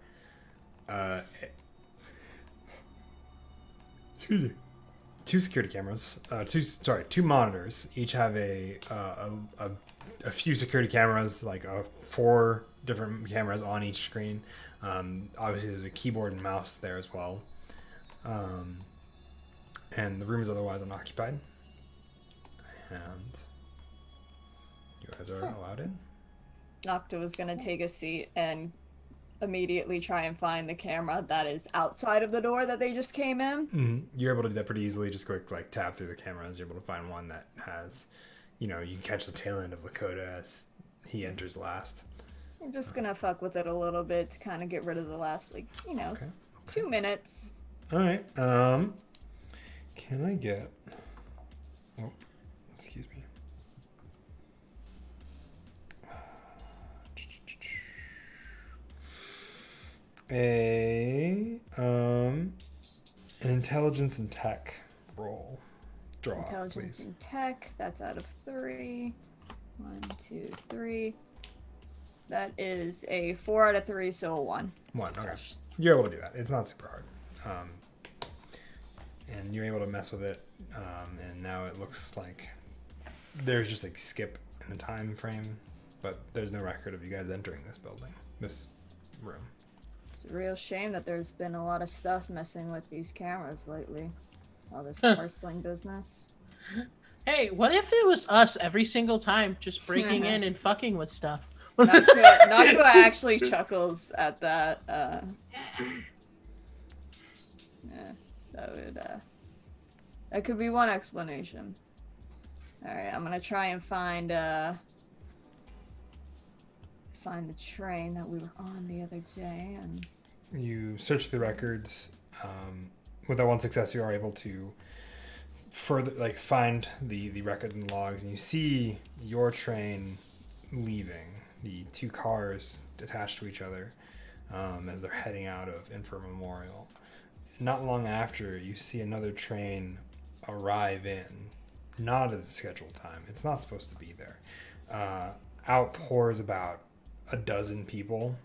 two security cameras. Two monitors. Each have a few security cameras, like 4 different cameras on each screen. Obviously, there's a keyboard and mouse there as well. And the room is otherwise unoccupied. And you guys are allowed in. Noctua was gonna take a seat and immediately try and find the camera that is outside of the door that they just came in. Mm-hmm. You're able to do that pretty easily. Just quick, like, tap through the cameras. You're able to find one that has, you can catch the tail end of Lakota as he enters last. I'm just gonna fuck with it a little bit to kind of get rid of the last, Okay. 2 minutes. All right. Can I get? Oh, excuse me. An intelligence and tech roll. Draw, Intelligence please. and tech. That's out of 3. 1, 2, 3. That is a 4 out of 3, so a 1. 1. Okay. Success. You're able to do that. It's not super hard. And you're able to mess with it. And now it looks like there's just like skip in the time frame, but there's no record of you guys entering this room. It's a real shame that there's been a lot of stuff messing with these cameras lately. All this parceling business. Hey, what if it was us every single time just breaking in and fucking with stuff? Noctua actually chuckles at that. That could be one explanation. Alright, I'm gonna try and find the train that we were on the other day, and You search the records. With that one success, you are able to further find the record and logs, and you see your train leaving. The 2 cars attached to each other as they're heading out of Infer Memorial. Not long after, you see another train arrive in, not at the scheduled time. It's not supposed to be there. Out pours about a dozen people,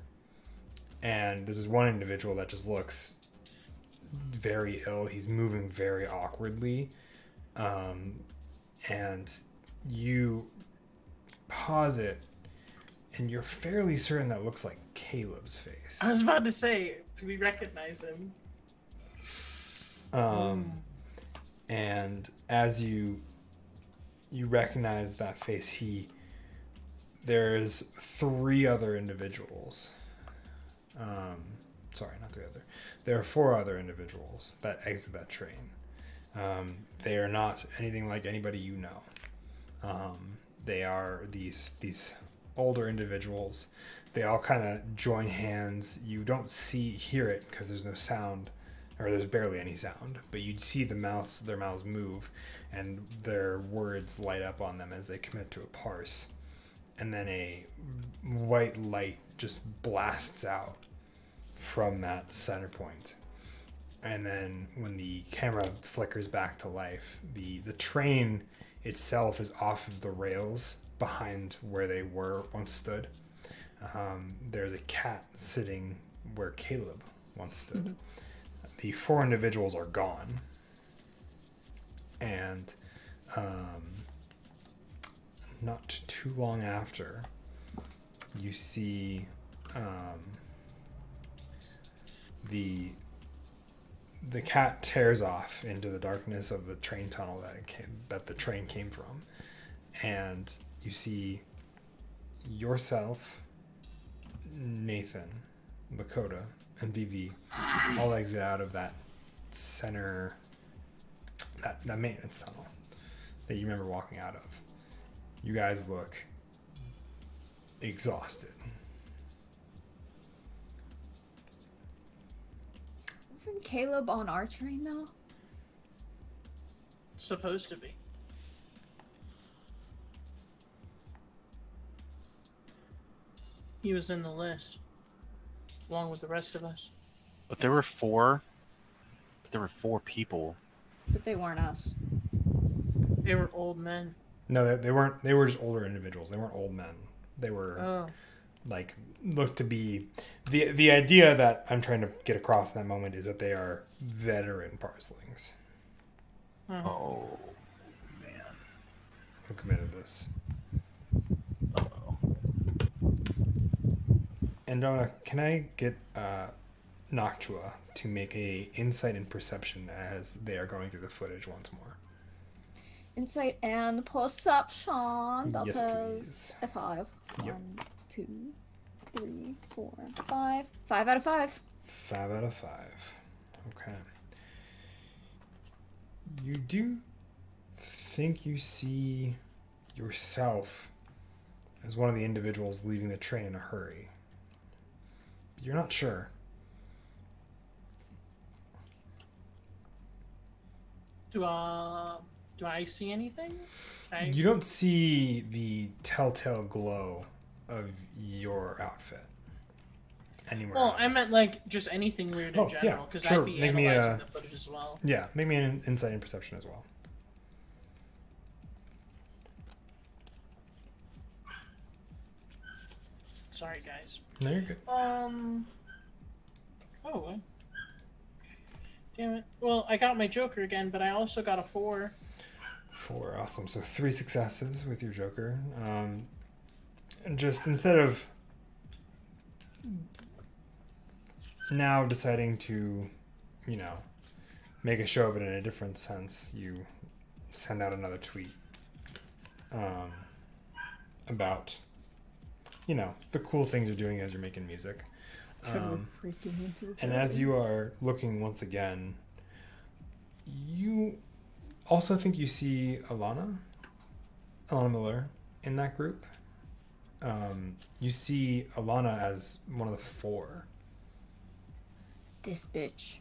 and there's this one individual that just looks very ill. He's moving very awkwardly, and you pause it, and you're fairly certain that looks like Caleb's face. I was about to say, do we recognize him? And as you recognize that face, there's 3 other individuals. Sorry, not 3 other. There are 4 other individuals that exit that train. They are not anything like anybody you know. They are these older individuals. They all kind of join hands. You don't hear it because there's no sound, or there's barely any sound. But you see their mouths move, and their words light up on them as they commit to a parse. And then a white light just blasts out from that center point. And then when the camera flickers back to life, the train itself is off of the rails behind where they once stood. There's a cat sitting where Caleb once stood. Mm-hmm. The 4 individuals are gone. And not too long after, you see the cat tears off into the darkness of the train tunnel that the train came from, and you see yourself, Nathan, Lakota, and Vivi all exit out of that center, that maintenance tunnel that you remember walking out of. You guys look exhausted. Wasn't Caleb on our train though? Supposed to be. He was in the list, along with the rest of us. But there were 4 people. But they weren't us. They were old men. No, they weren't. They were just older individuals. They weren't old men. They were looked to be the idea that I'm trying to get across in that moment is that they are veteran parselings. Oh man, who committed this? Andromeda, can I get Noctua to make a insight and perception as they are going through the footage once more? Insight and perception. That Yes, is please. a 5. Yep. 1, 2, 3, 4, 5. 5 out of 5. 5 out of 5. Okay. You do think you see yourself as one of the individuals leaving the train in a hurry. But you're not sure. Do I see anything? You don't see the telltale glow of your outfit anywhere. Well, I meant like just anything weird in yeah, general, because sure. I'd be Make me analyzing the footage as well. Yeah, make me an insight and perception as well. Sorry, guys. No, you're good. Oh, well. Damn it. Well, I got my Joker again, but I also got a 4. 4, awesome. So 3 successes with your Joker. And just instead of now deciding to, make a show of it in a different sense, you send out another tweet about, the cool things you're doing as you're making music. Freaking into And as you are looking once again, you also think you see Alana Miller in that group. You see Alana as one of the 4. This bitch.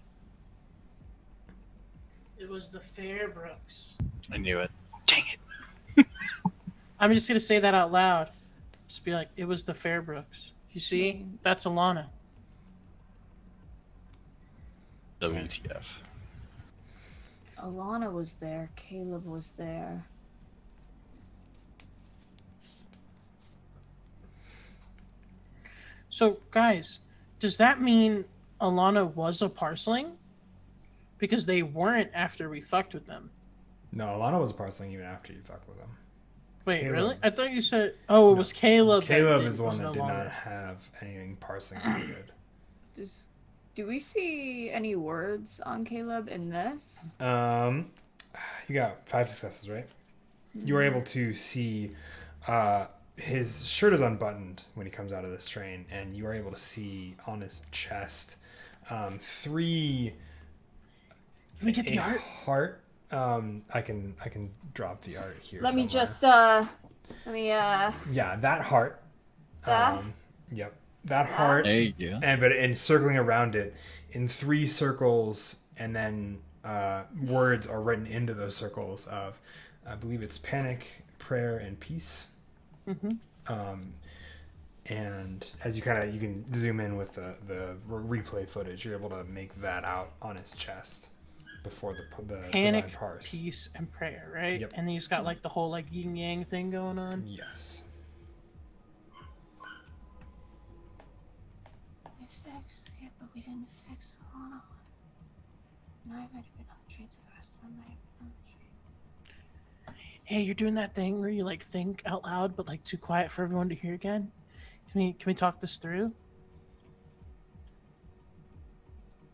It was the Fairbrooks. I knew it. Dang it. I'm just going to say that out loud. Just be like, it was the Fairbrooks. You see? That's Alana. WTF. Alana was there. Caleb was there. So, guys, does that mean Alana was a parseling? Because they weren't after we fucked with them. No, Alana was a parseling even after you fucked with him. Wait, Caleb. really? I thought you said... Oh, it was Caleb. Caleb that is the one was that no did longer. not have anything parsing related. Do we see any words on Caleb in this? You got 5 successes, right? You were able to see his shirt is unbuttoned when he comes out of this train, and you are able to see on his chest 3. Can we get the a art? heart. I can drop the art here. Let me somewhere. just Let me Yeah, that heart. That? Yep, that heart. There you go. And circling around it in 3 circles, and then words are written into those circles of, I believe it's panic, prayer, and peace. And as you can zoom in with the replay footage, you're able to make that out on his chest before the Panic, divine parse. peace, and prayer, right? Yep. And then he's got like the whole like yin yang thing going on. Yes. We fixed it, but we didn't fix Lana. And I might have been on the train to the rest of the night. Hey, you're doing that thing where you like think out loud but like too quiet for everyone to hear again. Can we talk this through?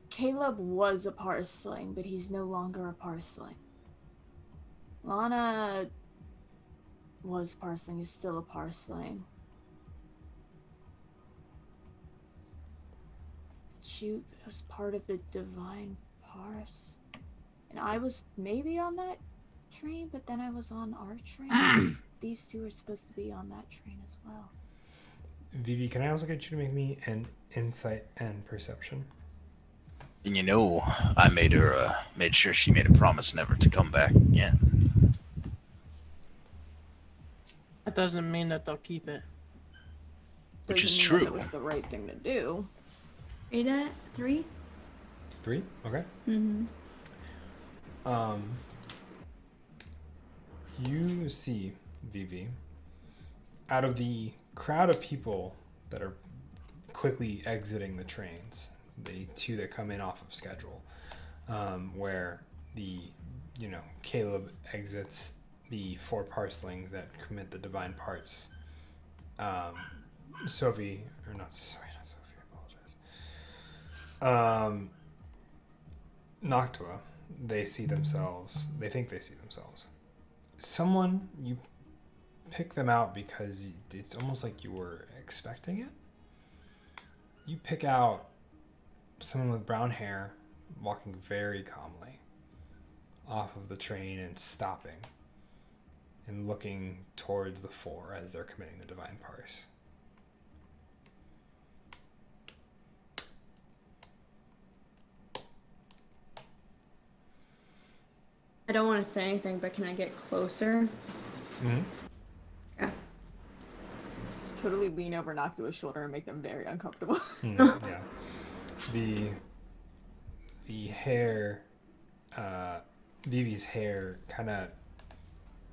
Caleb was a parseling, but he's no longer a parseling. Lana was parseling, is still a parseling. She was part of the divine parse. And I was maybe on that train, but then I was on our train. These two are supposed to be on that train as well. Vivi, can I also get you to make me an insight and perception? And you know, I made sure she made a promise never to come back. Yeah. That doesn't mean that they'll keep it. Which is Doesn't mean true. That it was the right thing to do. 3? 3? Okay. Mm-hmm. You see, Vivi, out of the crowd of people that are quickly exiting the trains, the 2 that come in off of schedule, where Caleb exits, the 4 parselings that commit the divine parts. Sophie, not Sophie, I apologize. Noctua, they think they see themselves. Someone, you pick them out because it's almost like you were expecting it. You pick out someone with brown hair walking very calmly off of the train and stopping and looking towards the 4 as they're committing the divine parse. I don't want to say anything, but can I get closer? Mm-hmm. Yeah. Just totally lean over, knock to his shoulder, and make them very uncomfortable. Yeah. The hair, Vivi's hair kind of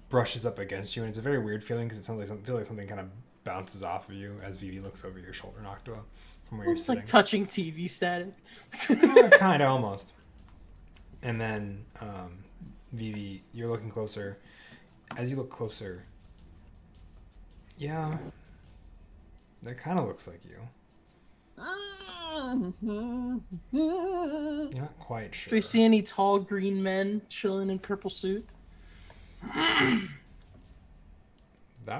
brushes up against you, and it's a very weird feeling because it sounds like something kind of bounces off of you as Vivi looks over your shoulder, Noctua, from where you're It's sitting. like touching TV static. Kind of, almost. And then, Vivi, you're looking closer. As you look closer, yeah, that kind of looks like you. You're not quite sure. Do we see any tall green men chilling in purple suit? That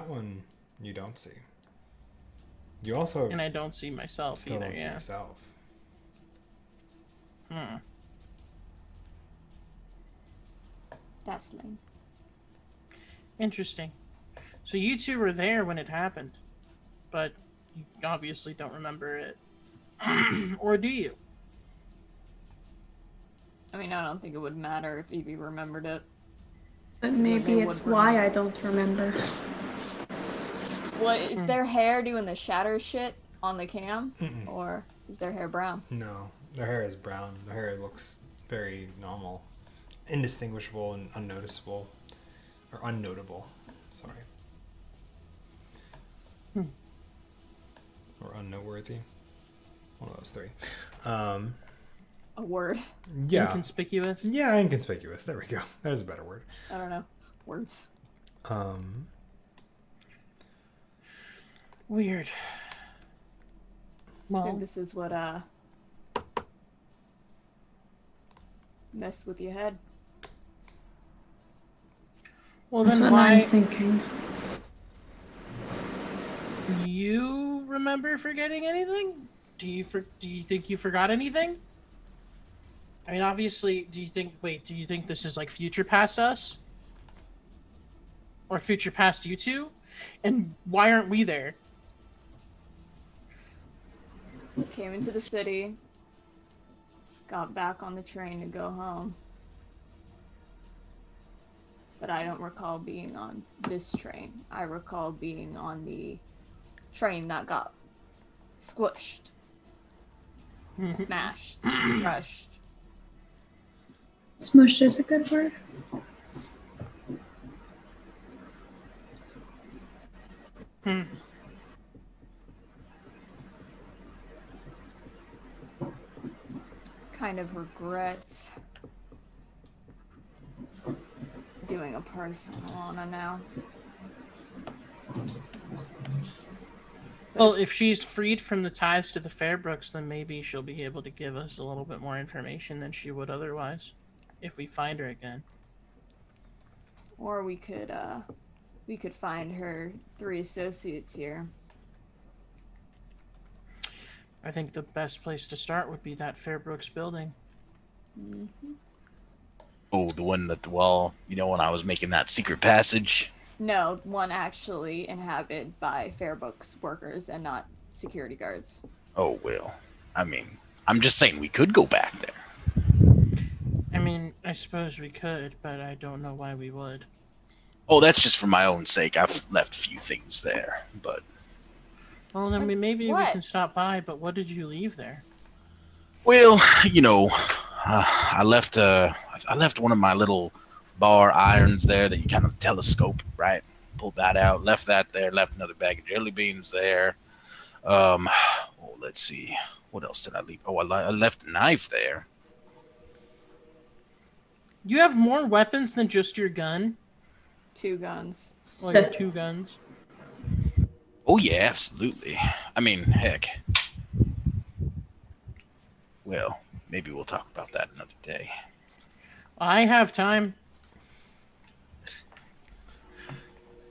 one you don't see. You also And I don't see myself still either, don't see yeah. yourself. That's lame. Interesting. So you 2 were there when it happened, but you obviously don't remember it. Or do you? I mean, I don't think it would matter if Evie remembered it. But maybe They it's would why remember. I don't remember. What is their hair doing the shatter shit on the cam, Mm-mm. or is their hair brown? No, their hair is brown. Their hair looks very normal, indistinguishable and unnoticeable, or unnotable. Sorry. Or unnoteworthy. One of those 3. A word. Yeah. Inconspicuous? Yeah, inconspicuous. There we go. There's a better word. I don't know. Words. Weird. I think Well, this is what messed with your head. well That's then what I'm why thinking. you remember forgetting anything? Do you think you forgot anything? I mean, obviously, do you think this is like future past us? Or future past you 2? And why aren't we there? Came into the city, got back on the train to go home. But I don't recall being on this train. I recall being on the train that got squished, smashed, crushed. Smushed is a good word. Kind of regret doing a personal on her now. Well, if she's freed from the ties to the Fairbrooks, then maybe she'll be able to give us a little bit more information than she would otherwise, if we find her again. Or we could find her 3 associates here. I think the best place to start would be that Fairbrooks building. Oh, the one that the wall, when I was making that secret passage. No, one actually inhabited by Fairbooks workers and not security guards. Oh, well, I mean, I'm just saying we could go back there. I mean, I suppose we could, but I don't know why we would. Oh, that's just for my own sake. I've left a few things there, but... Well, then maybe we What? can stop by, but what did you leave there? Well, I left one of my little bar irons there that you kind of telescope, right? Pulled that out, left that there, left another bag of jelly beans there. Let's see. What else did I leave? Oh, I left a knife there. You have more weapons than just your gun? 2 guns. Well, your 2 guns? Oh, yeah, absolutely. I mean, heck. Well, maybe we'll talk about that another day. I have time.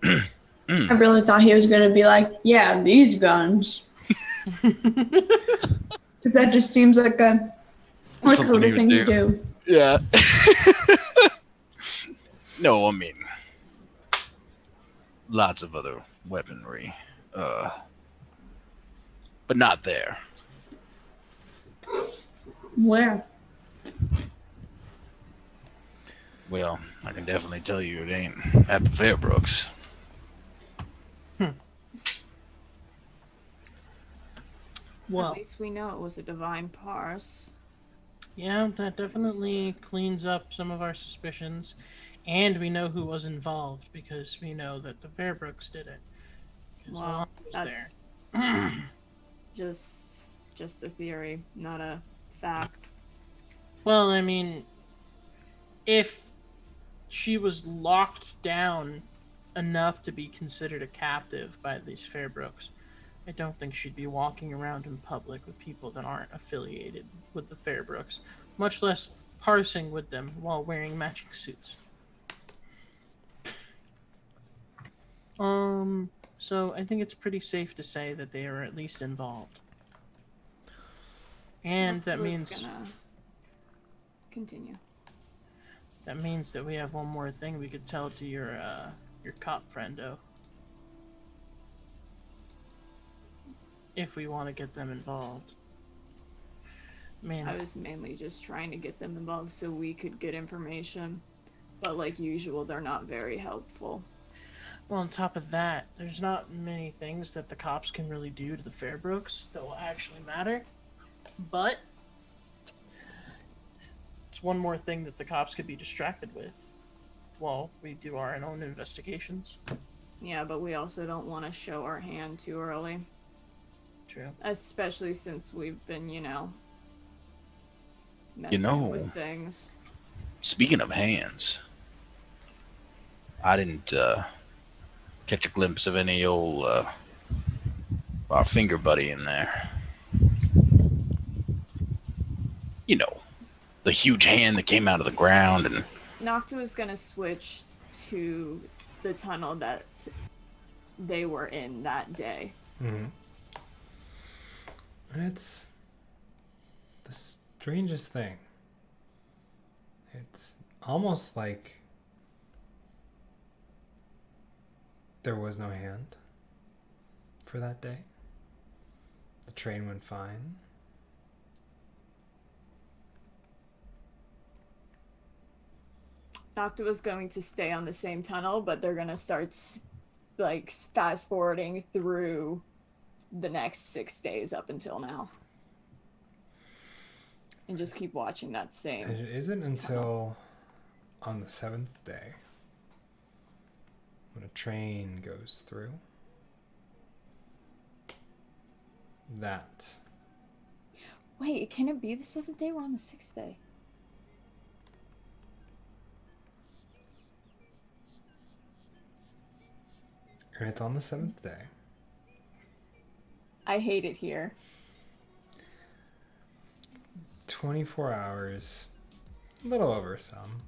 I really thought he was going to be like, yeah, these guns. Because that just seems like a much Something cooler you thing to would do. Yeah. No, I mean, lots of other weaponry. But not there. Where? Well, I can definitely tell you it ain't at the Fairbrooks. Well, At least we know it was a divine parse. yeah, that definitely cleans up some of our suspicions. And we know who was involved because we know that the Fairbrooks did it. 'Cause Well, Alana was that's there. just a theory, not a fact. Well, I mean, if she was locked down enough to be considered a captive by these Fairbrooks, I don't think she'd be walking around in public with people that aren't affiliated with the Fairbrooks, much less parsing with them while wearing matching suits. So I think it's pretty safe to say that they are at least involved. And that Noctua's means gonna continue. that means that we have one more thing we could tell to your cop friendo. If we want to get them involved. Man, I was mainly just trying to get them involved so we could get information. But like usual, they're not very helpful. well, on top of that, there's not many things that the cops can really do to the Fairbrooks that will actually matter. But it's one more thing that the cops could be distracted with while we do our own investigations. Yeah, but we also don't want to show our hand too early. True. Especially since we've been, messing with things. Speaking of hands, I didn't catch a glimpse of any old our finger buddy in there. The huge hand that came out of the ground and Noctua is gonna switch to the tunnel that they were in that day. Mm-hmm. And it's the strangest thing. It's almost like there was no hand for that day. The train went fine. Nocta was going to stay on the same tunnel, but they're gonna start like fast forwarding through the next 6 days up until now, and just keep watching that same. And it isn't until on the 7th day when a train goes through that. Wait, can it be the 7th day? We're on the 6th day. And it's on the 7th day. I hate it here. 24 hours, a little over some,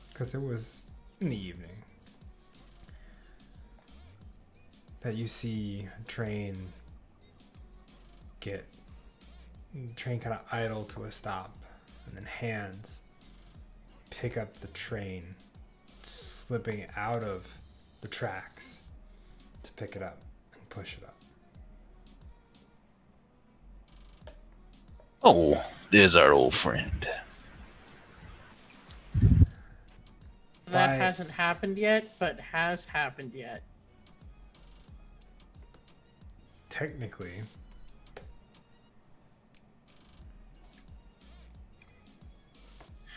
because it was in the evening, that you see a train kind of idle to a stop, and then hands pick up the train, slipping out of the tracks to pick it up and push it up. Oh, there's our old friend. That By- hasn't happened yet, but has happened yet. Technically,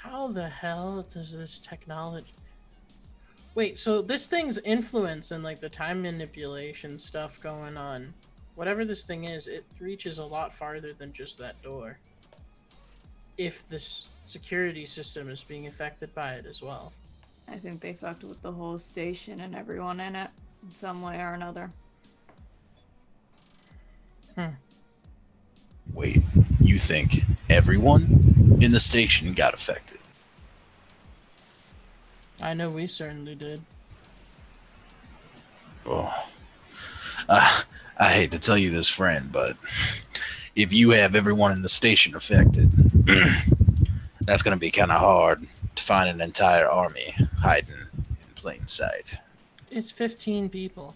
How the hell does this technology... Wait, so this thing's influence and like the time manipulation stuff going on, whatever this thing is, it reaches a lot farther than just that door. If this security system is being affected by it as well. I think they fucked with the whole station and everyone in it in some way or another. Wait, you think everyone in the station got affected? I know we certainly did. Oh, I hate to tell you this, friend, but if you have everyone in the station affected, that's going to be kind of hard to find an entire army hiding in plain sight. It's 15 people.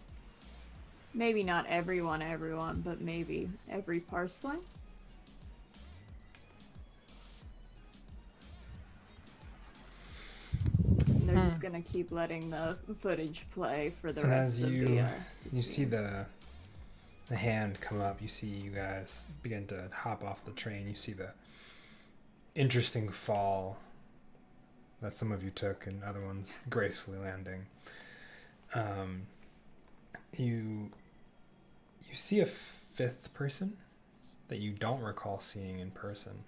Maybe not everyone, but maybe every parseling? And they're just gonna keep letting the footage play for the and rest as of the you scene. see the hand come up, you see you guys begin to hop off the train. You see the interesting fall that some of you took and other ones gracefully landing. You see a fifth person that you don't recall seeing in person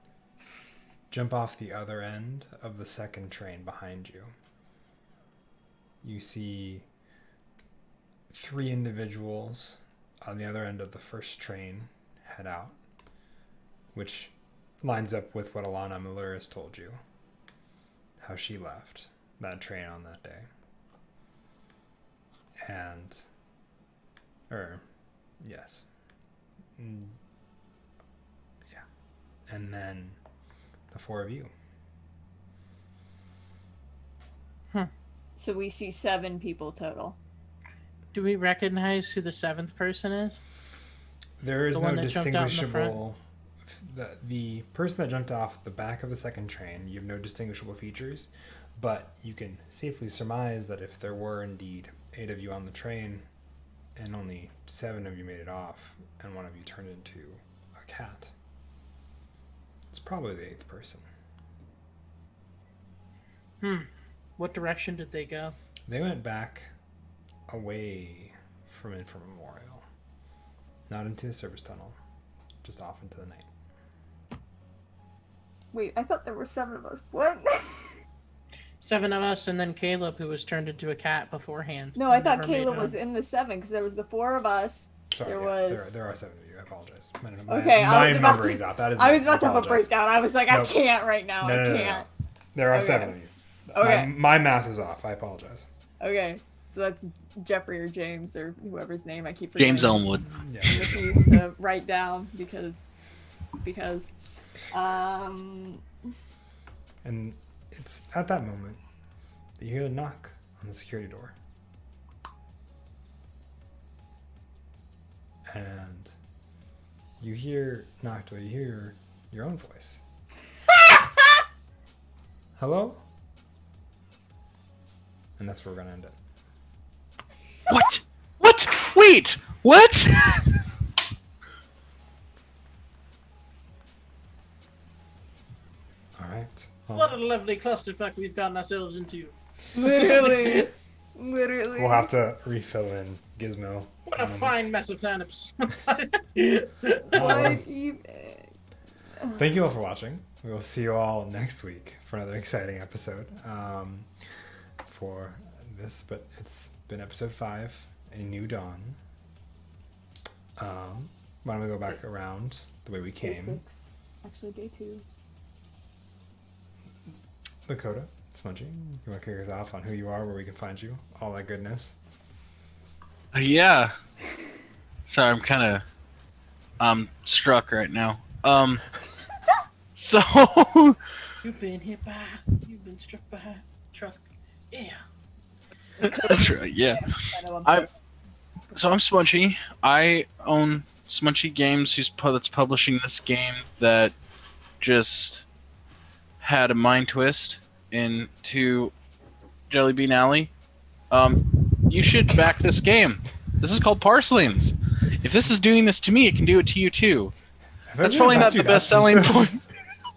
jump off the other end of the second train behind you. You see 3 individuals on the other end of the first train head out, which lines up with what Alana Miller has told you, how she left that train on that day. And, yes. Yeah. And then the 4 of you. So we see 7 people total. Do we recognize who the 7th person is? There is The no one that jumped out in the front? distinguishable. The person that jumped off the back of the second train, you have no distinguishable features, but you can safely surmise that if there were indeed 8 of you on the train, and only 7 of you made it off, and 1 of you turned into a cat, it's probably the 8th person. What direction did they go? They went back away from Infra Memorial, not into the service tunnel, just off into the night. Wait, I thought there were 7 of us. What? 7 of us, and then Caleb, who was turned into a cat beforehand. No, I thought Never made Caleb it was on. in the 7 because there was the 4 of us. Sorry, There yes, was- there are 7 of you. I apologize. My Okay, I was about numbering's to- out. That is I was me. about to have a apologize. breakdown. I was like, Nope. I can't right now. No, I no, no, no, can't. no. There are Okay. 7 of you. Okay. My math is off. I apologize. Okay, so that's Jeffrey or James or whoever's name I keep forgetting. James Elmwood. Yeah. I refuse to write down because And it's at that moment that you hear the knock on the security door. and you hear Noctua, you hear your own voice. Hello? And that's where we're gonna end it. What? What? Wait! What? Alright. What a lovely clusterfuck we've gotten ourselves into. Literally. Literally. We'll have to refill in Gizmo. What a fine mess of turnips. What even? Thank you all for watching. We will see you all next week for another exciting episode for this, but it's been episode 5, A New Dawn. Why don't we go back around the way we Day came? 6. Actually, day 2. Lakota, Smudgy, you want to kick us off on who you are, where we can find you, all that goodness? Yeah. Sorry, I'm kind of struck right now. So You've been hit by. You've been struck by a truck. Yeah. that's right. Yeah. I know I'm Smunchy. I own Smunchy Games, that's publishing this game that just had a mind twist into Jelly Bean Alley. You should back this game. This is called Parselings. If this is doing this to me, it can do it to you too. That's probably not the best selling point,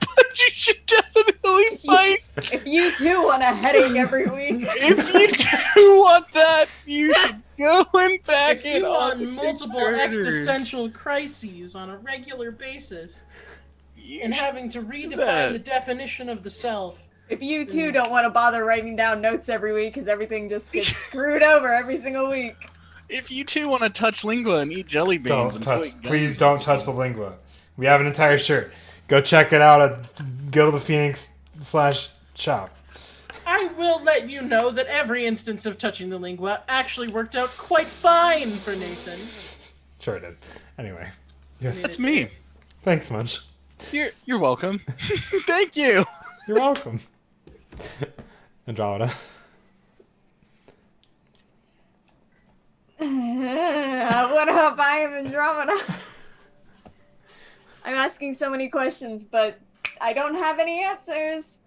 but you should definitely fight. If you too want a headache every week. If you do want that, you should go and back If it you on want multiple Kickstarter. existential crises on a regular basis You and should having to redefine that. the definition of the self, If you too don't want to bother writing down notes every week because everything just gets screwed over every single week. If you too want to touch lingua and eat jelly beans, Don't and touch. point guns Please at don't people. touch the lingua. We have an entire shirt. Go check it out at go to the Phoenix/shop. I will let you know that every instance of touching the lingua actually worked out quite fine for Nathan. Sure it did. Anyway, yes. That's me. Thanks, Munch. You're welcome. Thank you. You're welcome. Andromeda. What up? I am Andromeda. I'm asking so many questions, but I don't have any answers.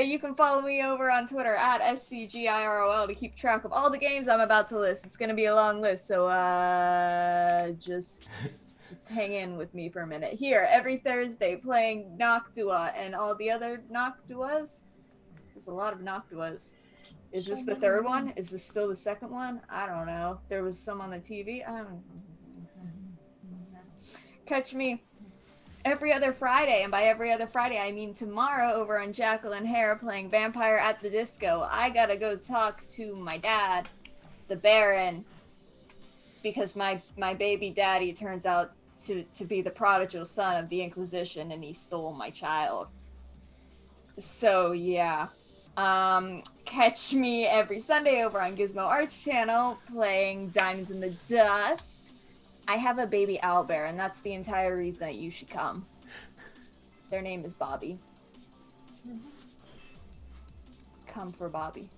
You can follow me over on Twitter at SCGIROL to keep track of all the games I'm about to list. It's gonna be a long list, so just hang in with me for a minute. Here, every Thursday, playing Noctua and all the other Noctuas. There's a lot of Noctuas. Is this the third one? Is this still the second one? I don't know. There was some on the TV. I don't. Catch me every other Friday, and by every other Friday I mean tomorrow over on Jackal and Hare playing Vampire at the Disco. I gotta go talk to my dad, the Baron, because my baby daddy turns out to be the prodigal son of the Inquisition, and he stole my child. So yeah. Catch me every Sunday over on Gizmo Arts channel playing Diamonds in the Dust. I have a baby owlbear, and that's the entire reason that you should come. Their name is Bobby. Come for Bobby.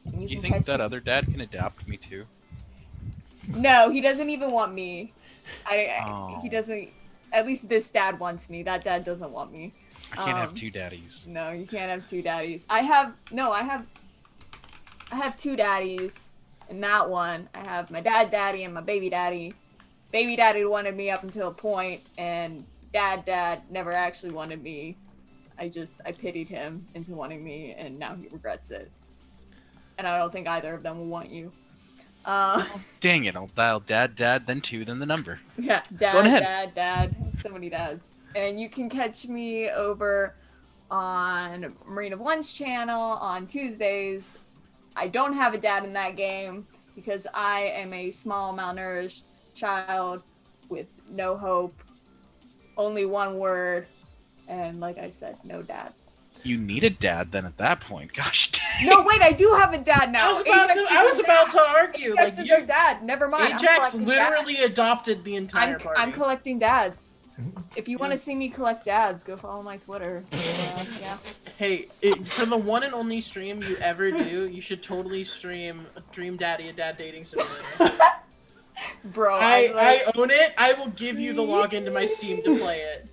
And You can think catch that me- other dad can adopt me too? No, he doesn't even want me. Oh. He doesn't. At least this dad wants me. That dad doesn't want me. I can't have two daddies. No, you can't have two daddies. I have two daddies. In that one, I have my daddy and my baby daddy. Baby daddy wanted me up until a point, and dad never actually wanted me. I pitied him into wanting me, and now he regrets it. And I don't think either of them will want you. Dang it! I'll dial dad, then 2, then the number. Yeah, Go on ahead. dad. So many dads. And you can catch me over on Marine of One's channel on Tuesdays. I don't have a dad in that game because I am a small, malnourished child with no hope, only one word, and like I said, no dad. You need a dad then at that point. Gosh dang. No, wait, I do have a dad now. I was about to argue. Ajax Like, is our dad. Never mind. I'm Ajax collecting literally dads. adopted the entire party. I'm collecting dads. If you want to see me collect dads, go follow my Twitter. Yeah. Hey, for the one and only stream you ever do, you should totally stream Dream Daddy, a dad dating simulator. Bro, I own it. I will give you the login to my Steam to play it.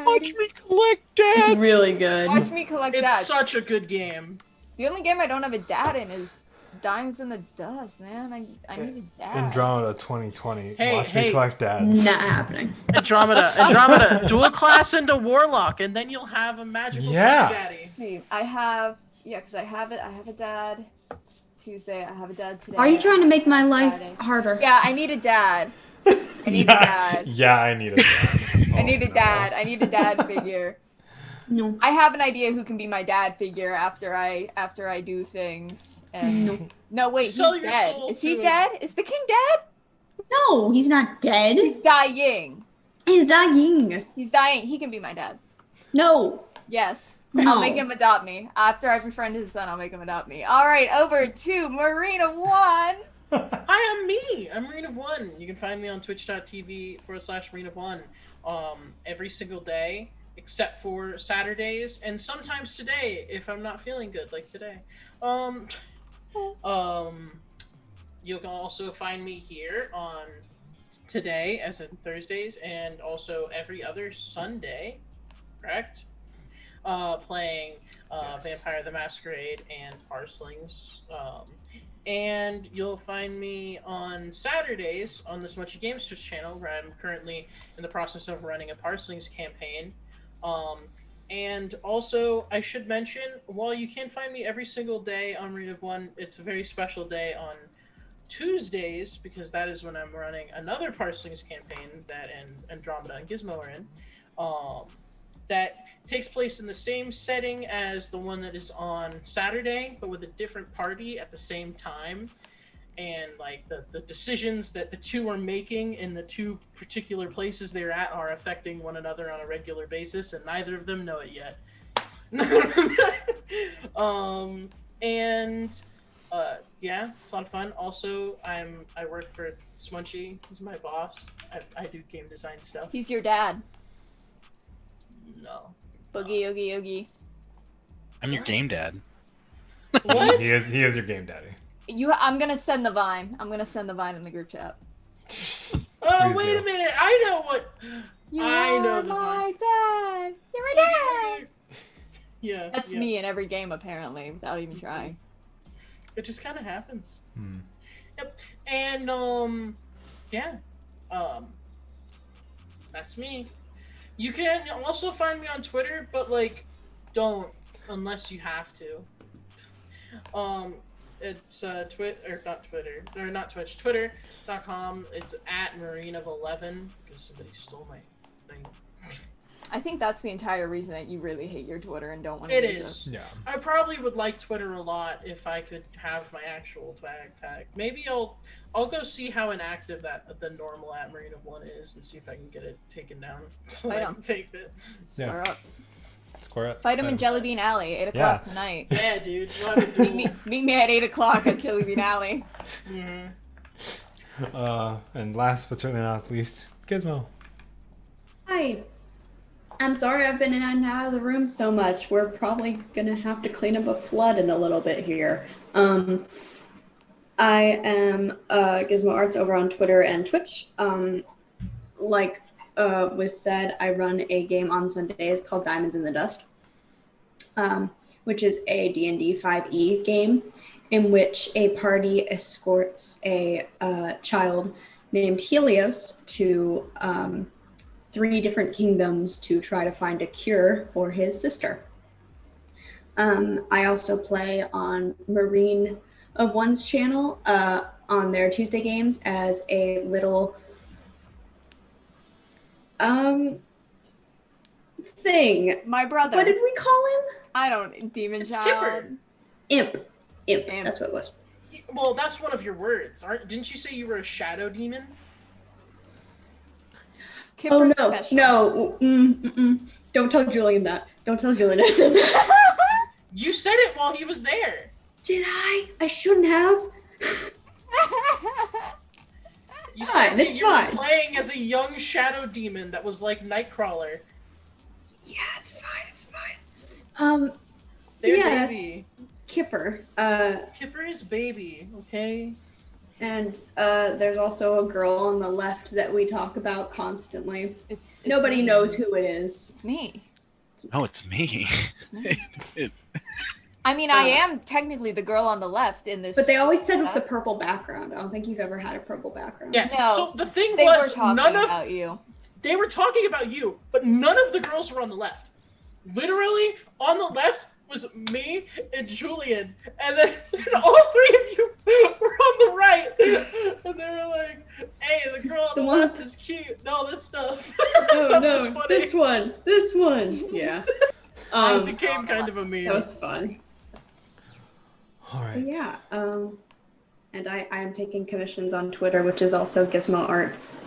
Watch me collect dads. It's really good. Watch me collect It's dads. such a good game. The only game I don't have a dad in is Dimes in the Dust, man. I need a dad. Andromeda 2020. Hey, Watch me hey. collect dads. Not happening. Andromeda, dual class into Warlock, and then you'll have a magical Yeah. daddy. Let's see, I have because I have it. I have a dad. Tuesday, I have a dad today. Are you trying to make my life Friday. harder? Yeah, I need a dad. I need a dad. Yeah, I need a dad. I need a Oh, no. dad. I need a dad figure. No. I have an idea who can be my dad figure after I do things. And no, wait, Sell he's your dead. soul Is he to dead? Is the king dead? No, he's not dead. He's dying. He's dying. He's dying. He can be my dad. No. Yes. No. I'll make him adopt me. After I befriend his son, I'll make him adopt me. All right, over to Marina 1. Hi, I'm me. I'm Marine of One. You can find me on twitch.tv/Marine of One every single day, except for Saturdays and sometimes today if I'm not feeling good, like today. You can also find me here on today, as in Thursdays, and also every other Sunday, correct? Playing Yes. Vampire the Masquerade and Parselings. And you'll find me on Saturdays on the Smunchy Games Twitch channel, where I'm currently in the process of running a Parselings campaign. And also, I should mention, while you can find me every single day on Read of One, it's a very special day on Tuesdays, because that is when I'm running another Parselings campaign that Andromeda and Gizmo are in. That takes place in the same setting as the one that is on Saturday, but with a different party at the same time. And like the decisions that the two are making in the two particular places they're at are affecting one another on a regular basis, and neither of them know it yet. Yeah, it's a lot of fun. Also, I work for Smunchy. He's my boss. I do game design stuff. He's your dad. No. Boogie, oogie, oogie. I'm your game dad. What? He is your game daddy. I'm gonna send the Vine. I'm gonna send the Vine in the group chat. Oh, Please wait do. a minute. I know what. You I know are the my dad. You're my dad. Yeah. That's yeah. me in every game, apparently, without even trying. It just kind of happens. Hmm. Yep. And yeah. That's me. You can also find me on Twitter, but like, don't unless you have to. It's Twitter.com. It's at Marine11 because somebody stole my thing. I think that's the entire reason that you really hate your Twitter and don't want to It use is. Yeah. I probably would like Twitter a lot if I could have my actual tag. Maybe I'll go see how inactive the normal at Marine of One is and see if I can get it taken down. So Fight I 'em. can take it. Square up. Square up. Fight him in Jelly Bean Alley, 8 Yeah. o'clock tonight. Yeah, dude. We'll have a duel. Meet me at 8 o'clock at Jelly Bean Alley. Mhm. And last but certainly not least, Gizmo. Hi. I'm sorry I've been in and out of the room so much. We're probably gonna have to clean up a flood in a little bit here. I am Gizmo Arts over on Twitter and Twitch. Like was said, I run a game on Sundays called Diamonds in the Dust, which is a D&D 5e game in which a party escorts a child named Helios to 3 different kingdoms to try to find a cure for his sister. I also play on Marine of One's channel on their Tuesday games as a little thing. My brother. What did we call him? I don't. Demon It's Child. Kipper. Imp. Imp. That's what it was. Well, that's one of your words. Didn't you say you were a shadow demon? Kipper Oh no, special. no. Don't tell Julian that. Don't tell Julian I said that. You said it while he was there. Did I? I shouldn't have. You fine, said that it's you were fine. playing as a young shadow demon that was like Nightcrawler. Yeah, it's fine. It's fine. Their Yeah, baby. it's Kipper. Kipper is baby, okay? And there's also a girl on the left that we talk about constantly. It's Nobody me. knows who it is. It's me. Oh, it's me. It's me. I mean, I am technically the girl on the left in this. But they always said with the purple background. I don't think you've ever had a purple background. Yeah. No, So the thing they was, were talking none of about you. they were talking about you, but none of the girls were on the left. Literally, on the left was me and Julian, and then all three of you were on the right, and they were like, "Hey, the girl on the one- left is cute." No, that stuff. No, That no, was funny. this one. Yeah. It became kind of a meme. That was fun. All right. Yeah. And I am taking commissions on Twitter, which is also Gizmo Arts.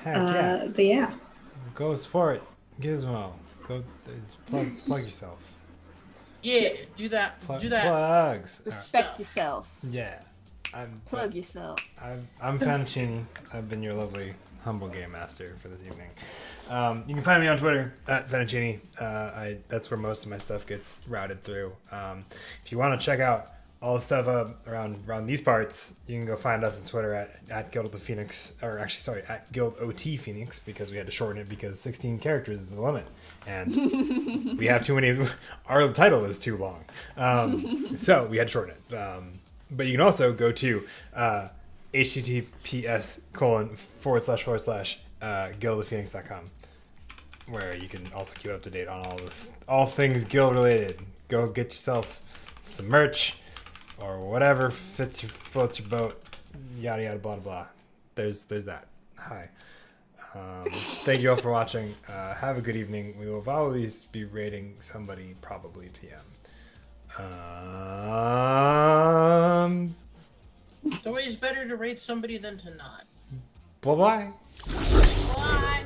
Heck yeah. But yeah. Go support Gizmo. Go plug yourself. Yeah, do that. Do that. Plugs. Respect yourself. Yeah. I'm Plug yourself. I'm Fancini. I've been your lovely, humble game master for this evening. You can find me on Twitter at Fancini. That's where most of my stuff gets routed through. If you want to check out all the stuff around these parts, you can go find us on Twitter at Guild of the Phoenix, or actually, sorry, at Guild OT Phoenix, because we had to shorten it because 16 characters is the limit, and we have too many. Our title is too long, so we had to shorten it. But you can also go to https://guildofthenix.com, where you can also keep up to date on all things guild related. Go get yourself some merch or whatever floats your boat. Yada yada blah blah. There's that. Hi. Thank you all for watching. Have a good evening. We will always be rating somebody, probably TM. It's always better to rate somebody than to not. Bye bye. Bye.